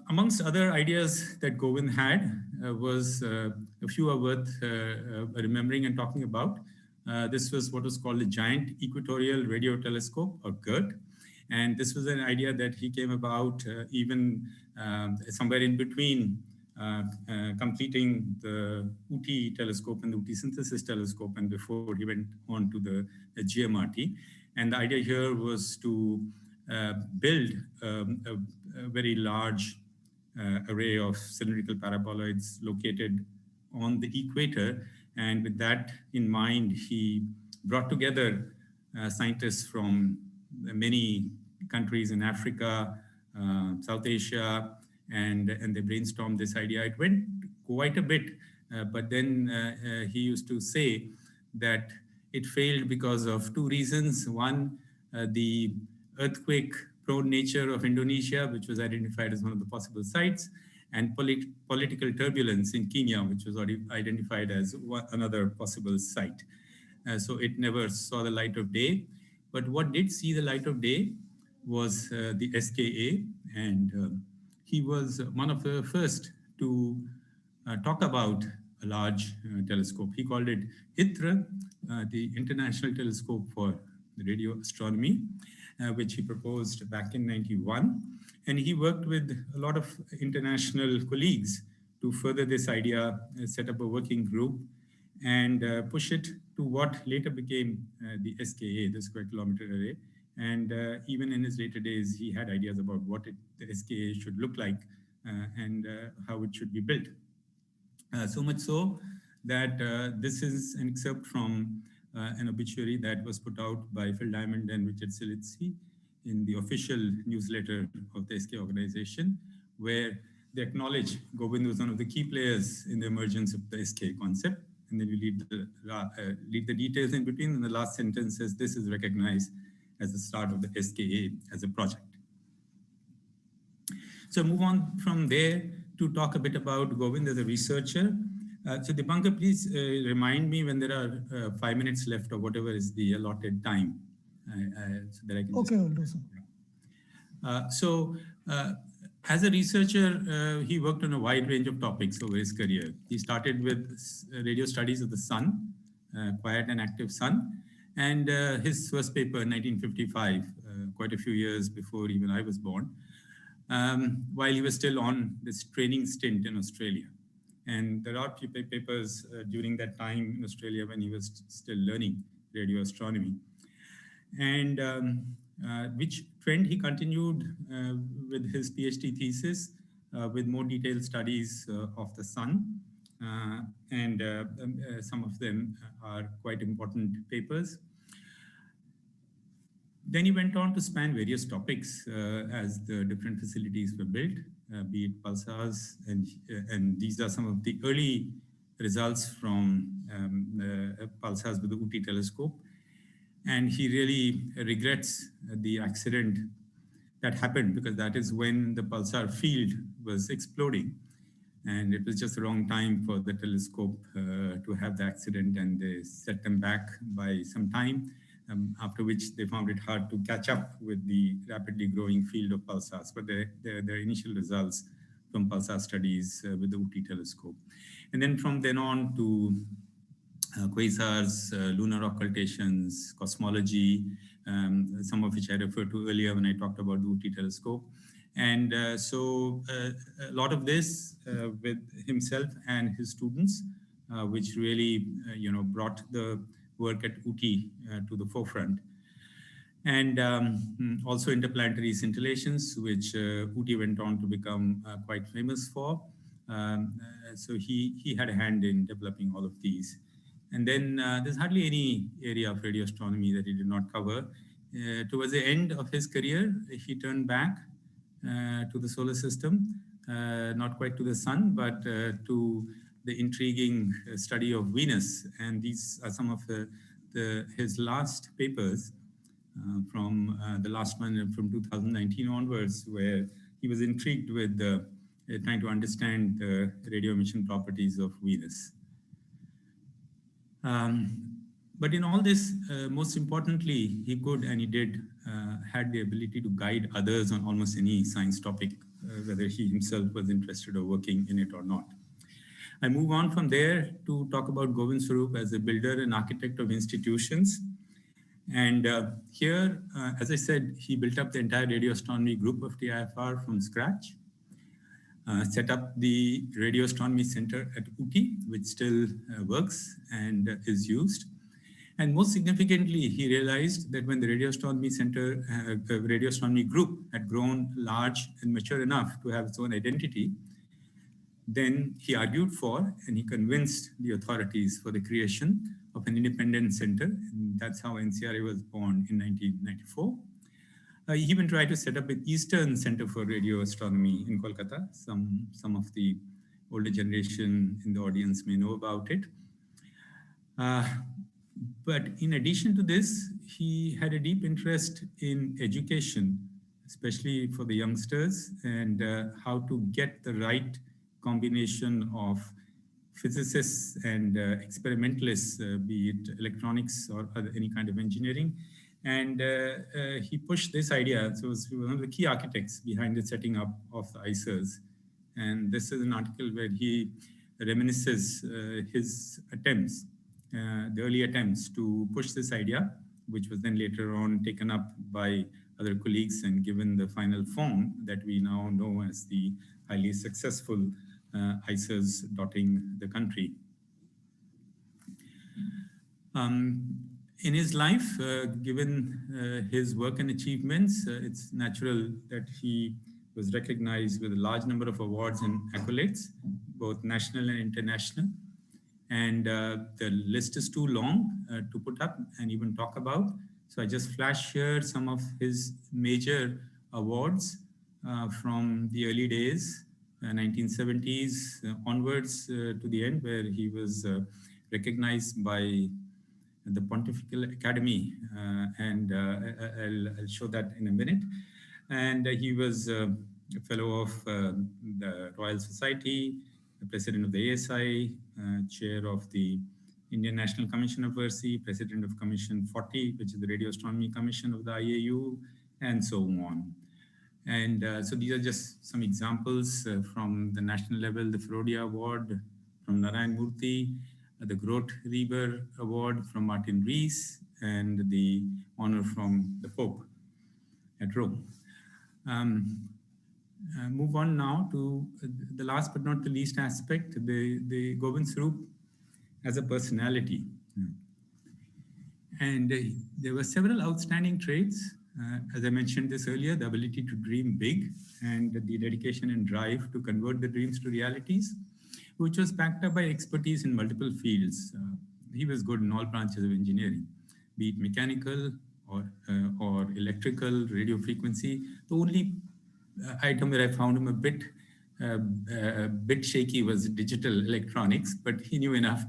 Amongst other ideas that Govind had was a few are worth remembering and talking about. This was what was called the Giant Equatorial Radio Telescope, or GERT. And this was an idea that he came about even somewhere in between completing the UT telescope and the UT synthesis telescope, and before he went on to the GMRT. And the idea here was to build a very large array of cylindrical paraboloids located on the equator. And with that in mind, he brought together scientists from many countries in Africa, South Asia, and they brainstormed this idea. It went quite a bit, but then he used to say that it failed because of two reasons. One, the earthquake-prone nature of Indonesia, which was identified as one of the possible sites, and political turbulence in Kenya, which was already identified as another possible site. So it never saw the light of day. But what did see the light of day was the SKA, and he was one of the first to talk about a large telescope. He called it ITRA, the International Telescope for Radio Astronomy, which he proposed back in '91. And he worked with a lot of international colleagues to further this idea, set up a working group, and push it to what later became the SKA, the Square Kilometer Array. And even in his later days, he had ideas about what the SKA should look like and how it should be built. So much so that this is an excerpt from an obituary that was put out by Phil Diamond and Richard Silitsi in the official newsletter of the SK organization, where they acknowledge Govind was one of the key players in the emergence of the SK concept. And then you read the details in between, and the last sentence says this is recognized as the start of the SKA as a project. So move on from there to talk a bit about Govind as a researcher. So Dipankar, please remind me when there are 5 minutes left or whatever is the allotted time. So that I can okay, I'll do so. As a researcher, he worked on a wide range of topics over his career. He started with radio studies of the sun, quiet and active sun, and his first paper in 1955, quite a few years before even I was born, while he was still on this training stint in Australia. And there are papers during that time in Australia when he was still learning radio astronomy. And which trend he continued with his PhD thesis, with more detailed studies of the sun. And some of them are quite important papers. Then he went on to span various topics as the different facilities were built, be it pulsars, and these are some of the early results from pulsars with the UTI telescope. And he really regrets the accident that happened, because that is when the pulsar field was exploding. And it was just the wrong time for the telescope to have the accident, and they set them back by some time, after which they found it hard to catch up with the rapidly growing field of pulsars. But their initial results from pulsar studies with the UTI telescope. And then from then on to quasars, lunar occultations, cosmology, some of which I referred to earlier when I talked about the UTI telescope. And so a lot of this with himself and his students, which really brought the work at UTI to the forefront. And also interplanetary scintillations, which UTI went on to become quite famous for. So he had a hand in developing all of these. And then there's hardly any area of radio astronomy that he did not cover. Towards the end of his career, he turned back to the solar system, not quite to the sun, but to the intriguing study of Venus. And these are some of his last papers from the last one from 2019 onwards, where he was intrigued with trying to understand the radio emission properties of Venus. But in all this, most importantly, he could and he did had the ability to guide others on almost any science topic, whether he himself was interested or working in it or not. I move on from there to talk about Govind Swarup as a builder and architect of institutions. And here, as I said, he built up the entire radio astronomy group of TIFR from scratch. Set up the Radio Astronomy Center at UTI, which still works and is used. And most significantly, he realized that when the Radio Astronomy Center, the Radio Astronomy Group had grown large and mature enough to have its own identity, then he argued for and he convinced the authorities for the creation of an independent center. And that's how NCRA was born in 1994. He even tried to set up an Eastern Center for Radio Astronomy in Kolkata. Some of the older generation in the audience may know about it. But in addition to this, he had a deep interest in education, especially for the youngsters, and how to get the right combination of physicists and experimentalists, be it electronics or any kind of engineering. And he pushed this idea. So he was one of the key architects behind the setting up of the ISERs. And this is an article where he reminisces his attempts, the early attempts to push this idea, which was then later on taken up by other colleagues and given the final form that we now know as the highly successful ISERs dotting the country. In his life, given his work and achievements, it's natural that he was recognized with a large number of awards and accolades, both national and international. And the list is too long to put up and even talk about. So I just flash here some of his major awards from the early days, 1970s onwards to the end, where he was recognized by the Pontifical Academy, and I'll show that in a minute. And he was a fellow of the Royal Society, the president of the ASI, chair of the Indian National Commission of Mercy, president of Commission 40, which is the Radio Astronomy Commission of the IAU, and so on. And so these are just some examples from the national level: the Ferodia Award from Narayan Murthy, the Groth-Reber Award from Martin Rees, and the honor from the Pope at Rome. Move on now to the last but not the least aspect, the Govind Swarup as a personality. And there were several outstanding traits As I mentioned this earlier, the ability to dream big and the dedication and drive to convert the dreams to realities, which was backed up by expertise in multiple fields. He was good in all branches of engineering, be it mechanical or electrical, radio frequency. The only item where I found him a bit shaky was digital electronics, but he knew enough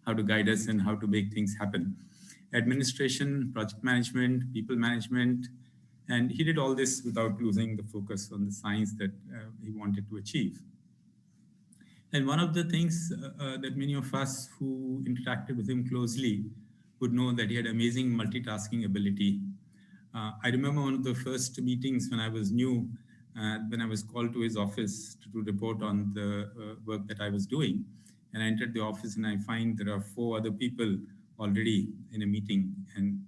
how to guide us and how to make things happen. Administration, project management, people management, and he did all this without losing the focus on the science that he wanted to achieve. And one of the things that many of us who interacted with him closely would know that he had amazing multitasking ability. I remember one of the first meetings when I was new, when I was called to his office to report on the work that I was doing. And I entered the office and I find there are 4 other people already in a meeting, and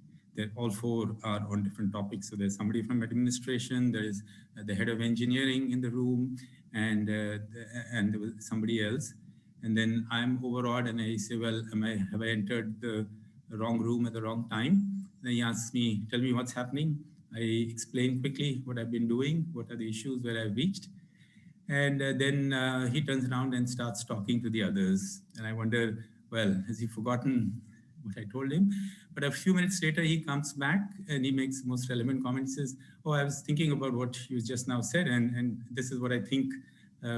all 4 are on different topics. So there's somebody from administration, there is the head of engineering in the room, and there was somebody else. And then I'm overawed and I say, well, have I entered the wrong room at the wrong time? Then he asks me, tell me what's happening. I explain quickly what I've been doing, what are the issues where I've reached. And then he turns around and starts talking to the others. And I wonder, well, has he forgotten what I told him? But a few minutes later, he comes back and he makes the most relevant comment. He says, oh, I was thinking about what you just now said, and this is what I think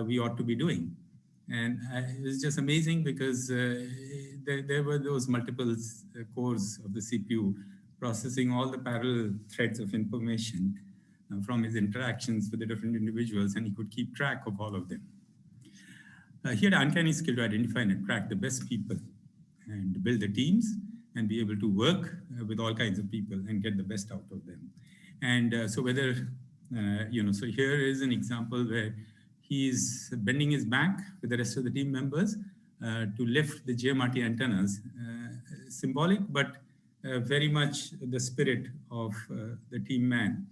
we ought to be doing. And it was just amazing because there were those multiple cores of the CPU processing all the parallel threads of information from his interactions with the different individuals, and he could keep track of all of them. He had an uncanny skill to identify and attract the best people and build the teams and be able to work with all kinds of people and get the best out of them. And so whether, so here is an example where he's bending his back with the rest of the team members to lift the GMRT antennas, symbolic, but very much the spirit of the team man.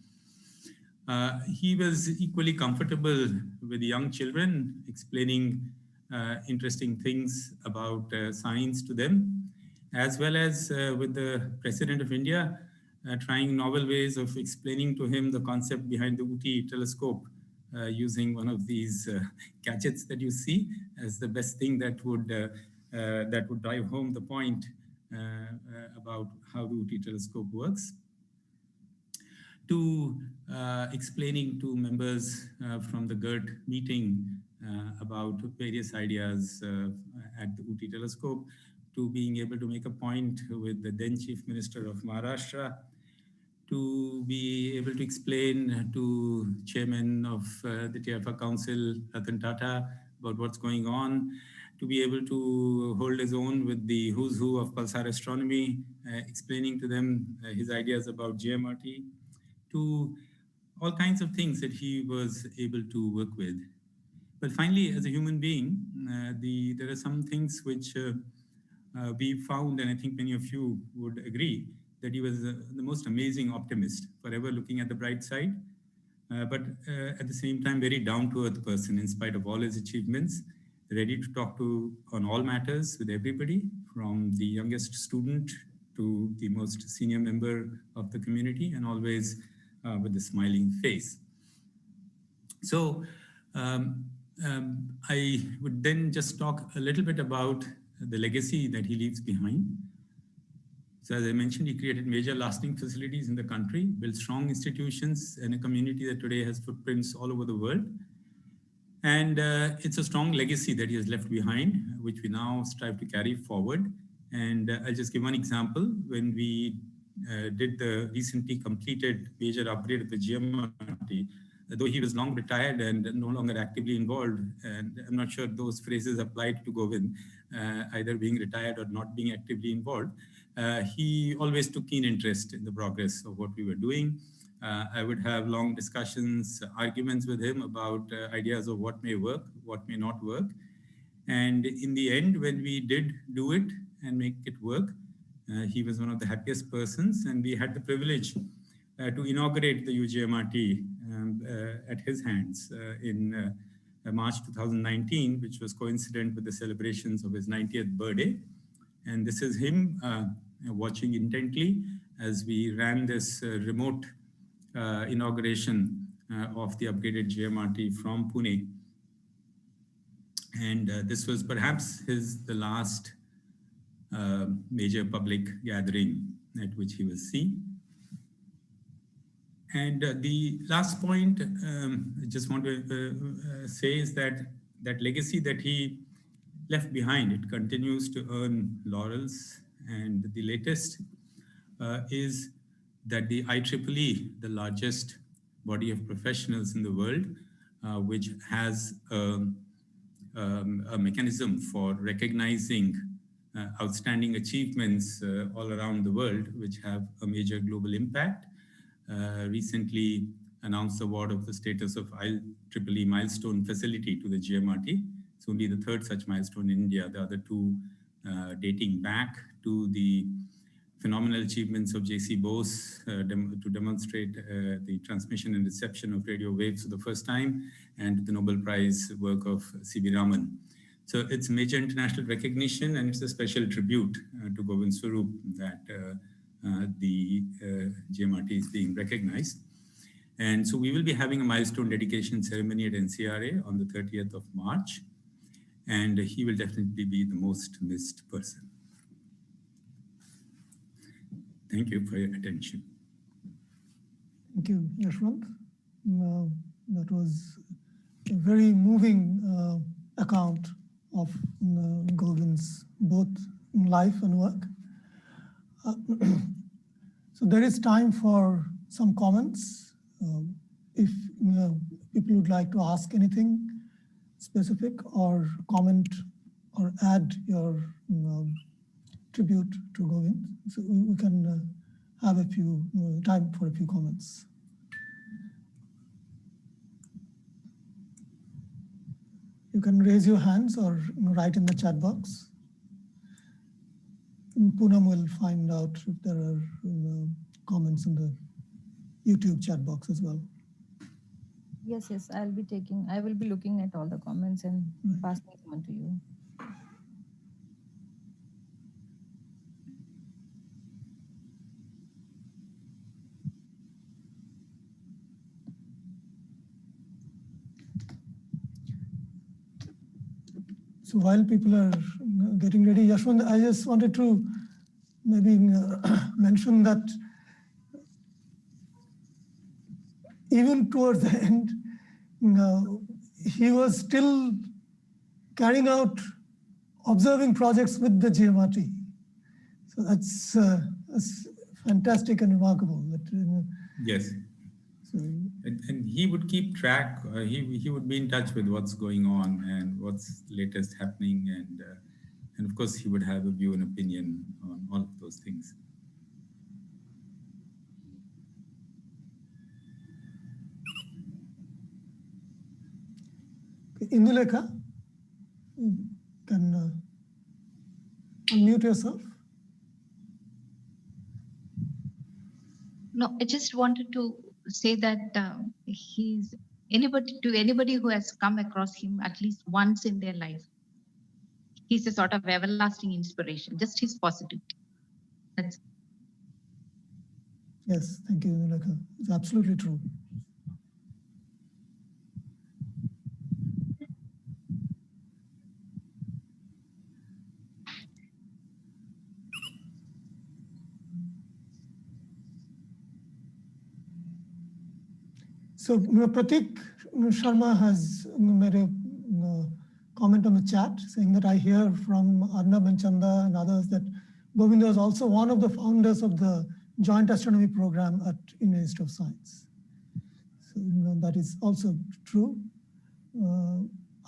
He was equally comfortable with young children, explaining interesting things about science to them, as well as with the President of India, trying novel ways of explaining to him the concept behind the UT telescope, using one of these gadgets that you see as the best thing that would drive home the point about how the UT telescope works, to explaining to members from the GERT meeting about various ideas at the UT telescope, to being able to make a point with the then Chief Minister of Maharashtra, to be able to explain to Chairman of the TFA Council, Ratan Tata, about what's going on, to be able to hold his own with the who's who of pulsar astronomy, explaining to them his ideas about GMRT, to all kinds of things that he was able to work with. But finally, as a human being, there are some things which we found, and I think many of you would agree, that he was the most amazing optimist, forever looking at the bright side, but at the same time, very down-to-earth person in spite of all his achievements, ready to talk to on all matters with everybody, from the youngest student to the most senior member of the community, and always with a smiling face. So I would then just talk a little bit about the legacy that he leaves behind. So as I mentioned, he created major lasting facilities in the country, built strong institutions and a community that today has footprints all over the world. And it's a strong legacy that he has left behind, which we now strive to carry forward. And I'll just give one example. When we did the recently completed major upgrade of the GMRT, though he was long retired and no longer actively involved, and I'm not sure those phrases applied to Govind, either being retired or not being actively involved, he always took keen interest in the progress of what we were doing. I would have long discussions, arguments with him about ideas of what may work, what may not work. And in the end, when we did do it and make it work, he was one of the happiest persons, and we had the privilege to inaugurate the UGMRT at his hands in March 2019, which was coincident with the celebrations of his 90th birthday. And this is him watching intently as we ran this remote inauguration of the upgraded GMRT from Pune. And this was perhaps the last major public gathering at which he was seen. And the last point I just want to say is that legacy that he left behind, it continues to earn laurels. And the latest is that the IEEE, the largest body of professionals in the world, which has a mechanism for recognizing outstanding achievements all around the world, which have a major global impact, recently announced the award of the status of IEEE milestone facility to the GMRT. It's only the third such milestone in India, the other two dating back to the phenomenal achievements of J.C. Bose to demonstrate the transmission and reception of radio waves for the first time, and the Nobel Prize work of C.V. Raman. So it's major international recognition, and it's a special tribute to Govind Swarup that the GMRT is being recognized. And so we will be having a milestone dedication ceremony at NCRA on the 30th of March, and he will definitely be the most missed person. Thank you for your attention. Thank you, Yashwant. That was a very moving account of Govind's both life and work. So there is time for some comments. If people would like to ask anything specific or comment or add your tribute to Govind, so we can have a few time for a few comments. You can raise your hands or write in the chat box. Poonam will find out if there are comments in the YouTube chat box as well. Yes, I will be looking at all the comments and passing them on to you. So while people are getting ready, Yashwant, I just wanted to maybe mention that even towards the end, he was still carrying out observing projects with the GMRT. So that's fantastic and remarkable. Yes. So, and he would keep track. He would be in touch with what's going on and what's latest happening, and of course he would have a view and opinion on all of those things. Indulekha, you can unmute yourself. No, I just wanted to say that he's anybody who has come across him at least once in their life, he's a sort of everlasting inspiration, just his positivity. That's Yes, thank you, Indulekha. It's absolutely true. So Pratik Sharma has made a comment on the chat saying that I hear from Arnab and Chanda and others that Govind was also one of the founders of the Joint Astronomy Program at Institute of Science. So that is also true.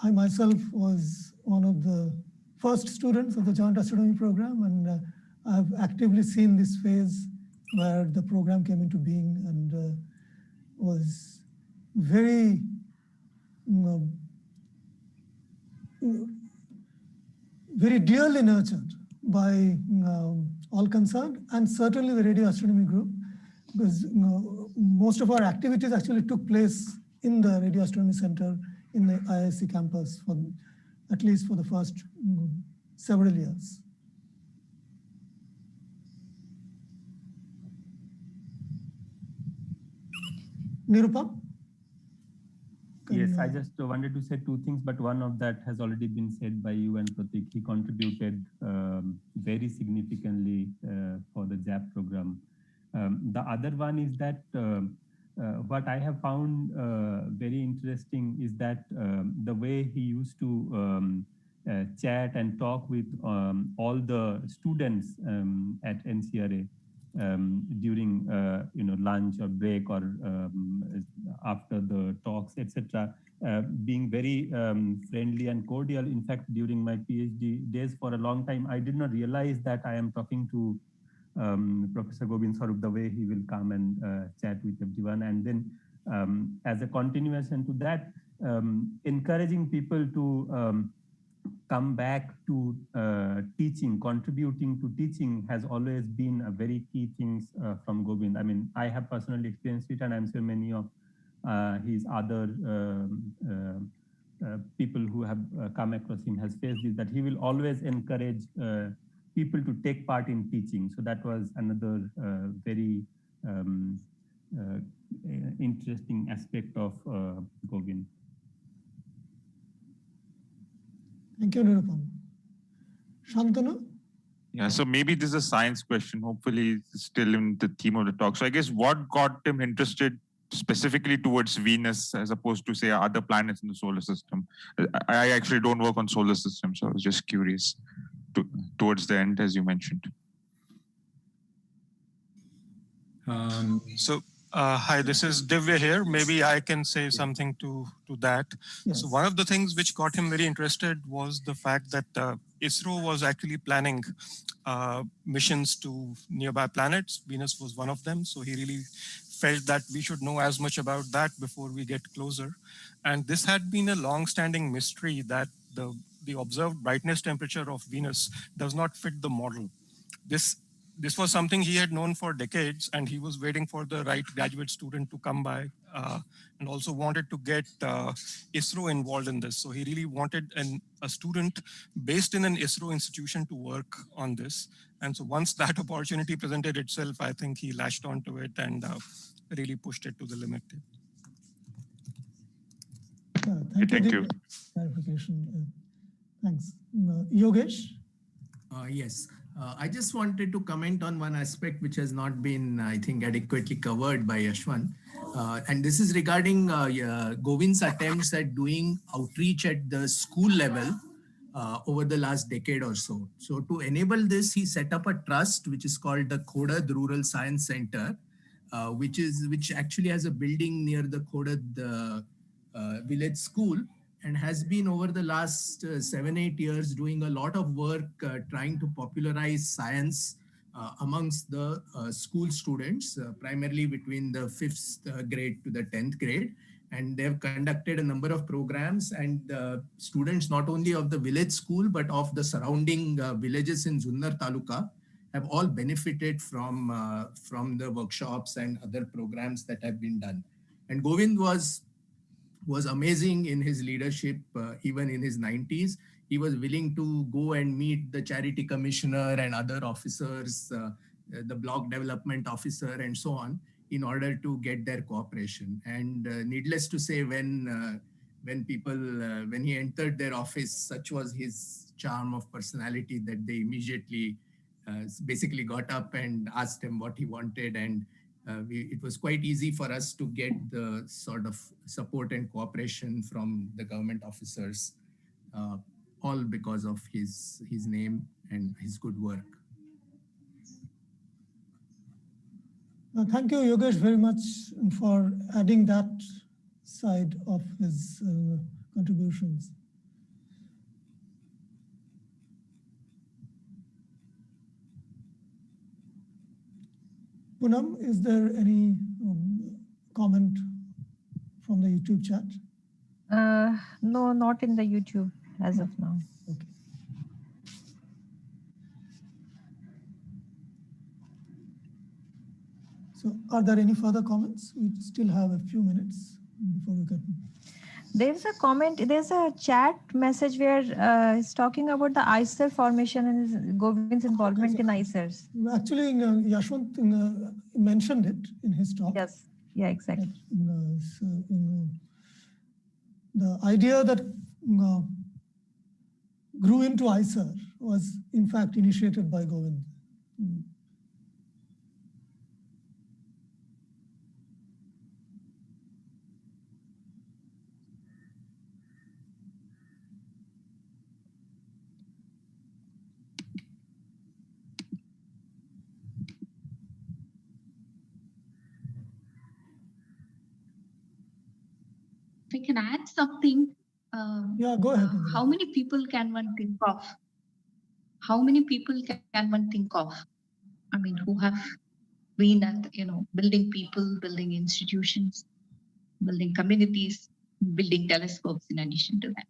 I myself was one of the first students of the Joint Astronomy Program, and I've actively seen this phase where the program came into being and was very very dearly nurtured by all concerned, and certainly the radio astronomy group, because most of our activities actually took place in the Radio Astronomy Center in the IISc campus, for at least for the first several years. Nirupam? Yes, I just wanted to say two things, but one of that has already been said by you and Pratik. He contributed very significantly for the JAP program. The other one is that what I have found very interesting is that the way he used to chat and talk with all the students at NCRA during lunch or break or after the talks, etc. Being very friendly and cordial. In fact, during my PhD days for a long time, I did not realize that I am talking to Professor Govind Swarup, the way he will come and chat with everyone. And then as a continuation to that, encouraging people to come back to teaching, contributing to teaching has always been a very key thing from Govind. I mean, I have personally experienced it, and I'm sure many of his other people who have come across him has faced this, that he will always encourage people to take part in teaching. So that was another very interesting aspect of Govind. Thank you, Nirupam. Shantanu? Yeah, so maybe this is a science question. Hopefully it's still in the theme of the talk. So I guess what got him interested specifically towards Venus as opposed to, say, other planets in the solar system? I actually don't work on solar systems, so I was just curious towards the end, as you mentioned. Hi, this is Divya here. Maybe I can say something to that. Yes. So one of the things which got him very interested was the fact that ISRO was actually planning missions to nearby planets. Venus was one of them. So he really felt that we should know as much about that before we get closer. And this had been a long-standing mystery that the observed brightness temperature of Venus does not fit the model. This was something he had known for decades, and he was waiting for the right graduate student to come by and also wanted to get ISRO involved in this. So he really wanted a student based in an ISRO institution to work on this. And so once that opportunity presented itself, I think he latched onto it and really pushed it to the limit. Thank you. Clarification. Thanks. Yogesh? Yes. I just wanted to comment on one aspect which has not been, I think, adequately covered by Yashwant. And this is regarding Govind's attempts at doing outreach at the school level over the last decade or so. So to enable this, he set up a trust which is called the Khodad Rural Science Center, which actually has a building near the Khodad village school, and has been over the last 7-8 years doing a lot of work trying to popularize science amongst the school students, primarily between the 5th grade to the 10th grade. And they've conducted a number of programs, and students not only of the village school, but of the surrounding villages in Zunnar Taluka have all benefited from the workshops and other programs that have been done. And Govind was amazing in his leadership, even in his 90s. He was willing to go and meet the charity commissioner and other officers, the block development officer and so on, in order to get their cooperation. And needless to say, when he entered their office, such was his charm of personality that they immediately basically got up and asked him what he wanted. And it was quite easy for us to get the sort of support and cooperation from the government officers, all because of his name and his good work. Thank you, Yogesh, very much for adding that side of his contributions. Poonam, is there any comment from the YouTube chat? No, not in the YouTube as of now. Okay. So are there any further comments? We still have a few minutes before we can. There's a comment, there's a chat message where he's talking about the ISER formation and Govind's involvement in ISERs. Actually, Yashwant mentioned it in his talk. Yes. Yeah, exactly. The idea that grew into ISER was in fact initiated by Govind. If I can add something. Yeah, go ahead. How many people can one think of? How many people can one think of? I mean, who have been at, building people, building institutions, building communities, building telescopes in addition to that.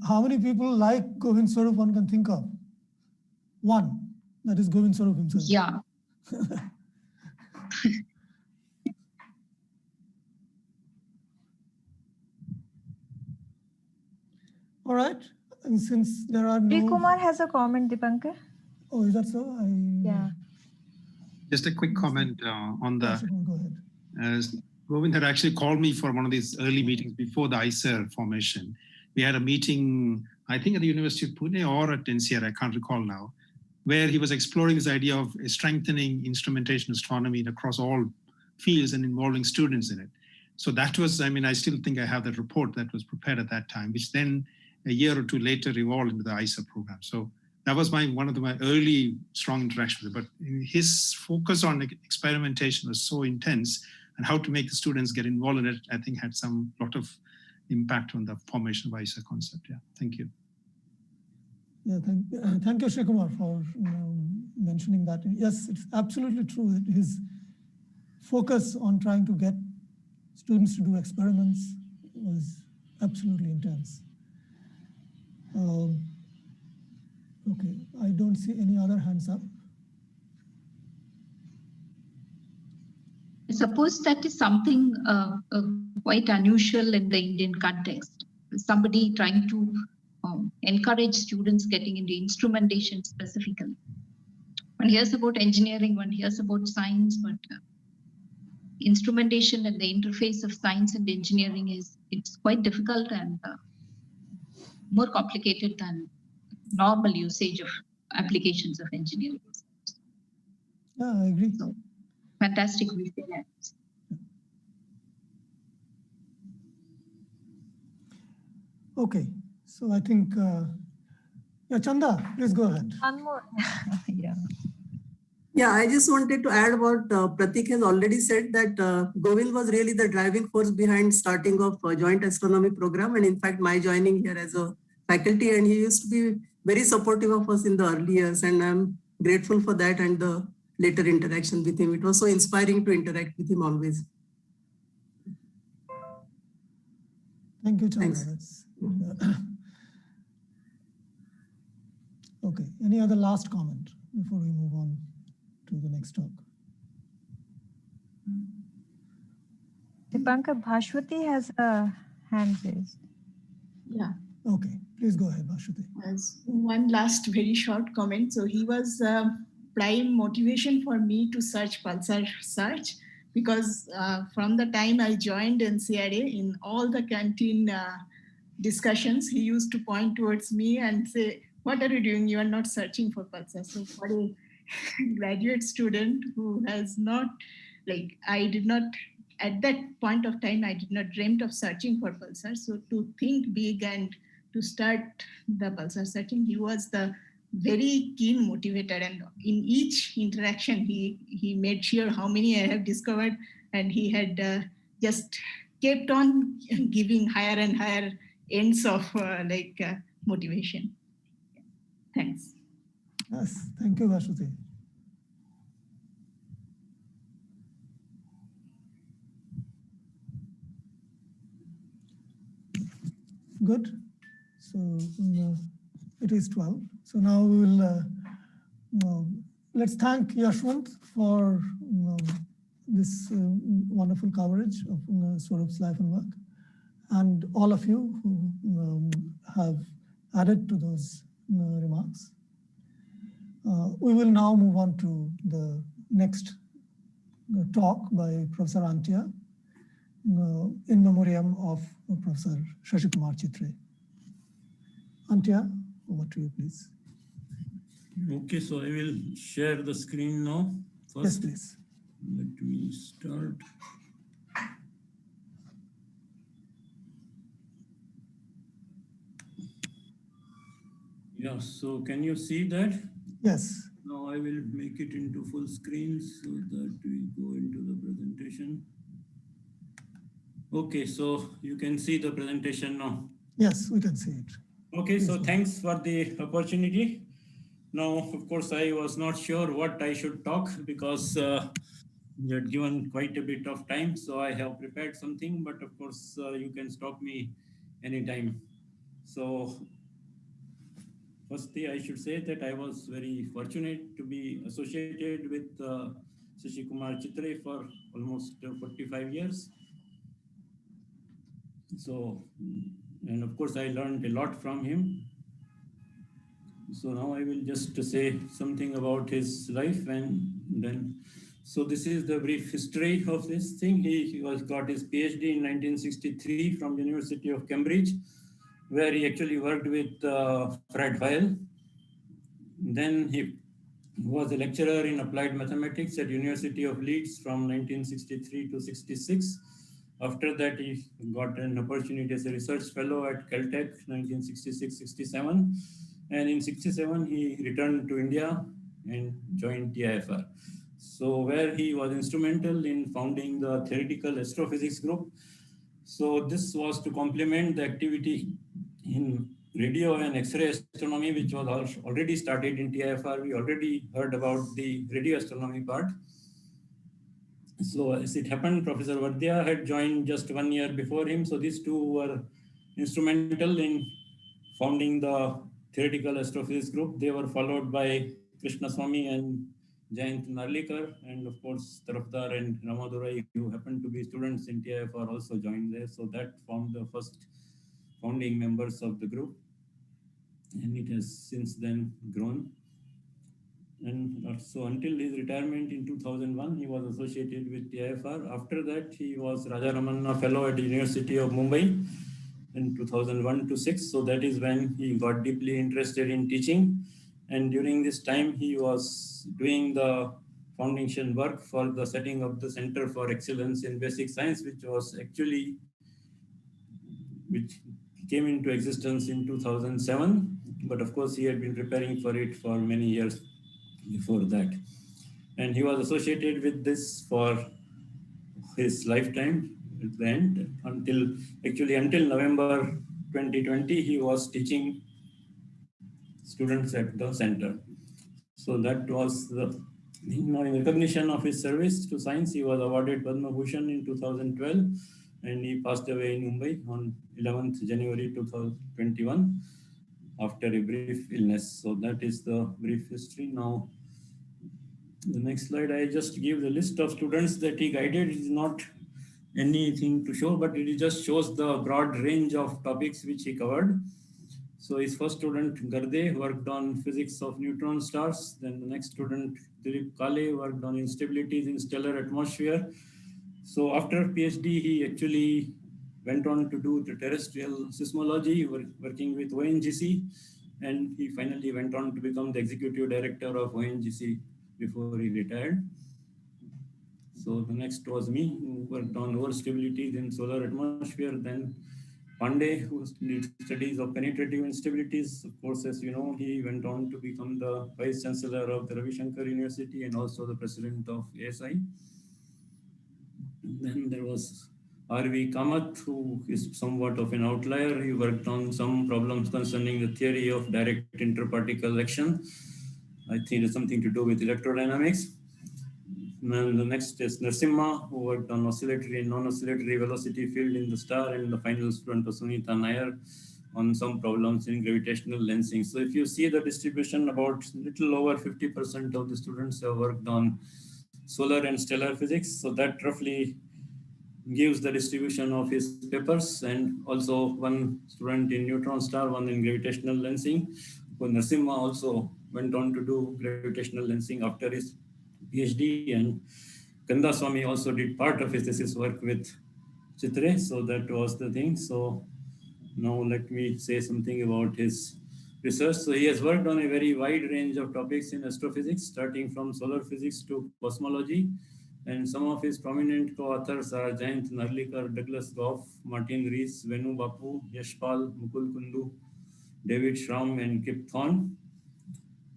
How many people like Govind Swarup one can think of? One, that is Govind Swarup himself. Yeah. All right, and since there are no... Sreekumar has a comment, Dipankar. Oh, is that so? Yeah. Just a quick comment on the... Go ahead. Govind had actually called me for one of these early meetings before the ISER formation. We had a meeting, I think at the University of Pune or at NCR, I can't recall now, where he was exploring this idea of strengthening instrumentation astronomy across all fields and involving students in it. So that was, I mean, I still think I have that report that was prepared at that time, which then a year or two later evolved into the ISER program. So that was one of my early strong interactions. But his focus on experimentation was so intense, and how to make the students get involved in it, I think had lot of impact on the formation of ISER concept. Yeah, thank you. Yeah, thank you, Sreekumar, for mentioning that. Yes, it's absolutely true that his focus on trying to get students to do experiments was absolutely intense. Okay, I don't see any other hands up. I suppose that is something quite unusual in the Indian context. Somebody trying to encourage students getting into instrumentation specifically. One hears about engineering, one hears about science, but instrumentation and the interface of science and engineering it's quite difficult and more complicated than normal usage of applications of engineering. Yeah, I agree. So, fantastic research. Okay, so I think, yeah, Chanda, please go ahead. One more. Yeah. Yeah, I just wanted to add what Pratik has already said, that Govind was really the driving force behind starting of joint astronomy program, and in fact my joining here as a faculty, and he used to be very supportive of us in the early years, and I'm grateful for that and the later interaction with him. It was so inspiring to interact with him always. Thank you, Chanda. Okay, any other last comment before we move on to the next talk? Dipankar, Bhashwati has a hand raised. Yeah. Okay, please go ahead, Bhashwati. As one last very short comment. So he was prime motivation for me to search pulsar search, because from the time I joined NCRA, in all the canteen discussions, he used to point towards me and say, "What are you doing? You are not searching for pulsar." So for a graduate student who has not, I did not, at that point of time, I did not dreamt of searching for pulsar. So to think big and to start the pulsar searching, he was the very keen motivator, and in each interaction, he made sure how many I have discovered, and he had just kept on giving higher and higher ends of motivation. Thanks. Yes, thank you, Bhashwati. Good. So it is 12. So now we will, let's thank Yashwant for this wonderful coverage of Swarup's life and work, and all of you who have added to those remarks. We will now move on to the next talk by Professor Antia in memoriam of Professor Sreekumar Chitre. Antia, over to you, please. Okay, so I will share the screen now. First, yes, please. Let me start. Yeah, so can you see that? Yes. Now I will make it into full screen so that we go into the presentation. Okay, so you can see the presentation now. Yes, we can see it. Okay, so thanks for the opportunity. Now, of course, I was not sure what I should talk because you had given quite a bit of time. So I have prepared something, but of course, you can stop me anytime. So firstly, I should say that I was very fortunate to be associated with Sreekumar Chitre for almost 45 years. So, and of course, I learned a lot from him. So now I will just say something about his life and then, so this is the brief history of this thing. He got his PhD in 1963 from the University of Cambridge, where he actually worked with Fred Hoyle. Then he was a lecturer in applied mathematics at University of Leeds from 1963 to 66. After that, he got an opportunity as a research fellow at Caltech 1966-67. And in 67, he returned to India and joined TIFR. So where he was instrumental in founding the theoretical astrophysics group. So this was to complement the activity in radio and X-ray astronomy, which was already started in TIFR. We already heard about the radio astronomy part. So as it happened, Professor Bidya had joined just 1 year before him. So these two were instrumental in founding the theoretical astrophysics group. They were followed by Krishna Swami and Jayant Narlikar, and of course Tarafdar and Ramadurai, who happened to be students in TIFR, also joined there. So that formed the first founding members of the group, and it has since then grown. And so until his retirement in 2001, he was associated with TIFR. After that, he was Rajaramana Fellow at the University of Mumbai in 2001 to 6. So that is when he got deeply interested in teaching. And during this time, he was doing the foundation work for the setting of the Center for Excellence in Basic Science, which came into existence in 2007. But of course, he had been preparing for it for many years before that. And he was associated with this for his lifetime at the end, until November 2020, he was teaching students at the center. So that was the, in recognition of his service to science, he was awarded Padma Bhushan in 2012, and he passed away in Mumbai on 11th January 2021 after a brief illness. So that is the brief history. Now, the next slide, I just give the list of students that he guided. It is not anything to show, but it just shows the broad range of topics which he covered. So his first student, Garde, worked on physics of neutron stars. Then the next student, Dilip Kale, worked on instabilities in stellar atmosphere. So after PhD, he actually went on to do the terrestrial seismology, working with ONGC. And he finally went on to become the executive director of ONGC before he retired. So the next was me, who worked on overstabilities in solar atmosphere. Then Pandey, who did studies of penetrative instabilities. Of course, as you know, he went on to become the Vice Chancellor of the Ravi Shankar University and also the President of ASI. Then there was R.V. Kamath, who is somewhat of an outlier. He worked on some problems concerning the theory of direct interparticle action. I think it's something to do with electrodynamics. And the next is Narasimha, who worked on oscillatory and non-oscillatory velocity field in the star, and the final student was Sunita Nair on some problems in gravitational lensing. So if you see the distribution, about little over 50% of the students have worked on solar and stellar physics. So that roughly gives the distribution of his papers, and also one student in neutron star, one in gravitational lensing. Narasimha also went on to do gravitational lensing after his PhD, and Kandaswamy also did part of his thesis work with Chitre, so that was the thing. So now let me say something about his research. So he has worked on a very wide range of topics in astrophysics, starting from solar physics to cosmology. And some of his prominent co-authors are Jayant Narlikar, Douglas Goff, Martin Rees, Venu Bapu, Yashpal, Mukul Kundu, David Schramm, and Kip Thorne.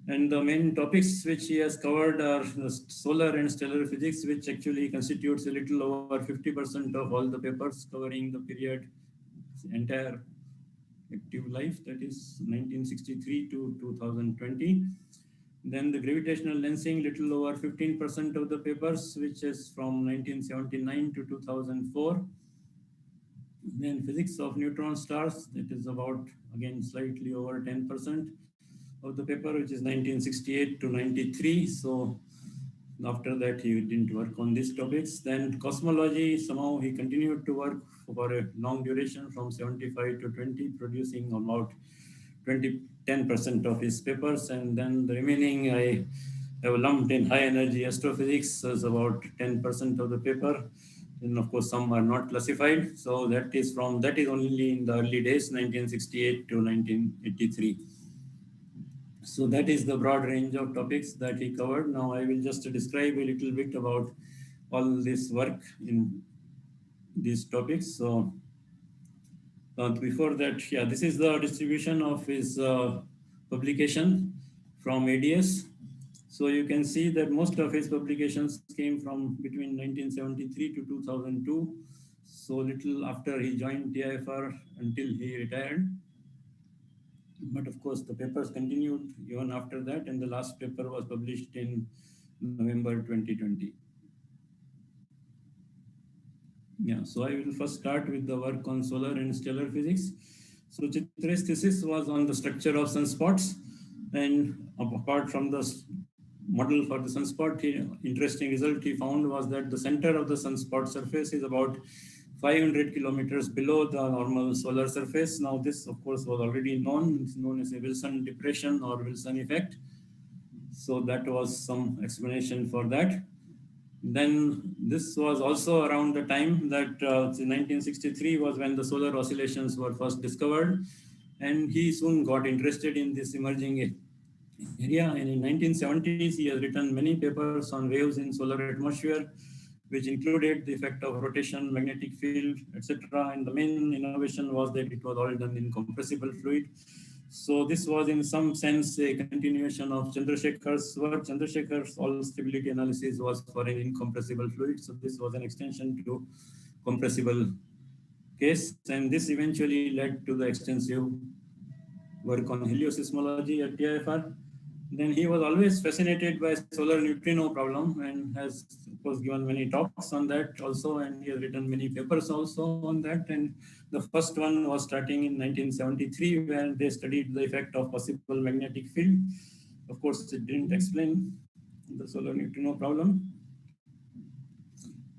And the main topics which he has covered are the solar and stellar physics, which actually constitutes a little over 50% of all the papers covering the period, entire active life, that is 1963 to 2020. Then the gravitational lensing, little over 15% of the papers, which is from 1979 to 2004. Then physics of neutron stars, that is about, again, slightly over 10% of the paper, which is 1968 to 93. So after that, he didn't work on these topics. Then cosmology, somehow he continued to work for a long duration from 75 to 20, producing about 10% of his papers. And then the remaining I have lumped in high energy astrophysics as about 10% of the paper. And of course, some are not classified. So that is only in the early days, 1968 to 1983. So that is the broad range of topics that he covered. Now I will just describe a little bit about all this work in these topics. So before that, yeah, this is the distribution of his publication from ADS. So you can see that most of his publications came from between 1973 to 2002. So little after he joined TIFR until he retired. But of course, the papers continued even after that, and the last paper was published in November 2020. Yeah, so I will first start with the work on solar and stellar physics. So Chitre's thesis was on the structure of sunspots, and apart from the model for the sunspot, interesting result he found was that the center of the sunspot surface is about 500 kilometers below the normal solar surface. Now this, of course, was already known. It's known as a Wilson depression or Wilson effect. So that was some explanation for that. Then this was also around the time that 1963 was when the solar oscillations were first discovered. And he soon got interested in this emerging area. And in 1970s, he has written many papers on waves in solar atmosphere, which included the effect of rotation, magnetic field, etc. And the main innovation was that it was all done in compressible fluid. So this was in some sense a continuation of Chandrasekhar's work. Chandrasekhar's all stability analysis was for an incompressible fluid. So this was an extension to compressible case. And this eventually led to the extensive work on heliosismology at TIFR. Then he was always fascinated by solar neutrino problem and has, of course, given many talks on that also, and he has written many papers also on that. And the first one was starting in 1973, where they studied the effect of possible magnetic field. Of course, it didn't explain the solar neutrino problem.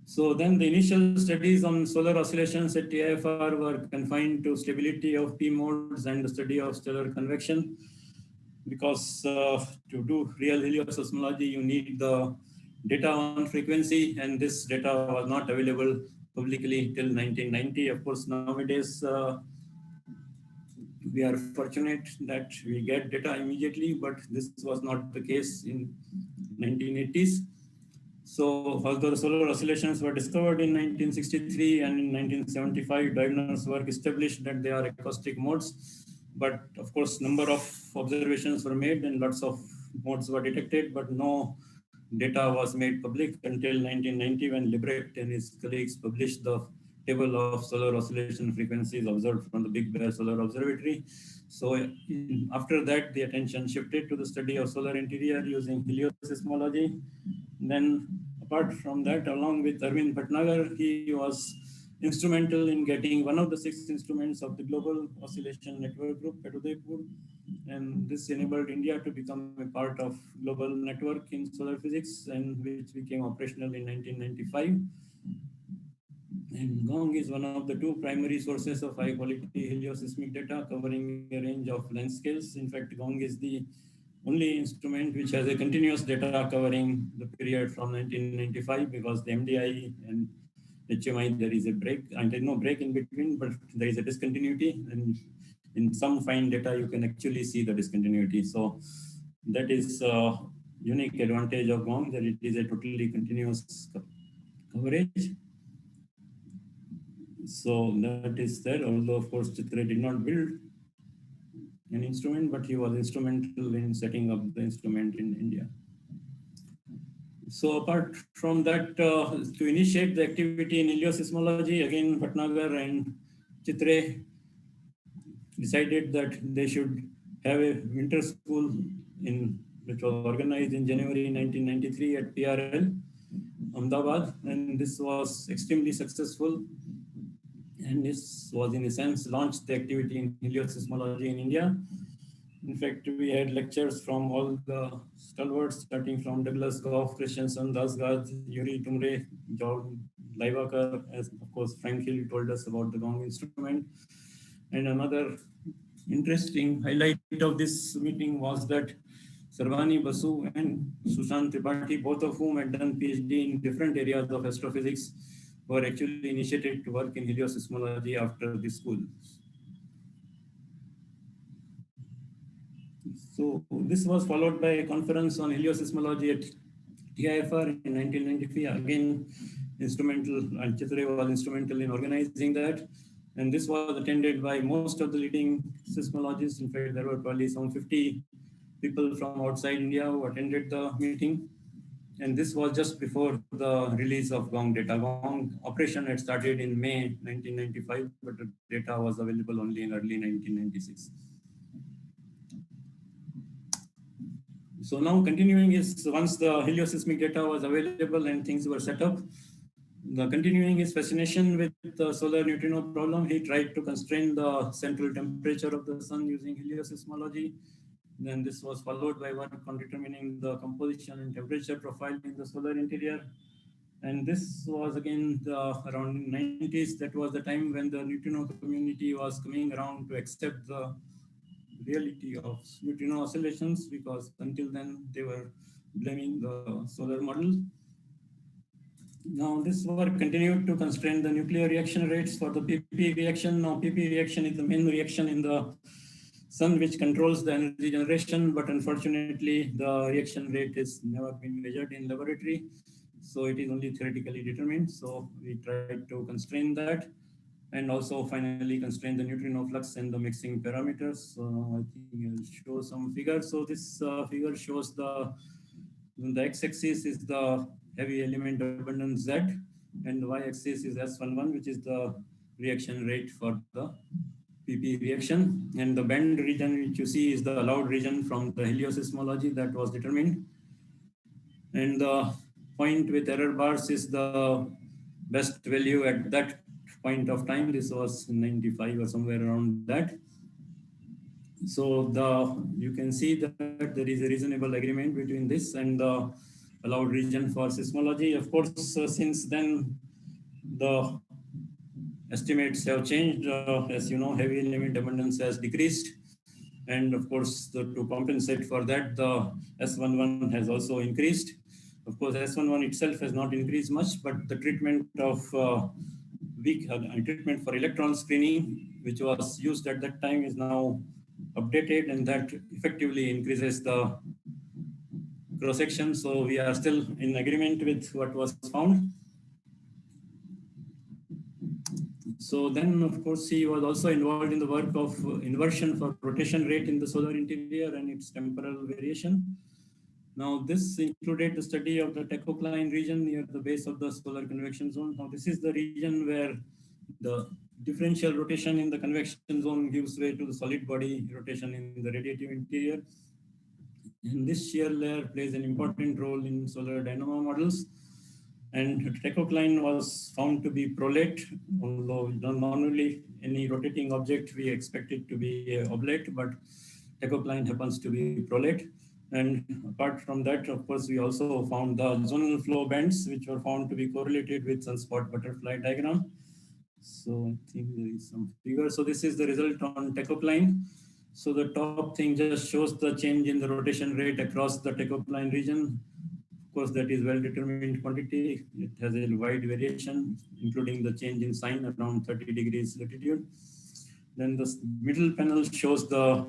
So then the initial studies on solar oscillations at TIFR were confined to stability of P modes and the study of stellar convection. Because to do real heliosismology, you need the data on frequency, and this data was not available publicly till 1990. Of course, nowadays we are fortunate that we get data immediately, but this was not the case in 1980s. So although the solar oscillations were discovered in 1963 and in 1975, Doudna's work established that they are acoustic modes. But of course, number of observations were made and lots of modes were detected, but no data was made public until 1990 when Lebrecht and his colleagues published the table of solar oscillation frequencies observed from the Big Bear Solar Observatory. So after that, the attention shifted to the study of solar interior using heliosismology. Then apart from that, along with Arvind Bhatnagar, he was instrumental in getting one of the 6 instruments of the Global Oscillation Network Group at Udaipur. And this enabled India to become a part of global network in solar physics, and which became operational in 1995. And GONG is one of the 2 primary sources of high quality heliosismic data covering a range of length scales. In fact, GONG is the only instrument which has a continuous data covering the period from 1995, because the MDI and HMI, there is a break, and there's no break in between, but there is a discontinuity. And in some fine data, you can actually see the discontinuity. So that is a unique advantage of GONG, that it is a totally continuous coverage. So that is there, although of course Chitre did not build an instrument, but he was instrumental in setting up the instrument in India. So apart from that, to initiate the activity in heliosismology, again Bhatnagar and Chitre decided that they should have a winter school which was organized in January 1993 at PRL, Ahmedabad, and this was extremely successful. And this was, in a sense, launched the activity in heliosismology in India. In fact, we had lectures from all the stalwarts, starting from Douglas Goff, Christensen, Dasgard, Yuri Tumre, John Laivakar, as of course Frank Hill told us about the GONG instrument. And another interesting highlight of this meeting was that Sarvani Basu and Sushant Tripathi, both of whom had done PhD in different areas of astrophysics, were actually initiated to work in heliosismology after this school. So this was followed by a conference on heliosismology at TIFR in 1993. Again, instrumental, and Chitre was instrumental in organizing that. And this was attended by most of the leading seismologists. In fact, there were probably some 50 people from outside India who attended the meeting. And this was just before the release of GONG data. GONG operation had started in May 1995, but the data was available only in early 1996. So now continuing is, once the heliosismic data was available and things were set up, the continuing his fascination with the solar neutrino problem, he tried to constrain the central temperature of the sun using heliosismology. Then this was followed by work on determining the composition and temperature profile in the solar interior. And this was again around 90s. That was the time when the neutrino community was coming around to accept the reality of neutrino oscillations, because until then they were blaming the solar model. Now this work continued to constrain the nuclear reaction rates for the PP reaction. Now PP reaction is the main reaction in the sun which controls the energy generation, but unfortunately the reaction rate has never been measured in laboratory. So it is only theoretically determined. So we tried to constrain that, and also finally constrain the neutrino flux and the mixing parameters. So I think I'll show some figures. So this figure shows the x-axis is the heavy element abundance Z, and the y-axis is S11, which is the reaction rate for the PP reaction. And the band region which you see is the allowed region from the heliosismology that was determined. And the point with error bars is the best value at that point of time. This was 95 or somewhere around that. So you can see that there is a reasonable agreement between this and the allowed region for seismology. Of course, since then, the estimates have changed. As you know, heavy element abundance has decreased. And of course, to compensate for that, the S11 has also increased. Of course, S11 itself has not increased much, but the treatment of treatment for electron screening, which was used at that time, is now updated, and that effectively increases the cross section. So we are still in agreement with what was found. So then, of course, he was also involved in the work of inversion for rotation rate in the solar interior and its temporal variation. Now, this included the study of the Tachocline region near the base of the solar convection zone. Now, this is the region where the differential rotation in the convection zone gives way to the solid body rotation in the radiative interior. And this shear layer plays an important role in solar dynamo models. And Tachocline was found to be prolate, although normally any rotating object we expect it to be oblate, but Tachocline happens to be prolate. And apart from that, of course, we also found the zonal flow bands, which were found to be correlated with sunspot butterfly diagram. So I think there is some figure. So this is the result on Tachocline. So the top thing just shows the change in the rotation rate across the tachocline region. Of course, that is well-determined quantity. It has a wide variation, including the change in sign around 30 degrees latitude. Then the middle panel shows the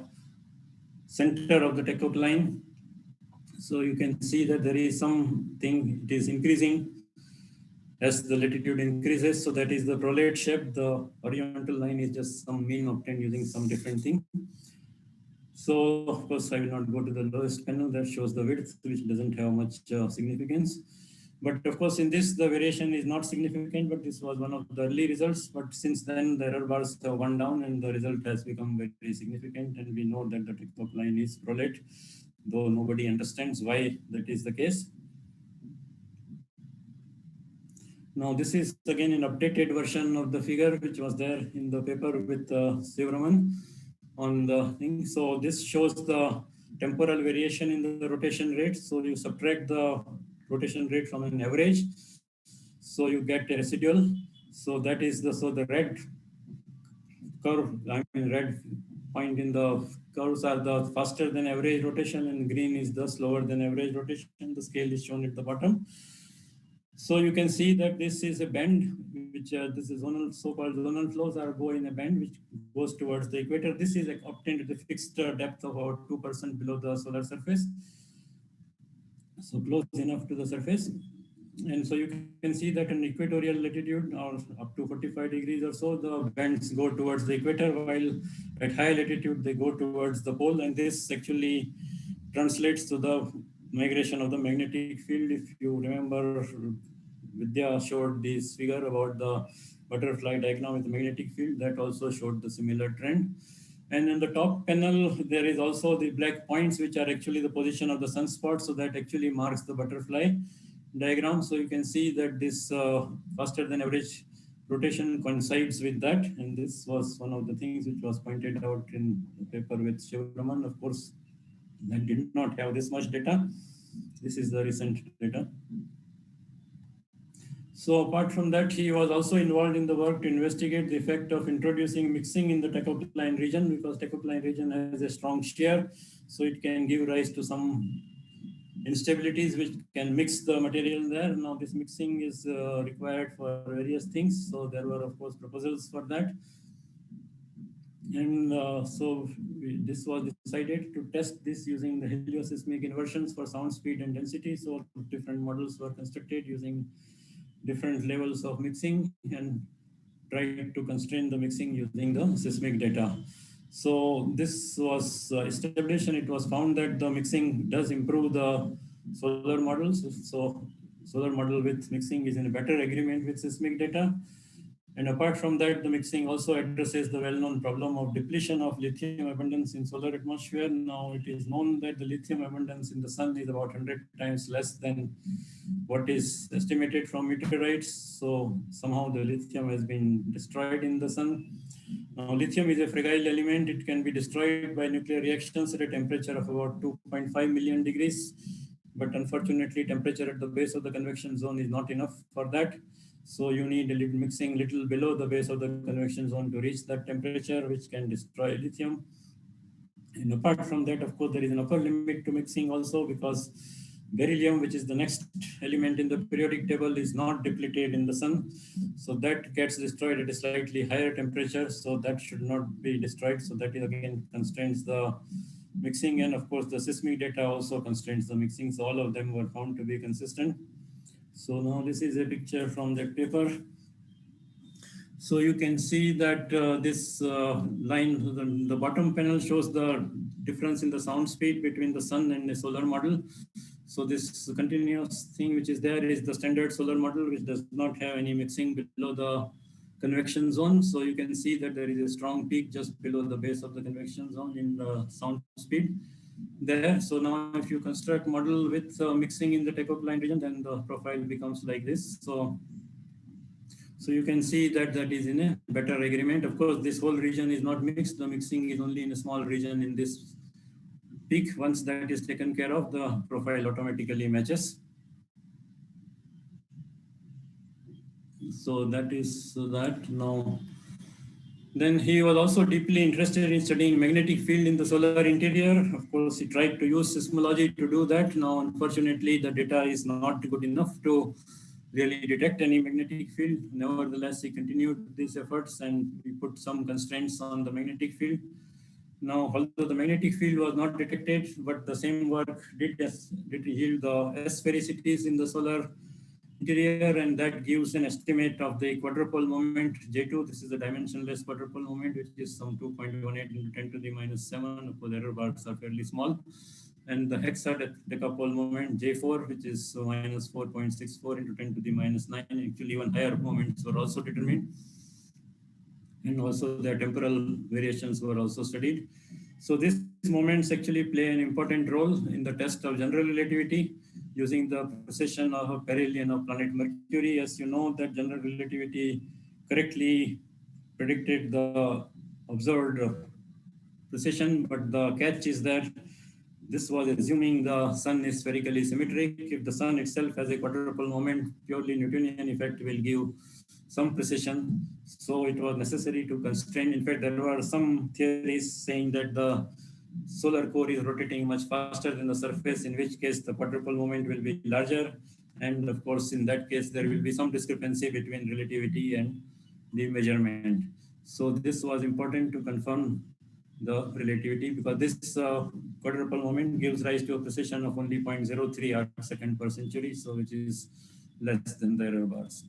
center of the tachocline. So you can see that there is something, it is increasing as the latitude increases. So that is the prolate shape. The horizontal line is just some mean obtained using some different thing. So of course, I will not go to the lowest panel that shows the width, which doesn't have much significance. But of course, in this, the variation is not significant, but this was one of the early results. But since then, the error bars have gone down and the result has become very significant. And we know that the tachocline is prolate, though nobody understands why that is the case. Now, this is again an updated version of the figure, which was there in the paper with Sivaraman on the thing. So this shows the temporal variation in the rotation rate. So you subtract the rotation rate from an average. So you get a residual. So that is the red curve, red point in the curves are the faster than average rotation, and green is the slower than average rotation. The scale is shown at the bottom. So you can see that this is a band, which this is so-called zonal flows are go in a band which goes towards the equator. This is obtained at the fixed depth of about 2% below the solar surface. So close enough to the surface. And so you can see that in equatorial latitude or up to 45 degrees or so, the bands go towards the equator, while at high latitude, they go towards the pole. And this actually translates to the migration of the magnetic field. If you remember, Bidya showed this figure about the butterfly diagram with the magnetic field that also showed the similar trend. And in the top panel, there is also the black points, which are actually the position of the sunspot. So that actually marks the butterfly diagram. So you can see that this faster than average rotation coincides with that. And this was one of the things which was pointed out in the paper with Sivaraman. Of course, that did not have this much data. This is the recent data. So apart from that, he was also involved in the work to investigate the effect of introducing mixing in the tachocline region, because tachocline region has a strong shear. So it can give rise to some instabilities which can mix the material there. Now this mixing is required for various things. So there were of course proposals for that. And this was decided to test this using the heliosysmic inversions for sound speed and density. So different models were constructed using different levels of mixing and tried to constrain the mixing using the seismic data. So this was established, and it was found that the mixing does improve the solar models. So solar model with mixing is in a better agreement with seismic data. And apart from that, the mixing also addresses the well-known problem of depletion of lithium abundance in solar atmosphere. Now it is known that the lithium abundance in the sun is about 100 times less than what is estimated from meteorites. So somehow the lithium has been destroyed in the sun. Now lithium is a fragile element. It can be destroyed by nuclear reactions at a temperature of about 2.5 million degrees. But unfortunately, temperature at the base of the convection zone is not enough for that. So you need a little mixing little below the base of the convection zone to reach that temperature, which can destroy lithium. And apart from that, of course, there is an upper limit to mixing also, because beryllium, which is the next element in the periodic table, is not depleted in the sun. So that gets destroyed at a slightly higher temperature. So that should not be destroyed. So that is again constrains the mixing. And of course, the seismic data also constrains the mixing. So all of them were found to be consistent. So now this is a picture from that paper. So you can see that this line, the bottom panel shows the difference in the sound speed between the sun and the solar model. So this continuous thing which is there is the standard solar model, which does not have any mixing below the convection zone. So you can see that there is a strong peak just below the base of the convection zone in the sound speed there. So now if you construct model with mixing in the tachocline region, then the profile becomes like this. So you can see that that is in a better agreement. Of course, this whole region is not mixed. The mixing is only in a small region in this peak. Once that is taken care of, the profile automatically matches. So that is that. Now Then he was also deeply interested in studying magnetic field in the solar interior. Of course, he tried to use seismology to do that. Now, unfortunately, the data is not good enough to really detect any magnetic field. Nevertheless, he continued these efforts and we put some constraints on the magnetic field. Now, although the magnetic field was not detected, but the same work did yield the sphericities in the solar interior, and that gives an estimate of the quadrupole moment J2. This is a dimensionless quadrupole moment, which is some 2.18 into 10 to the minus 7. Of course, error bars are fairly small. And the hexadecapole moment J4, which is minus 4.64 into 10 to the minus 9. Actually, even higher moments were also determined. And also their temporal variations were also studied. So these moments actually play an important role in the test of general relativity using the precession of perihelion of planet Mercury. As you know, that general relativity correctly predicted the observed precession, but the catch is that this was assuming the sun is spherically symmetric. If the sun itself has a quadrupole moment, purely Newtonian effect will give some precision. So it was necessary to constrain. In fact, there were some theories saying that the solar core is rotating much faster than the surface, in which case the quadrupole moment will be larger. And of course, in that case, there will be some discrepancy between relativity and the measurement. So this was important to confirm the relativity, because this quadrupole moment gives rise to a precision of only 0.03 arc-second per century, so which is less than the error bars.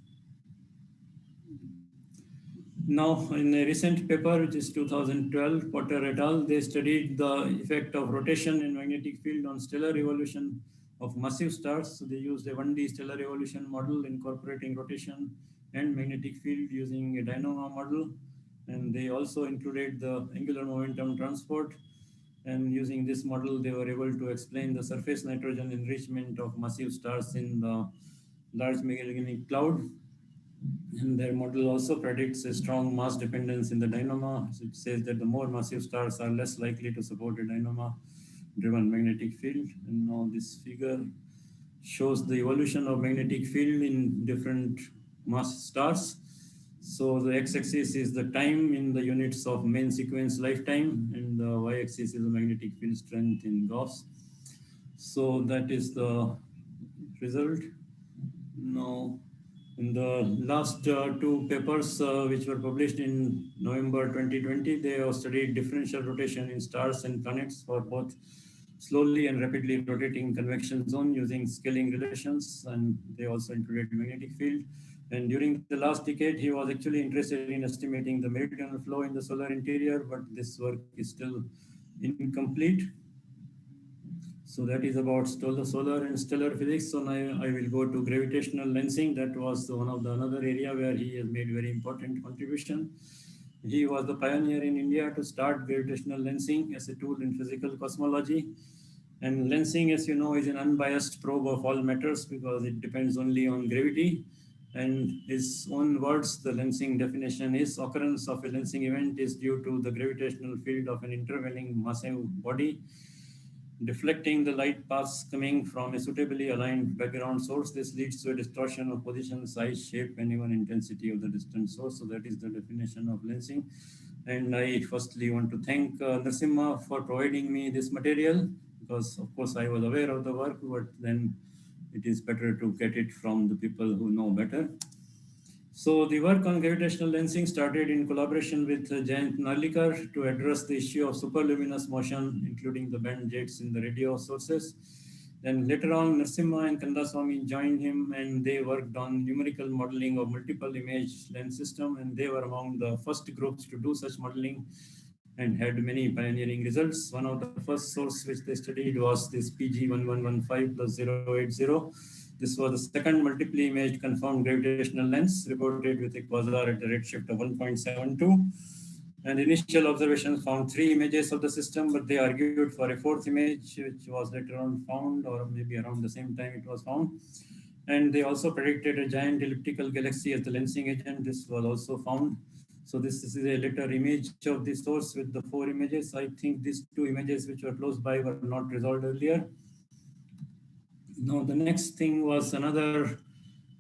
Now, in a recent paper, which is 2012, Potter et al., they studied the effect of rotation in magnetic field on stellar evolution of massive stars. So they used a 1D stellar evolution model incorporating rotation and magnetic field using a Dynamo model. And they also included the angular momentum transport. And using this model, they were able to explain the surface nitrogen enrichment of massive stars in the Large Magellanic Cloud. And their model also predicts a strong mass dependence in the dynamo. So it says that the more massive stars are less likely to support a dynamo-driven magnetic field. And now this figure shows the evolution of magnetic field in different mass stars. So the x-axis is the time in the units of main sequence lifetime, and the y-axis is the magnetic field strength in Gauss. So that is the result. Now, in the last two papers, which were published in November 2020, they have studied differential rotation in stars and planets for both slowly and rapidly rotating convection zone using scaling relations, and they also included magnetic field. And during the last decade, he was actually interested in estimating the meridional flow in the solar interior, but this work is still incomplete. So that is about solar and stellar physics. So now I will go to gravitational lensing. That was one of the another area where he has made very important contribution. He was the pioneer in India to start gravitational lensing as a tool in physical cosmology. And lensing, as you know, is an unbiased probe of all matters because it depends only on gravity. And his own words, the lensing definition is occurrence of a lensing event is due to the gravitational field of an intervening massive body deflecting the light paths coming from a suitably aligned background source. This leads to a distortion of position, size, shape, and even intensity of the distant source. So that is the definition of lensing. And I firstly want to thank Narasimha for providing me this material, because of course I was aware of the work, but then it is better to get it from the people who know better. So the work on gravitational lensing started in collaboration with Jayant Narlikar to address the issue of superluminous motion, including the band jets in the radio sources. Then later on, Narasimha and Kandaswamy joined him, and they worked on numerical modeling of multiple image lens system, and they were among the first groups to do such modeling and had many pioneering results. One of the first source which they studied was this PG1115 plus 080. This was the second multiply imaged confirmed gravitational lens reported with a quasar at a redshift of 1.72. And initial observations found 3 images of the system, but they argued for a 4th image, which was later on found, or maybe around the same time it was found. And they also predicted a giant elliptical galaxy as the lensing agent. This was also found. So this is a later image of the source with the 4 images. I think these 2 images which were close by were not resolved earlier. Now, the next thing was another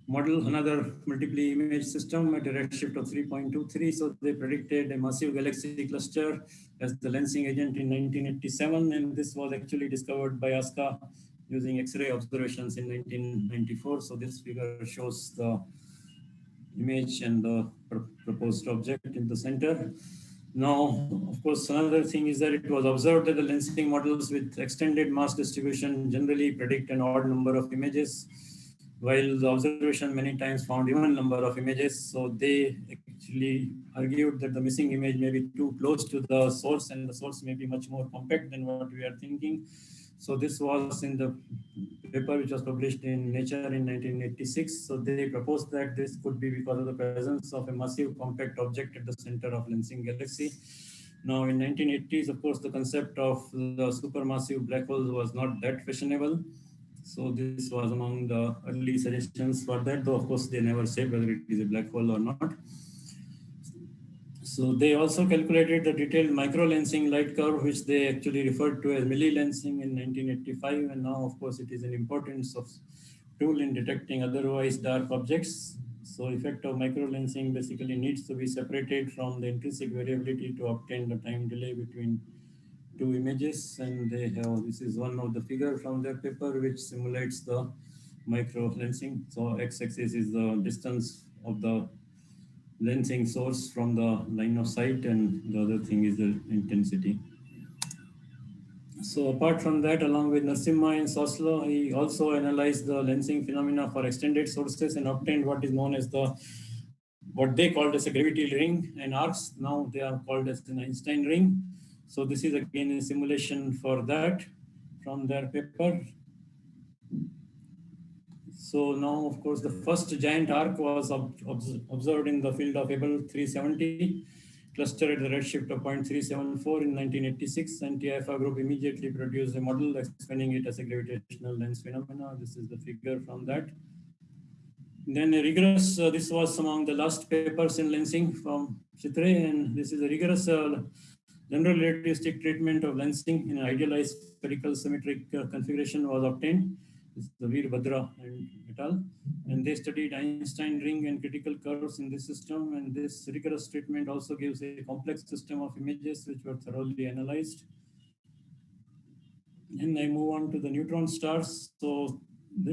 model another multiple image system at a redshift of 3.23. So they predicted a massive galaxy cluster as the lensing agent in 1987. And this was actually discovered by ASCA using X-ray observations in 1994. So this figure shows the image and the proposed object in the center. Now, of course, another thing is that it was observed that the lensing models with extended mass distribution generally predict an odd number of images, while the observation many times found even number of images. So they actually argued that the missing image may be too close to the source and the source may be much more compact than what we are thinking. So this was in the paper which was published in Nature in 1986. So they proposed that this could be because of the presence of a massive compact object at the center of lensing galaxy. Now in 1980s, of course, the concept of the supermassive black holes was not that fashionable. So this was among the early suggestions for that, though of course they never said whether it is a black hole or not. So they also calculated the detailed micro-lensing light curve, which they actually referred to as milli-lensing in 1985. And now, of course, it is an important tool in detecting otherwise dark objects. So effect of micro-lensing basically needs to be separated from the intrinsic variability to obtain the time delay between two images. And they have, this is one of the figure from their paper, which simulates the micro-lensing. So x-axis is the distance of the lensing source from the line of sight, and the other thing is the intensity. So apart from that, along with Narasimha and Soslow, he also analyzed the lensing phenomena for extended sources and obtained what is known as what they called as a gravity ring and arcs. Now they are called as an Einstein ring. So this is again a simulation for that from their paper. So now, of course, the first giant arc was observed in the field of Abel 370 cluster at the redshift of 0.374 in 1986, and TIFA group immediately produced a model explaining it as a gravitational lens phenomena. This is the figure from that. Then a rigorous, this was among the last papers in lensing from Chitre, and this is a rigorous general relativistic treatment of lensing in an idealized spherical symmetric configuration was obtained. This is the Veer Bhadra and et al. And they studied Einstein ring and critical curves in this system. And this rigorous treatment also gives a complex system of images which were thoroughly analyzed. And I move on to the neutron stars. So the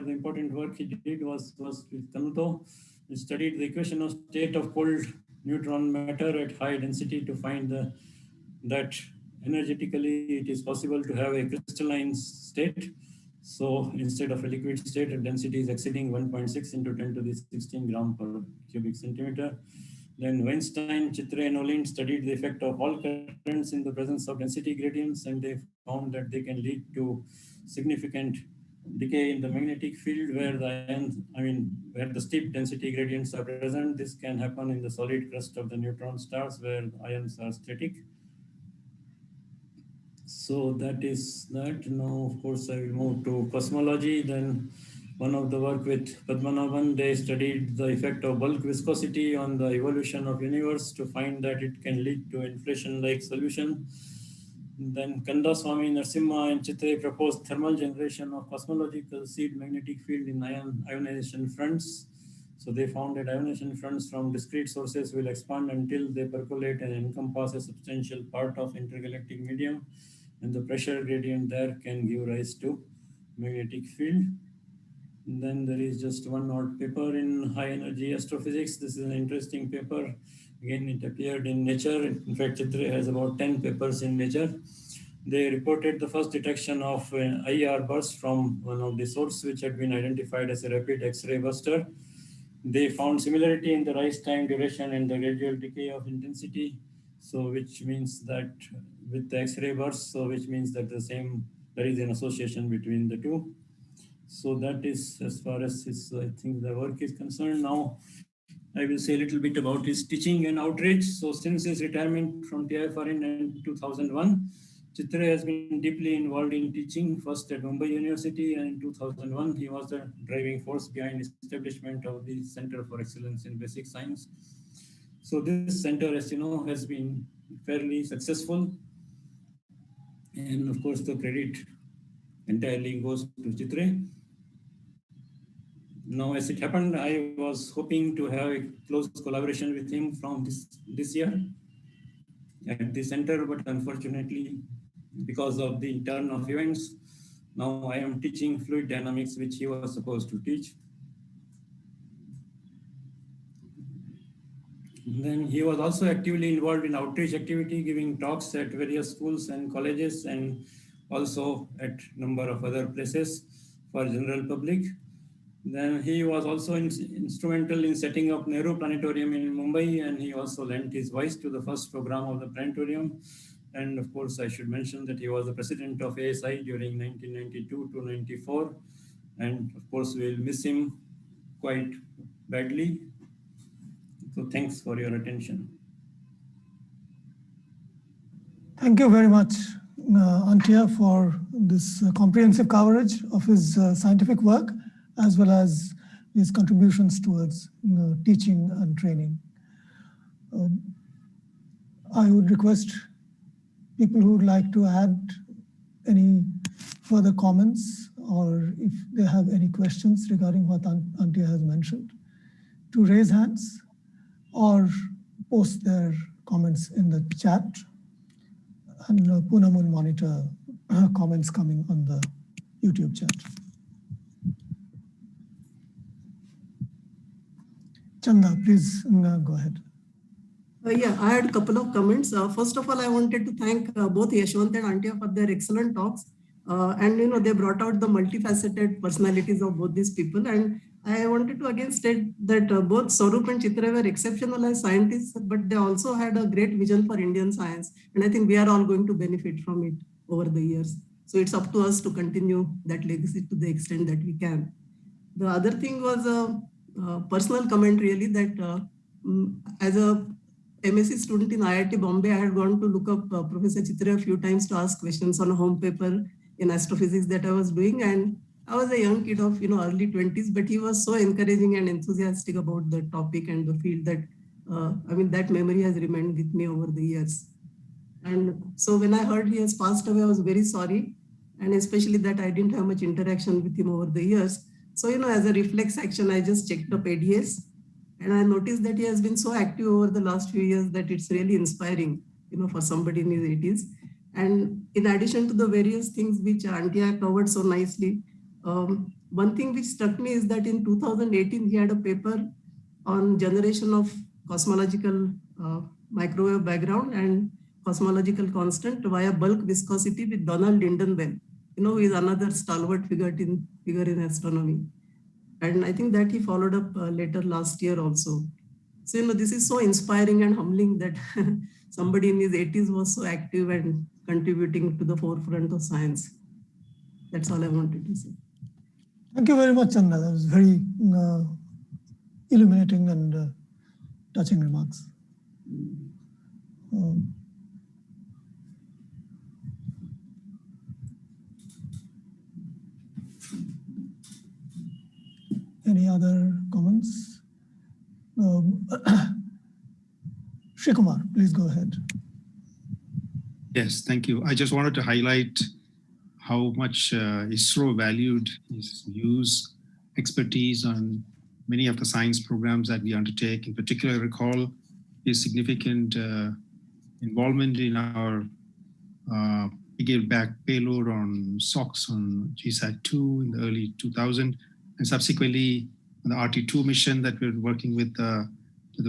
important work he did was with Kanuto. He studied the equation of state of cold neutron matter at high density to find that energetically it is possible to have a crystalline state. So instead of a liquid state, the density is exceeding 1.6 into 10 to the 16 gram per cubic centimeter. Then Weinstein, Chitre, and Olin studied the effect of all currents in the presence of density gradients, and they found that they can lead to significant decay in the magnetic field where where the steep density gradients are present. This can happen in the solid crust of the neutron stars where the ions are static. So that is that. Now, of course, I will move to cosmology. Then one of the work with Padmanabhan, they studied the effect of bulk viscosity on the evolution of universe to find that it can lead to inflation-like solution. Then Kandaswamy, Narasimha, and Chitre proposed thermal generation of cosmological seed magnetic field in ionization fronts. So they found that ionization fronts from discrete sources will expand until they percolate and encompass a substantial part of intergalactic medium. And the pressure gradient there can give rise to magnetic field. And then there is just one odd paper in high energy astrophysics. This is an interesting paper. Again, it appeared in Nature. In fact, Chitre has about 10 papers in Nature. They reported the first detection of an IR burst from one of the sources which had been identified as a rapid X-ray buster. They found similarity in the rise time, duration, and the gradual decay of intensity. So which means that with the X-ray burst, so which means that there is an association between the two. So that is as far as his, I think, the work is concerned. Now, I will say a little bit about his teaching and outreach. So since his retirement from TIFR in 2001, Chitre has been deeply involved in teaching, first at Mumbai University, and in 2001, he was the driving force behind establishment of the Center for Excellence in Basic Science. So this center, as you know, has been fairly successful. And of course, the credit entirely goes to Chitre. Now, as it happened, I was hoping to have a close collaboration with him from this year at the center, but unfortunately, because of the turn of events, now I am teaching fluid dynamics, which he was supposed to teach. Then he was also actively involved in outreach activity, giving talks at various schools and colleges, and also at number of other places for general public. Then he was also instrumental in setting up Nehru Planetarium in Mumbai, and he also lent his voice to the first program of the planetarium. And of course, I should mention that he was the president of ASI during 1992 to 94. And of course, we'll miss him quite badly. So thanks for your attention. Thank you very much, Antia, for this comprehensive coverage of his scientific work, as well as his contributions towards teaching and training. I would request people who would like to add any further comments, or if they have any questions regarding what Antia has mentioned, to raise hands or post their comments in the chat. And Poonam will monitor comments coming on the YouTube chat. Chanda, please go ahead. Yeah, I had a couple of comments. First of all, I wanted to thank both Yashwant and Antia for their excellent talks. And they brought out the multifaceted personalities of both these people. And I wanted to again state that both Swarup and Chitre were exceptional as scientists, but they also had a great vision for Indian science. And I think we are all going to benefit from it over the years. So it's up to us to continue that legacy to the extent that we can. The other thing was a personal comment really, that as a MSc student in IIT Bombay, I had gone to look up Professor Chitre a few times to ask questions on a home paper in astrophysics that I was doing. And I was a young kid of early 20s, but he was so encouraging and enthusiastic about the topic and the field that, that memory has remained with me over the years. And so when I heard he has passed away, I was very sorry. And especially that I didn't have much interaction with him over the years. So, as a reflex action, I just checked up ADS. And I noticed that he has been so active over the last few years that it's really inspiring, for somebody in his 80s. And in addition to the various things which Antia covered so nicely, one thing which struck me is that in 2018, he had a paper on generation of cosmological microwave background and cosmological constant via bulk viscosity with Donald Lindenbell, who is another stalwart figure in astronomy. And I think that he followed up later last year also. So, this is so inspiring and humbling that somebody in his 80s was so active and contributing to the forefront of science. That's all I wanted to say. Thank you very much, Chanda. That was very illuminating and touching remarks. Any other comments? Sreekumar, please go ahead. Yes, thank you. I just wanted to highlight how much ISRO valued his views, expertise on many of the science programs that we undertake. In particular, I recall his significant involvement in our gave back payload on SOX on GSAT-2 in the early 2000s. And subsequently, the RT-2 mission that we're working with the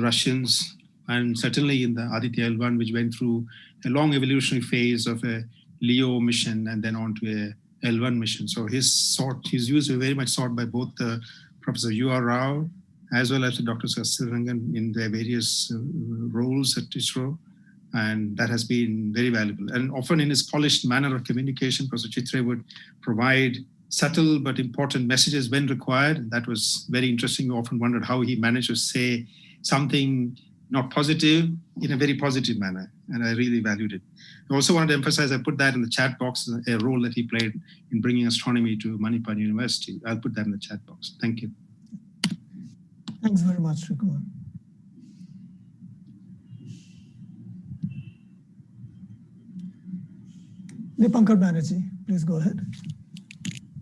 Russians, and certainly in the Aditya L1, which went through a long evolutionary phase of a LEO mission and then on to a L1 mission. So his views were very much sought by both Professor U.R. Rao as well as Dr. Sasirangan in their various roles at ISRO. And that has been very valuable. And often in his polished manner of communication, Professor Chitre would provide subtle but important messages when required. And that was very interesting. We often wondered how he managed to say something not positive in a very positive manner. And I really valued it. I also wanted to emphasize, I put that in the chat box, a role that he played in bringing astronomy to Manipal University. I'll put that in the chat box. Thank you. Thanks very much, Sreekumar. Dipankar Banerjee, please go ahead.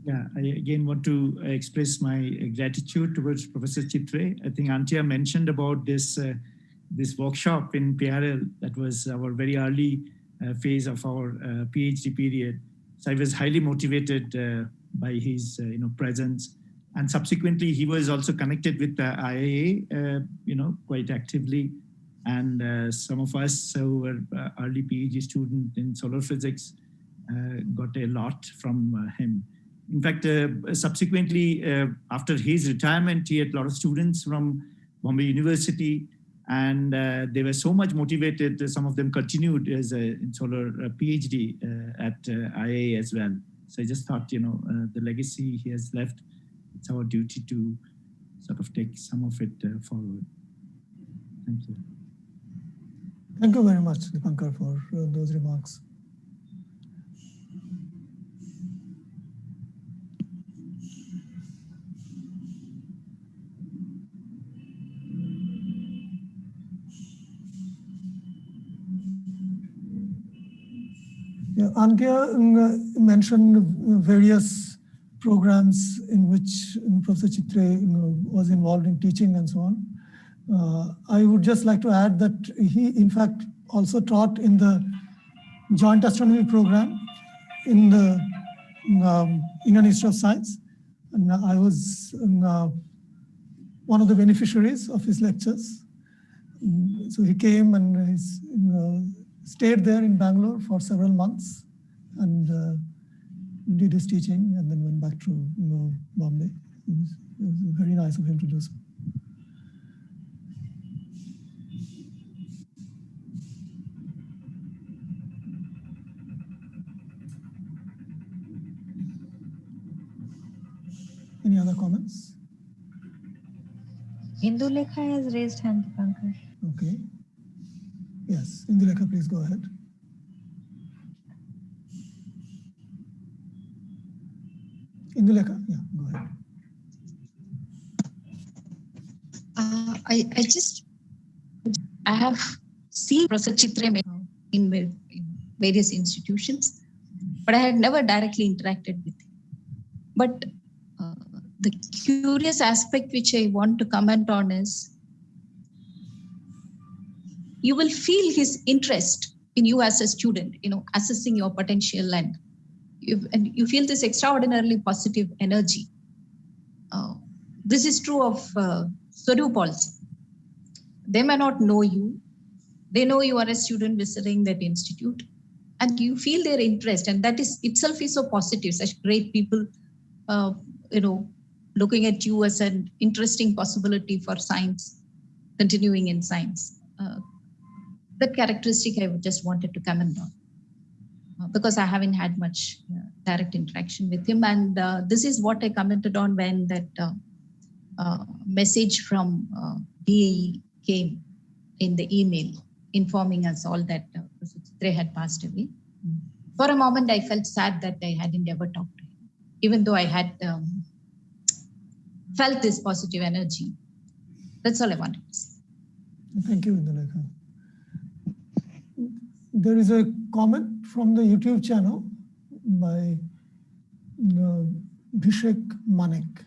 Yeah, I again want to express my gratitude towards Professor Chitre. I think Antia mentioned about this this workshop in PRL. That was our very early phase of our PhD period. So I was highly motivated by his presence, and subsequently he was also connected with the IIA quite actively. And some of us who were early PhD students in solar physics got a lot from him. In fact, subsequently, after his retirement, he had a lot of students from Bombay University, and they were so much motivated. Some of them continued as in solar PhD at IA as well. So I just thought, the legacy he has left, it's our duty to sort of take some of it forward. Thank you. Thank you very much, Dipankar, for those remarks. Yeah, Antia mentioned various programs in which Professor Chitre was involved in teaching and so on. I would just like to add that he, in fact, also taught in the Joint Astronomy program in the Indian Institute of Science. And I was one of the beneficiaries of his lectures. So he came and stayed there in Bangalore for several months and did his teaching and then went back to Bombay. It was very nice of him to do so. Any other comments? Indulekha has raised hand, Dipankar. Okay. Yes, Indulekha, please go ahead. Indulekha, yeah, go ahead. I have seen Professor Chitre in various institutions, but I had never directly interacted with him. But the curious aspect which I want to comment on is you will feel his interest in you as a student, assessing your potential, and you feel this extraordinarily positive energy. This is true of Swarup also. They may not know you. They know you are a student visiting that institute, and you feel their interest, and that is itself is so positive. Such great people, looking at you as an interesting possibility for science, continuing in science. That characteristic I just wanted to comment on because I haven't had much direct interaction with him. And this is what I commented on when that message from DAE came in the email informing us all that Professor Chitre had passed away. For a moment, I felt sad that I hadn't ever talked to him, even though I had felt this positive energy. That's all I wanted to say. Thank you, Indulekha. There is a comment from the YouTube channel by Bhishek Manek.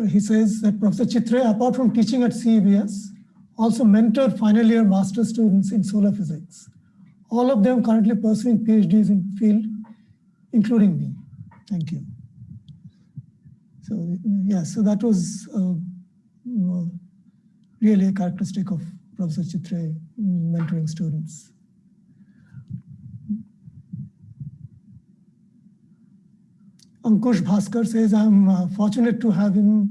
He says that Professor Chitre, apart from teaching at CEBS, also mentored final year master students in solar physics. All of them currently pursuing PhDs in field, including me. Thank you. So yeah, so that was really a characteristic of Professor Chitre mentoring students. Ankush Bhaskar says, I'm fortunate to have him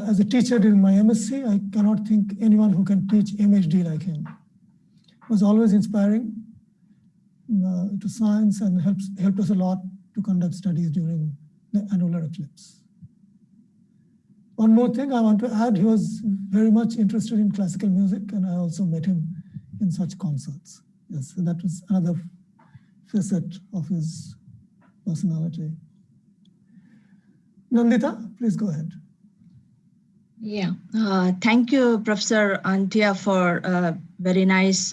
as a teacher during my MSc. I cannot think anyone who can teach MHD like him. It was always inspiring to science and helped us a lot to conduct studies during the annular eclipse. One more thing I want to add, he was very much interested in classical music, and I also met him in such concerts. Yes, so that was another facet of his personality. Nandita, please go ahead. Yeah, thank you, Professor Antia, for a very nice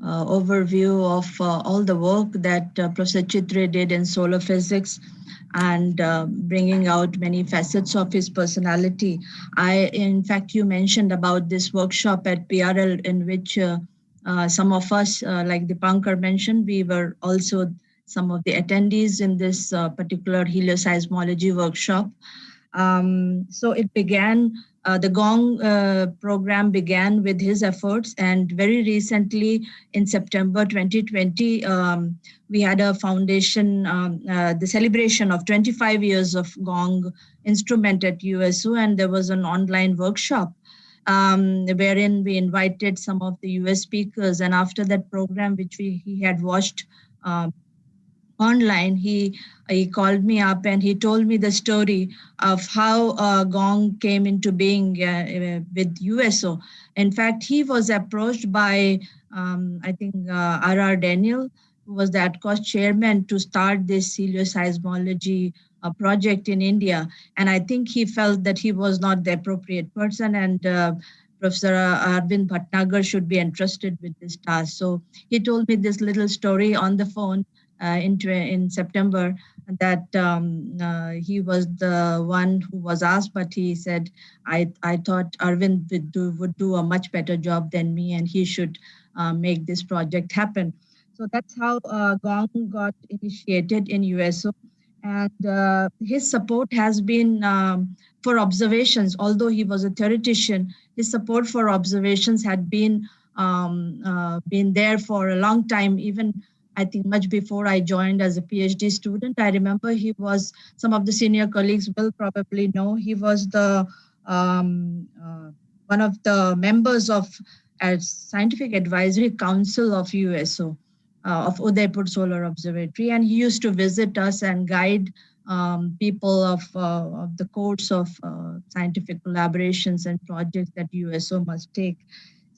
overview of all the work that Professor Chitre did in solar physics and bringing out many facets of his personality. In fact, you mentioned about this workshop at PRL in which some of us, like Dipankar mentioned, we were also some of the attendees in this particular helioseismology workshop. So it began, the GONG program began with his efforts, and very recently in September 2020, we had a foundation, the celebration of 25 years of GONG instrument at USO, and there was an online workshop wherein we invited some of the US speakers, and after that program, which he had watched online, he called me up and he told me the story of how GONG came into being with USO. In fact, he was approached by, I think, R.R. Daniel, who was the ATCOS chairman, to start this helioseismology project in India. And I think he felt that he was not the appropriate person, and Professor Arvind Bhatnagar should be entrusted with this task. So he told me this little story on the phone in September, that he was the one who was asked, but he said, I thought Arvind would do a much better job than me, and he should make this project happen. So that's how GONG got initiated in USO. And his support has been for observations. Although he was a theoretician, his support for observations had been there for a long time, even I think much before I joined as a PhD student. I remember he was, some of the senior colleagues will probably know, he was the one of the members of Scientific Advisory Council of USO, of Udaipur Solar Observatory, and he used to visit us and guide people of the course of scientific collaborations and projects that USO must take.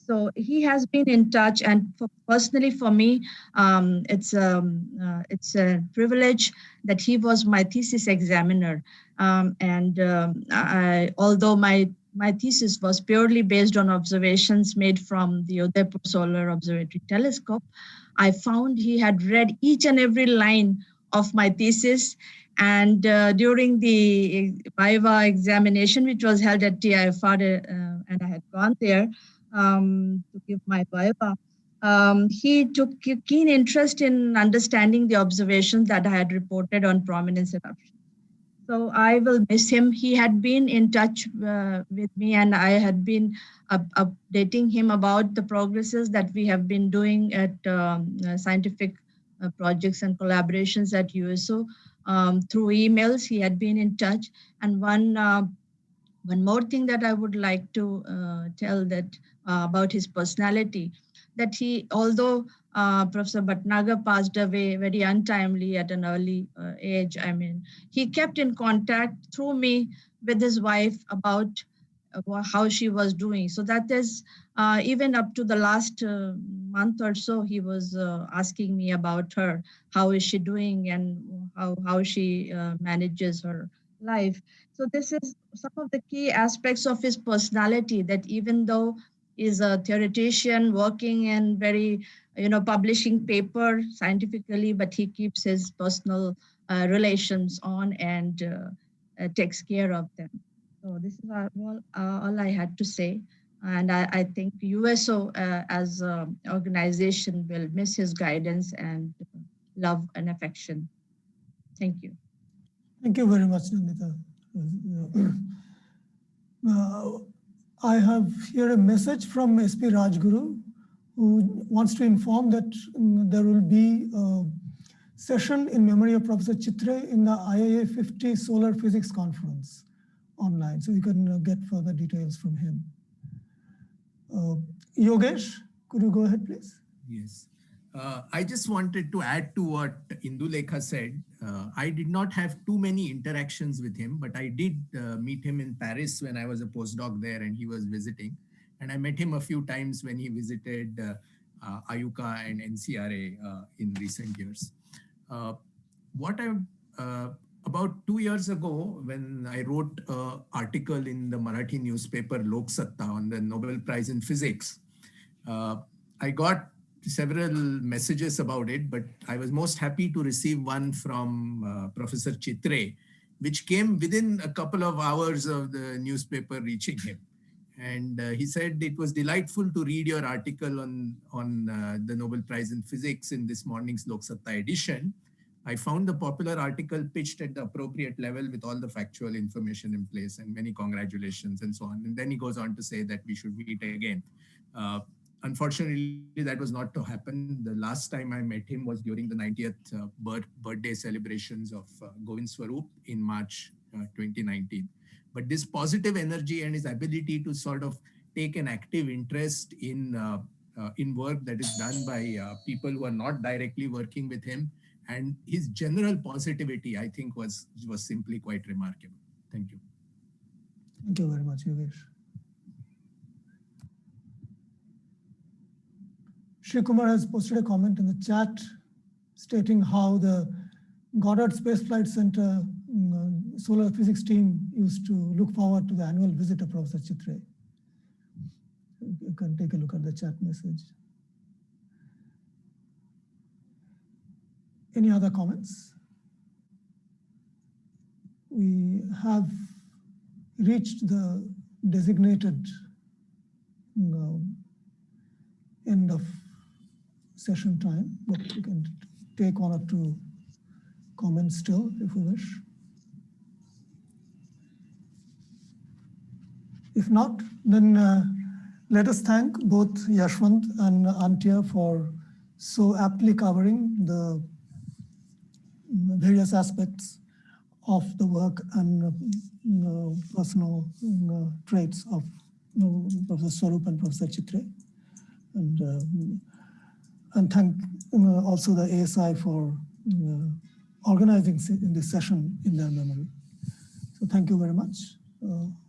So he has been in touch, and personally for me, it's a privilege that he was my thesis examiner. Although my thesis was purely based on observations made from the Udaipur Solar Observatory telescope, I found he had read each and every line of my thesis. And during the Viva examination, which was held at TIFR, and I had gone there to give my Viva, he took a keen interest in understanding the observations that I had reported on prominence eruption. So I will miss him. He had been in touch with me, and I had been updating him about the progresses that we have been doing at scientific projects and collaborations at USO through emails. He had been in touch. And one more thing that I would like to tell that about his personality, that he, although Professor Bhatnagar passed away very untimely at an early age, I mean, he kept in contact through me with his wife about how she was doing. So that is, even up to the last month or so, he was asking me about her, how is she doing, and how she manages her life. So this is some of the key aspects of his personality, that even though he's a theoretician working in very, publishing paper scientifically, but he keeps his personal relations on and takes care of them. So this is all I had to say. And I think USO as an organization will miss his guidance and love and affection. Thank you. Thank you very much, Nandita. I have here a message from SP Rajguru, who wants to inform that there will be a session in memory of Professor Chitre in the IIA 50 Solar Physics Conference online. So you can get further details from him. Yogesh, could you go ahead, please? Yes. I just wanted to add to what Indulekha said. I did not have too many interactions with him, but I did meet him in Paris when I was a postdoc there and he was visiting. And I met him a few times when he visited Ayuka and NCRA in recent years. About 2 years ago, when I wrote an article in the Marathi newspaper Lok Satta on the Nobel Prize in Physics, I got several messages about it, but I was most happy to receive one from Professor Chitre, which came within a couple of hours of the newspaper reaching him. And he said it was delightful to read your article on the Nobel Prize in Physics in this morning's Lok Satta edition. I found the popular article pitched at the appropriate level with all the factual information in place, and many congratulations and so on. And then he goes on to say that we should meet again. Unfortunately, that was not to happen. The last time I met him was during the 90th birthday celebrations of Govind Swarup in March 2019. But this positive energy and his ability to sort of take an active interest in work that is done by people who are not directly working with him, and his general positivity, I think, was simply quite remarkable. Thank you. Thank you very much, Yogesh. Sreekumar has posted a comment in the chat stating how the Goddard Space Flight Center solar physics team used to look forward to the annual visit of Professor Chitre. You can take a look at the chat message. Any other comments? We have reached the designated end of session time, but we can take one or two comments still if we wish. If not, then let us thank both Yashwant and Antia for so aptly covering the various aspects of the work and personal traits of Professor Swarup and Professor Chitre. And thank also the ASI for organizing this session in their memory. So thank you very much.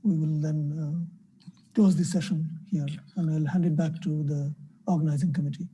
We will then close this session here, and I'll hand it back to the organizing committee.